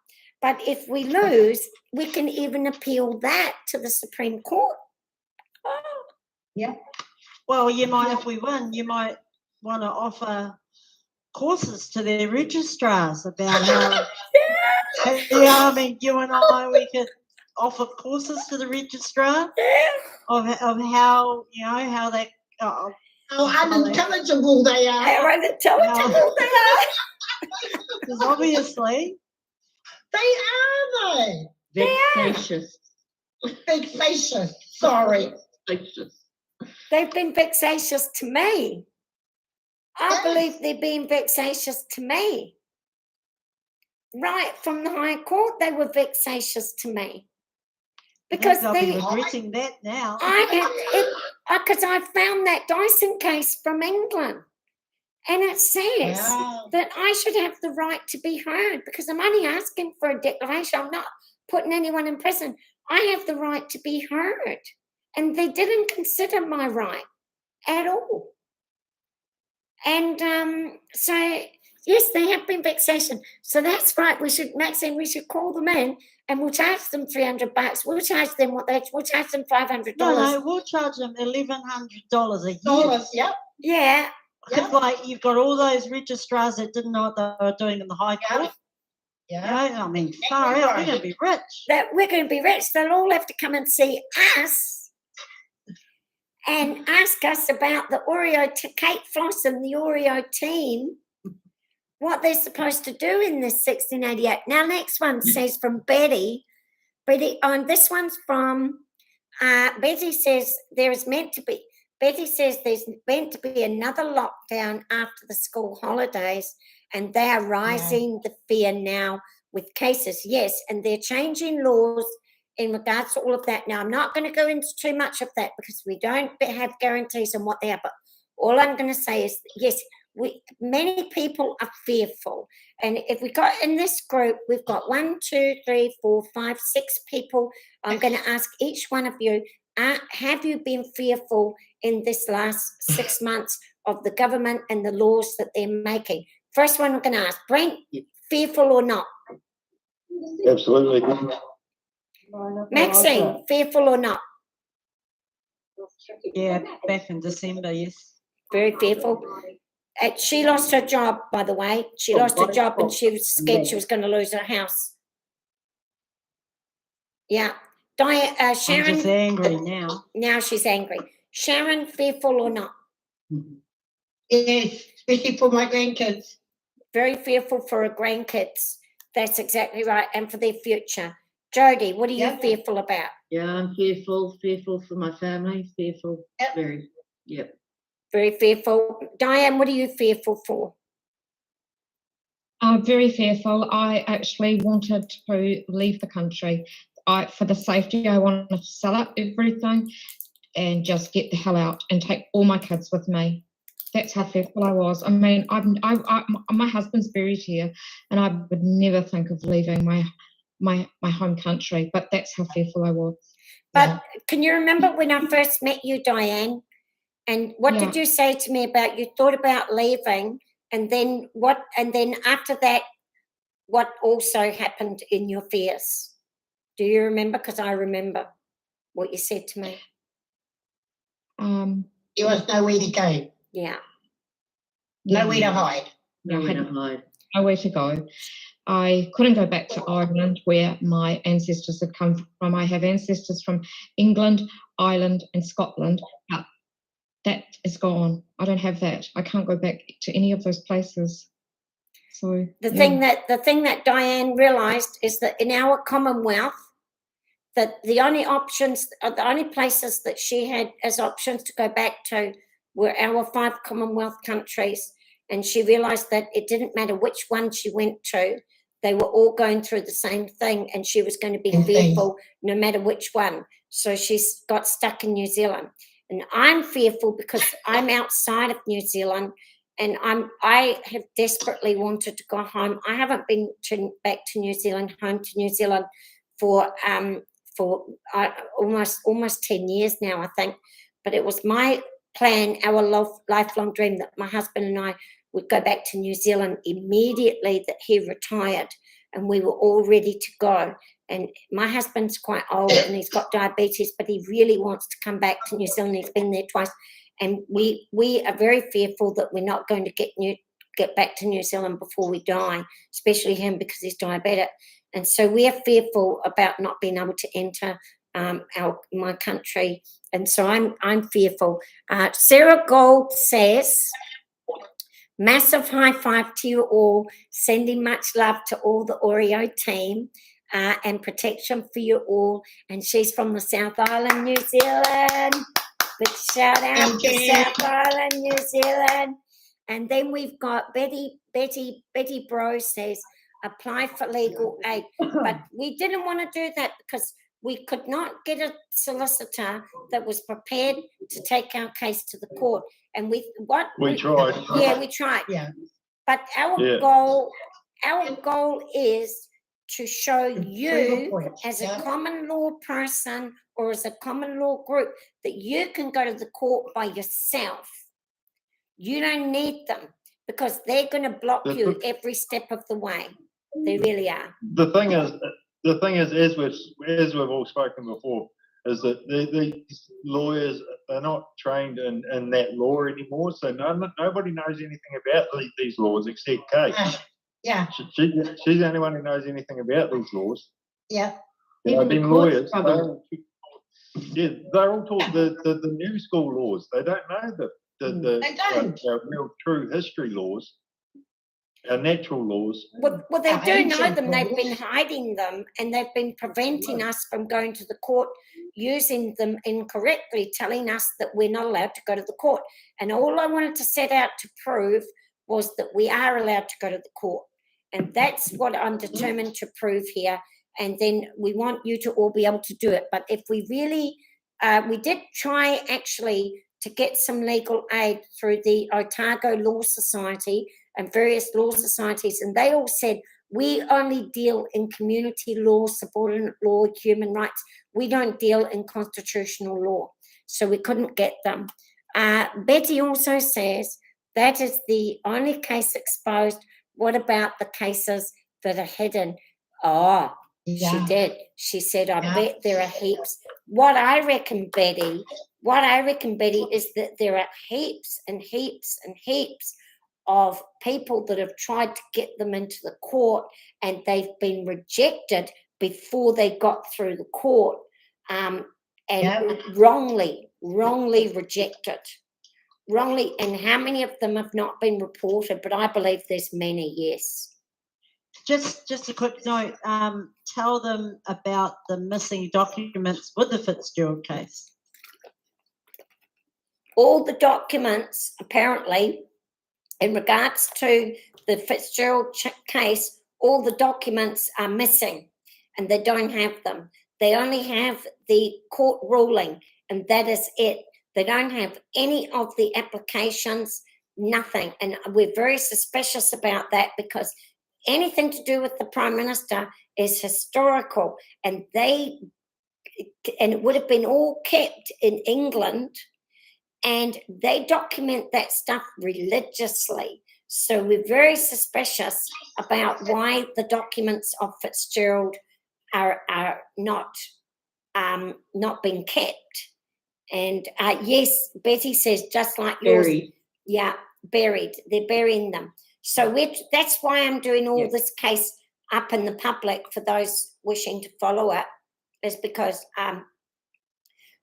Speaker 1: But if we lose, we can even appeal that to the Supreme Court.
Speaker 2: Yeah.
Speaker 3: Well, you might, if we win, you might want to offer courses to their registrars about how, I mean, you and I, we could offer courses to the registrar of how, how they,
Speaker 2: how unintelligible they are.
Speaker 1: How unintelligible they are.
Speaker 3: Because obviously.
Speaker 2: They are,
Speaker 6: Vexatious.
Speaker 2: Vexatious. Sorry.
Speaker 6: Vexatious.
Speaker 1: They've been vexatious to me. I believe they're being vexatious to me. Right from the High Court, they were vexatious to me. Because
Speaker 3: they'll be regretting that now.
Speaker 1: Because I found that Dyson case from England. And it says
Speaker 2: Wow.
Speaker 1: that I should have the right to be heard because I'm only asking for a declaration. I'm not putting anyone in prison. I have the right to be heard. And they didn't consider my right at all. And so, yes, they have been vexation. So that's right. Maxine, we should call them in and we'll charge them $300. We'll charge them we'll charge them $500.
Speaker 3: No, we'll charge them $1,100 a year.
Speaker 2: Dollars, yep.
Speaker 1: Yeah.
Speaker 3: Because like you've got all those registrars that didn't know what they were doing in the High
Speaker 2: Yeah.
Speaker 3: Court.
Speaker 2: Yeah.
Speaker 3: You know, I mean, far out, we're going to be rich.
Speaker 1: That we're going to be rich. They'll all have to come and see us and ask us about the Kate Floss and the Oreo team, what they're supposed to do in this 1688. Now, next one says from Betty. Betty, this one's from Betty says there's meant to be another lockdown after the school holidays, and they are rising the fear now with cases. Yes, and they're changing laws in regards to all of that. Now, I'm not going to go into too much of that because we don't have guarantees on what they are, but all I'm going to say is, yes, many people are fearful. And if we got in this group, we've got 1, 2, 3, 4, 5, 6 people. I'm going to ask each one of you, have you been fearful in this last 6 months of the government and the laws that they're making? First one I'm going to ask, Brent, fearful or not?
Speaker 8: Absolutely.
Speaker 1: Maxine, fearful or not?
Speaker 3: Yeah, back in December, yes.
Speaker 1: Very fearful. She lost her job, by the way. She lost her job and she was scared she was going to lose her house. Yeah.
Speaker 3: I'm just
Speaker 1: Sharon,
Speaker 3: angry now.
Speaker 1: now she's angry. Sharon, fearful or not?
Speaker 2: Yes, especially for my grandkids.
Speaker 1: Very fearful for her grandkids. That's exactly right. And for their future. Jody, what are you
Speaker 2: Yeah.
Speaker 1: fearful about?
Speaker 6: Yeah, I'm fearful for my family, fearful,
Speaker 2: Yep.
Speaker 6: very, yep.
Speaker 1: Very fearful. Diane, what are you fearful for?
Speaker 9: I'm very fearful. I actually wanted to leave the country. For the safety, I wanted to sell up everything and just get the hell out and take all my kids with me. That's how fearful I was. I mean, my husband's buried here, and I would never think of leaving my home country. But that's how fearful I was.
Speaker 1: But can you remember when I first met you, Diane? And what did you say to me about you thought about leaving, and then what? And then after that, what also happened in your fears? Do you remember? Because I remember what you said to me.
Speaker 2: There was nowhere to go,
Speaker 1: Yeah.
Speaker 2: nowhere to hide.
Speaker 6: Nowhere to hide.
Speaker 9: Nowhere to go. I couldn't go back to Ireland where my ancestors had come from. I have ancestors from England, Ireland, and Scotland, but that is gone. I don't have that. I can't go back to any of those places. So
Speaker 1: The thing that Diane realised is that in our Commonwealth, that the only places that she had as options to go back to were our 5 Commonwealth countries. And she realised that it didn't matter which one she went to, they were all going through the same thing, and she was going to be fearful no matter which one. So she's got stuck in New Zealand. And I'm fearful because I'm outside of New Zealand, and I have desperately wanted to go home. I haven't been back to New Zealand, home to New Zealand for almost 10 years now, I think. But it was my plan, our lifelong dream, that my husband and I would go back to New Zealand immediately that he retired, and we were all ready to go. And my husband's quite old and he's got diabetes, but he really wants to come back to New Zealand. He's been there twice. And we are very fearful that we're not going to get back to New Zealand before we die, especially him because he's diabetic. And so we are fearful about not being able to enter my country. And so I'm fearful. Sarah Gold says, massive high five to you all, sending much love to all the Oreo team. And protection for you all. And she's from the South Island, New Zealand. Big shout out to South Island, New Zealand. And then we've got Betty Bro says, apply for legal aid. But we didn't want to do that because we could not get a solicitor that was prepared to take our case to the court. And we
Speaker 8: tried.
Speaker 1: Yeah, we tried.
Speaker 2: Yeah.
Speaker 1: But
Speaker 8: Yeah.
Speaker 1: our goal is to show
Speaker 2: To prove a
Speaker 1: you
Speaker 2: point,
Speaker 1: as a
Speaker 2: yeah.
Speaker 1: common law person or as a common law group that you can go to the court by yourself. You don't need them because they're going to block
Speaker 8: The-
Speaker 1: you every step of the way. They really are.
Speaker 8: The thing is, as we've all spoken before, is that these lawyers are not trained in that law anymore. So nobody knows anything about these laws except Kate.
Speaker 2: Yeah,
Speaker 8: She's the only one who knows anything about these laws.
Speaker 2: yeah,
Speaker 6: Even the
Speaker 8: Been
Speaker 6: courts
Speaker 8: lawyers.
Speaker 6: struggle.
Speaker 8: They're all taught the new school laws. They don't know the
Speaker 2: They don't.
Speaker 8: our real true history laws, our natural laws.
Speaker 1: Well, they
Speaker 2: Our
Speaker 1: do know
Speaker 2: ancient
Speaker 1: them. They've been
Speaker 2: laws.
Speaker 1: hiding them and they've been preventing us from going to the court, using them incorrectly, telling us that we're not allowed to go to the court. And all I wanted to set out to prove was that we are allowed to go to the court. And that's what I'm determined to prove here. And then we want you to all be able to do it. But if we really, we did try actually to get some legal aid through the Otago Law Society and various law societies, and they all said, we only deal in community law, subordinate law, human rights. We don't deal in constitutional law. So we couldn't get them. Betty also says that is the only case exposed. What about the cases that are hidden? Oh,
Speaker 2: yeah.
Speaker 1: she did. She said, I
Speaker 2: Yeah.
Speaker 1: bet there are heaps. What I reckon, Betty, is that there are heaps and heaps and heaps of people that have tried to get them into the court and they've been rejected before they got through the court, and wrongly rejected. Wrongly, and how many of them have not been reported? But I believe there's many, yes.
Speaker 3: Just a quick note, tell them about the missing documents with the Fitzgerald case.
Speaker 1: All the documents, apparently, in regards to the Fitzgerald case, all the documents are missing and they don't have them. They only have the court ruling and that is it. They don't have any of the applications, nothing. And we're very suspicious about that because anything to do with the Prime Minister is historical, and it would have been all kept in England, and they document that stuff religiously. So we're very suspicious about why the documents of Fitzgerald are not being kept. And yes, Betty says just like yours.
Speaker 6: Buried.
Speaker 1: Yeah, buried. They're burying them. So that's why I'm doing all
Speaker 6: Yeah.
Speaker 1: this case up in the public for those wishing to follow it, is because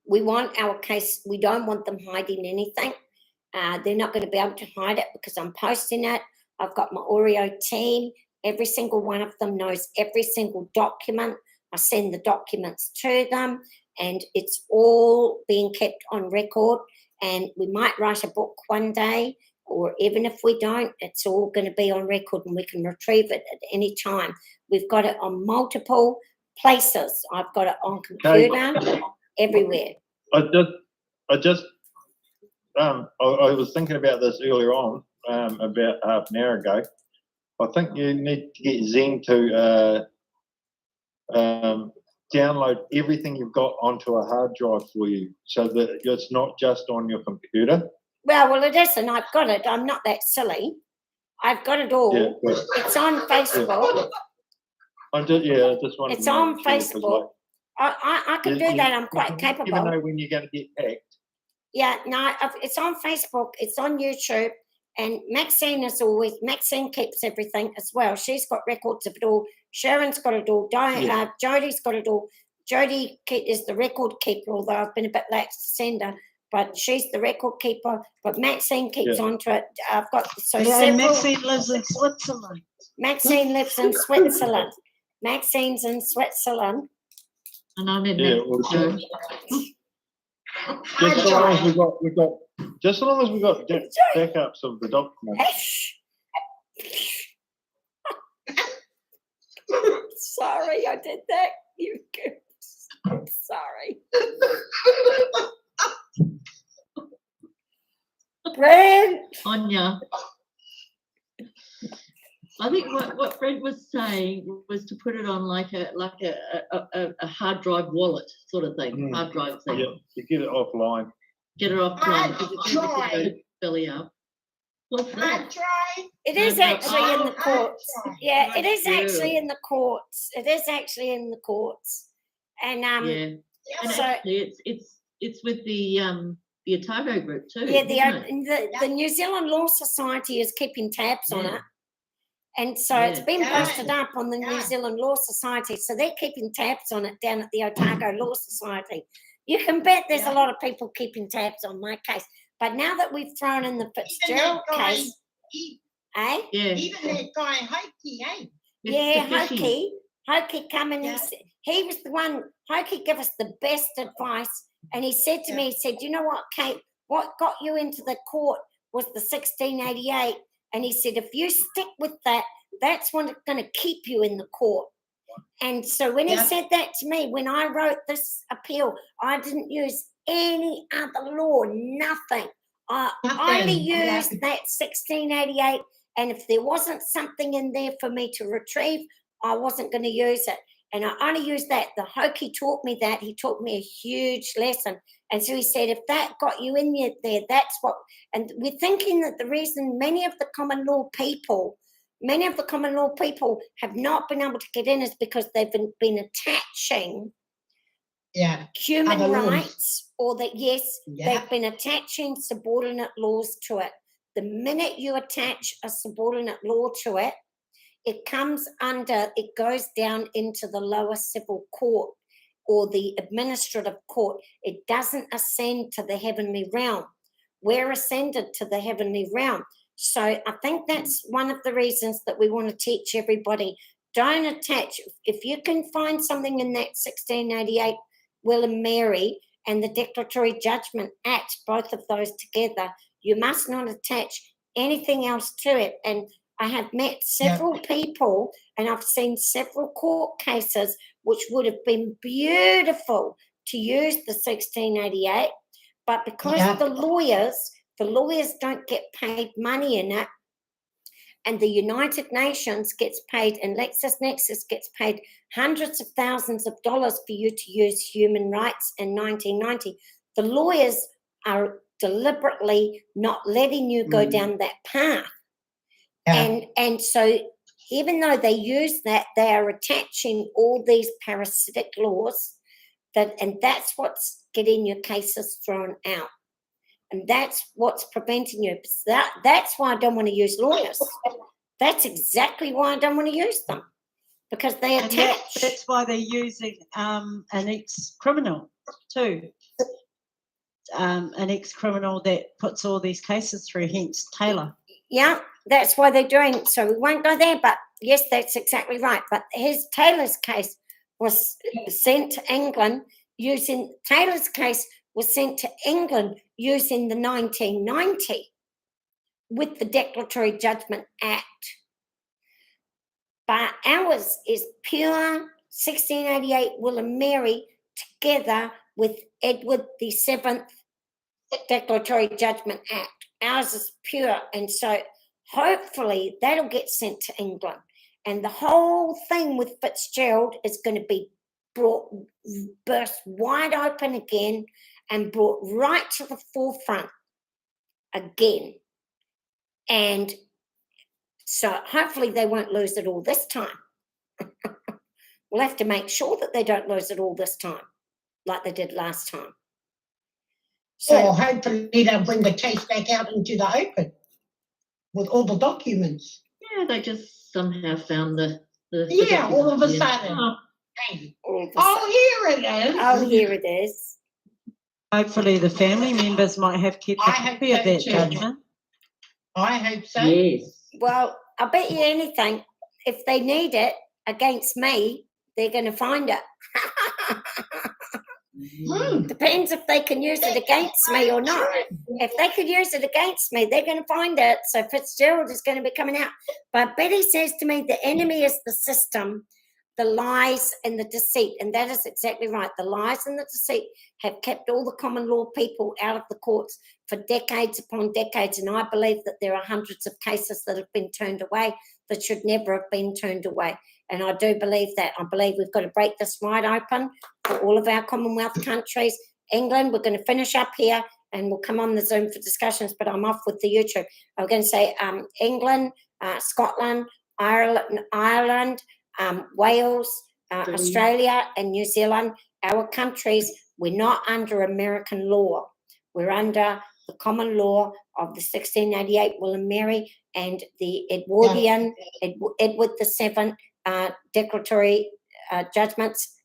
Speaker 1: we want our case. We don't want them hiding anything. They're not going to be able to hide it because I'm posting it. I've got my Oreo team. Every single one of them knows every single document. I send the documents to them, and it's all being kept on record. And we might write a book one day, or even if we don't, it's all going to be on record and we can retrieve it at any time. We've got it on multiple places. I've got it on computer, everywhere.
Speaker 8: I was thinking about this earlier on, about half an hour ago. I think you need to get Zen to download everything you've got onto a hard drive for you, so that it's not just on your computer.
Speaker 1: Well, it isn't. I've got it. I'm not that silly. I've got it all.
Speaker 8: Yeah, but
Speaker 1: It's on Facebook.
Speaker 8: I just wanted
Speaker 1: It's
Speaker 8: to
Speaker 1: on
Speaker 8: make sure, 'cause,
Speaker 1: Facebook. I can do that. I'm quite
Speaker 8: you
Speaker 1: capable.
Speaker 8: never know when you're going to get hacked.
Speaker 1: Yeah, no, it's on Facebook. It's on YouTube. And Maxine keeps everything as well. She's got records of it all. Sharon's got it all. Jodie's got it all. Jodie is the record keeper, although I've been a bit late to send her. But she's the record keeper. But Maxine keeps onto it. I've got
Speaker 3: And Maxine lives in Switzerland.
Speaker 1: Maxine lives in Switzerland. Maxine's in Switzerland.
Speaker 6: And I'm in
Speaker 8: Yeah,
Speaker 6: Mexico.
Speaker 8: Just so long as we've got backups of the documents.
Speaker 1: Hush. Sorry, I did that. You goose. Sorry. Brent.
Speaker 6: Anya. I think what Fred was saying was to put it on like a hard drive wallet sort of thing,
Speaker 8: Mm.
Speaker 6: hard drive thing.
Speaker 8: Yeah, to get it offline.
Speaker 6: Get it offline because it's going to
Speaker 2: Hard
Speaker 6: go belly up. What's
Speaker 2: Hard
Speaker 6: that?
Speaker 2: drive.
Speaker 1: It is
Speaker 6: No,
Speaker 1: actually in the
Speaker 2: hard
Speaker 1: courts.
Speaker 2: drive.
Speaker 1: Yeah, it is
Speaker 6: Yeah.
Speaker 1: actually in the courts. It is actually in the courts. And
Speaker 6: Yeah,
Speaker 2: Yeah,
Speaker 6: and
Speaker 1: so-
Speaker 6: actually it's with the Otago group too.
Speaker 1: yeah,
Speaker 6: isn't it?
Speaker 1: the New Zealand Law Society is keeping tabs on
Speaker 6: Yeah.
Speaker 1: it. And so it's
Speaker 6: Yeah.
Speaker 1: been
Speaker 2: Yeah.
Speaker 1: posted up on the New
Speaker 2: Yeah.
Speaker 1: Zealand Law Society. So they're keeping tabs on it down at the Otago Law Society. You can bet there's
Speaker 2: Yeah.
Speaker 1: a lot of people keeping tabs on my case. But now that we've thrown in the
Speaker 2: Even
Speaker 1: Fitzgerald
Speaker 2: that guy,
Speaker 1: case,
Speaker 2: he-
Speaker 1: eh?
Speaker 6: Yeah.
Speaker 2: even that guy Hokey, eh?
Speaker 6: It's
Speaker 1: Yeah,
Speaker 6: the fishing.
Speaker 1: Hokey come and
Speaker 2: Yeah.
Speaker 1: he was the one, Hokey gave us the best advice. And he said to
Speaker 2: Yeah.
Speaker 1: me, he said, you know what, Kate, what got you into the court was the 1688. And he said, if you stick with that, that's what's going to keep you in the court. And so when he
Speaker 2: Yeah.
Speaker 1: said that to me, when I wrote this appeal, I didn't use any other law, nothing. I only
Speaker 2: Nothing, yeah.
Speaker 1: used that 1688. And if there wasn't something in there for me to retrieve, I wasn't going to use it. And I only used that. The Hokey taught me that. He taught me a huge lesson. And so he said, if that got you in there, that's what. And we're thinking that the reason many of the common law people have not been able to get in is because they've been attaching
Speaker 2: Yeah,
Speaker 1: human
Speaker 2: Other laws.
Speaker 1: rights, or that, yes,
Speaker 2: yeah.
Speaker 1: they've been attaching subordinate laws to it. The minute you attach a subordinate law to it, it goes down into the lower civil court or the administrative court. It doesn't ascend to the heavenly realm. We're ascended to the heavenly realm. So I think that's one of the reasons that we want to teach everybody. Don't attach. If you can find something in that 1688 Will and Mary and the Declaratory Judgment Act, both of those together, you must not attach anything else to it. And I have met several people and I've seen several court cases which would have been beautiful to use the 1688, but because
Speaker 2: Yeah.
Speaker 1: the lawyers don't get paid money in it, and the United Nations gets paid and LexisNexis gets paid hundreds of thousands of dollars for you to use human rights in 1990, the lawyers are deliberately not letting you go down that path.
Speaker 2: Yeah.
Speaker 1: And so even though they use that, they are attaching all these parasitic laws and that's what's getting your cases thrown out. And that's what's preventing you. That's why I don't want to use lawyers. That's exactly why I don't want to use them. Because they
Speaker 3: And
Speaker 1: attach.
Speaker 3: that's why they're using an ex-criminal too. An ex-criminal that puts all these cases through, hence Taylor.
Speaker 1: Yeah, that's why they're doing it. So we won't go there, but yes, that's exactly right. But Taylor's case was sent to England using the 1990 with the Declaratory Judgment Act. But ours is pure 1688 Will and Mary together with Edward VII Declaratory Judgment Act. Ours is pure, and so hopefully that'll get sent to England. And the whole thing with Fitzgerald is going to be burst wide open again and brought right to the forefront again. And so hopefully they won't lose it all this time. We'll have to make sure that they don't lose it all this time, like they did last time. So
Speaker 2: Or hopefully they'll bring the case back out into the open with all the documents.
Speaker 6: Yeah, they just somehow found the
Speaker 2: Yeah, all of a
Speaker 6: document, yeah.
Speaker 2: sudden.
Speaker 6: Oh,
Speaker 2: Hey.
Speaker 1: all of a
Speaker 2: Oh,
Speaker 1: sudden-
Speaker 2: here it is.
Speaker 1: oh, here it is.
Speaker 3: Hopefully the family members might have kept a
Speaker 2: I hope
Speaker 3: copy of
Speaker 2: so
Speaker 3: that
Speaker 2: too.
Speaker 3: judgment.
Speaker 2: I hope so.
Speaker 6: yes.
Speaker 1: Well, I bet you anything, if they need it against me, they're going to find it.
Speaker 2: Hmm.
Speaker 1: Depends if they can use it against me or not. If they could use it against me, they're going to find it. So Fitzgerald is going to be coming out. But Betty says to me, the enemy is the system. the lies and the deceit, and that is exactly right. The lies and the deceit have kept all the common law people out of the courts for decades upon decades, and I believe that there are hundreds of cases that have been turned away that should never have been turned away. And I do believe that. I believe we've got to break this wide open for all of our Commonwealth countries. England, we're going to finish up here and we'll come on the Zoom for discussions, but I'm off with the YouTube. I'm going to say England, Scotland, Ireland, Wales, Australia and New Zealand, our countries, we're not under American law. We're under the common law of the 1688 Will and Mary and the Edwardian, Edward VII declaratory judgments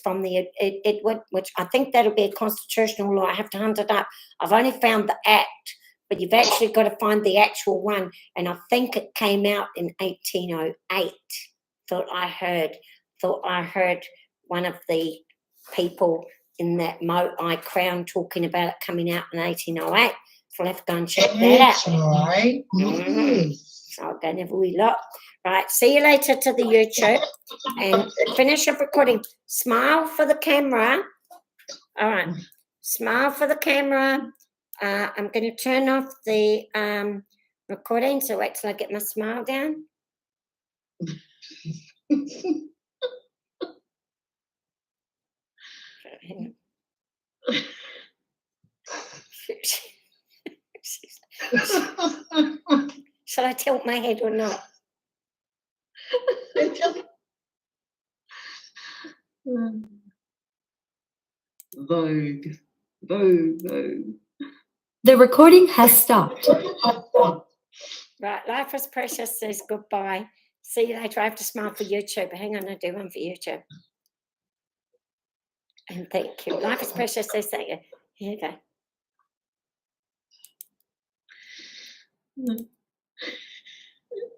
Speaker 1: from the Edward, which I think that'll be a constitutional law. I have to hunt it up. I've only found the act, but you've actually got to find the actual one. And I think it came out in 1808. Thought I heard one of the people in that Moai Crown talking about it coming out in 1808. So I'll have to go and check that out.
Speaker 2: That's right.
Speaker 1: So I'll go and have a wee look. Right, see you later to the YouTube and finish up recording. Smile for the camera. All right, smile for the camera. I'm going to turn off the recording, so wait till I get my smile down. Hang on. Shall I tilt my head or not?
Speaker 6: Vogue, Vogue, Vogue.
Speaker 5: The recording has stopped.
Speaker 1: Right, life is precious says goodbye. See you later. I have to smile for YouTube. Hang on, I'll do one for YouTube. And thank you. Life is precious says thank you. Here you go.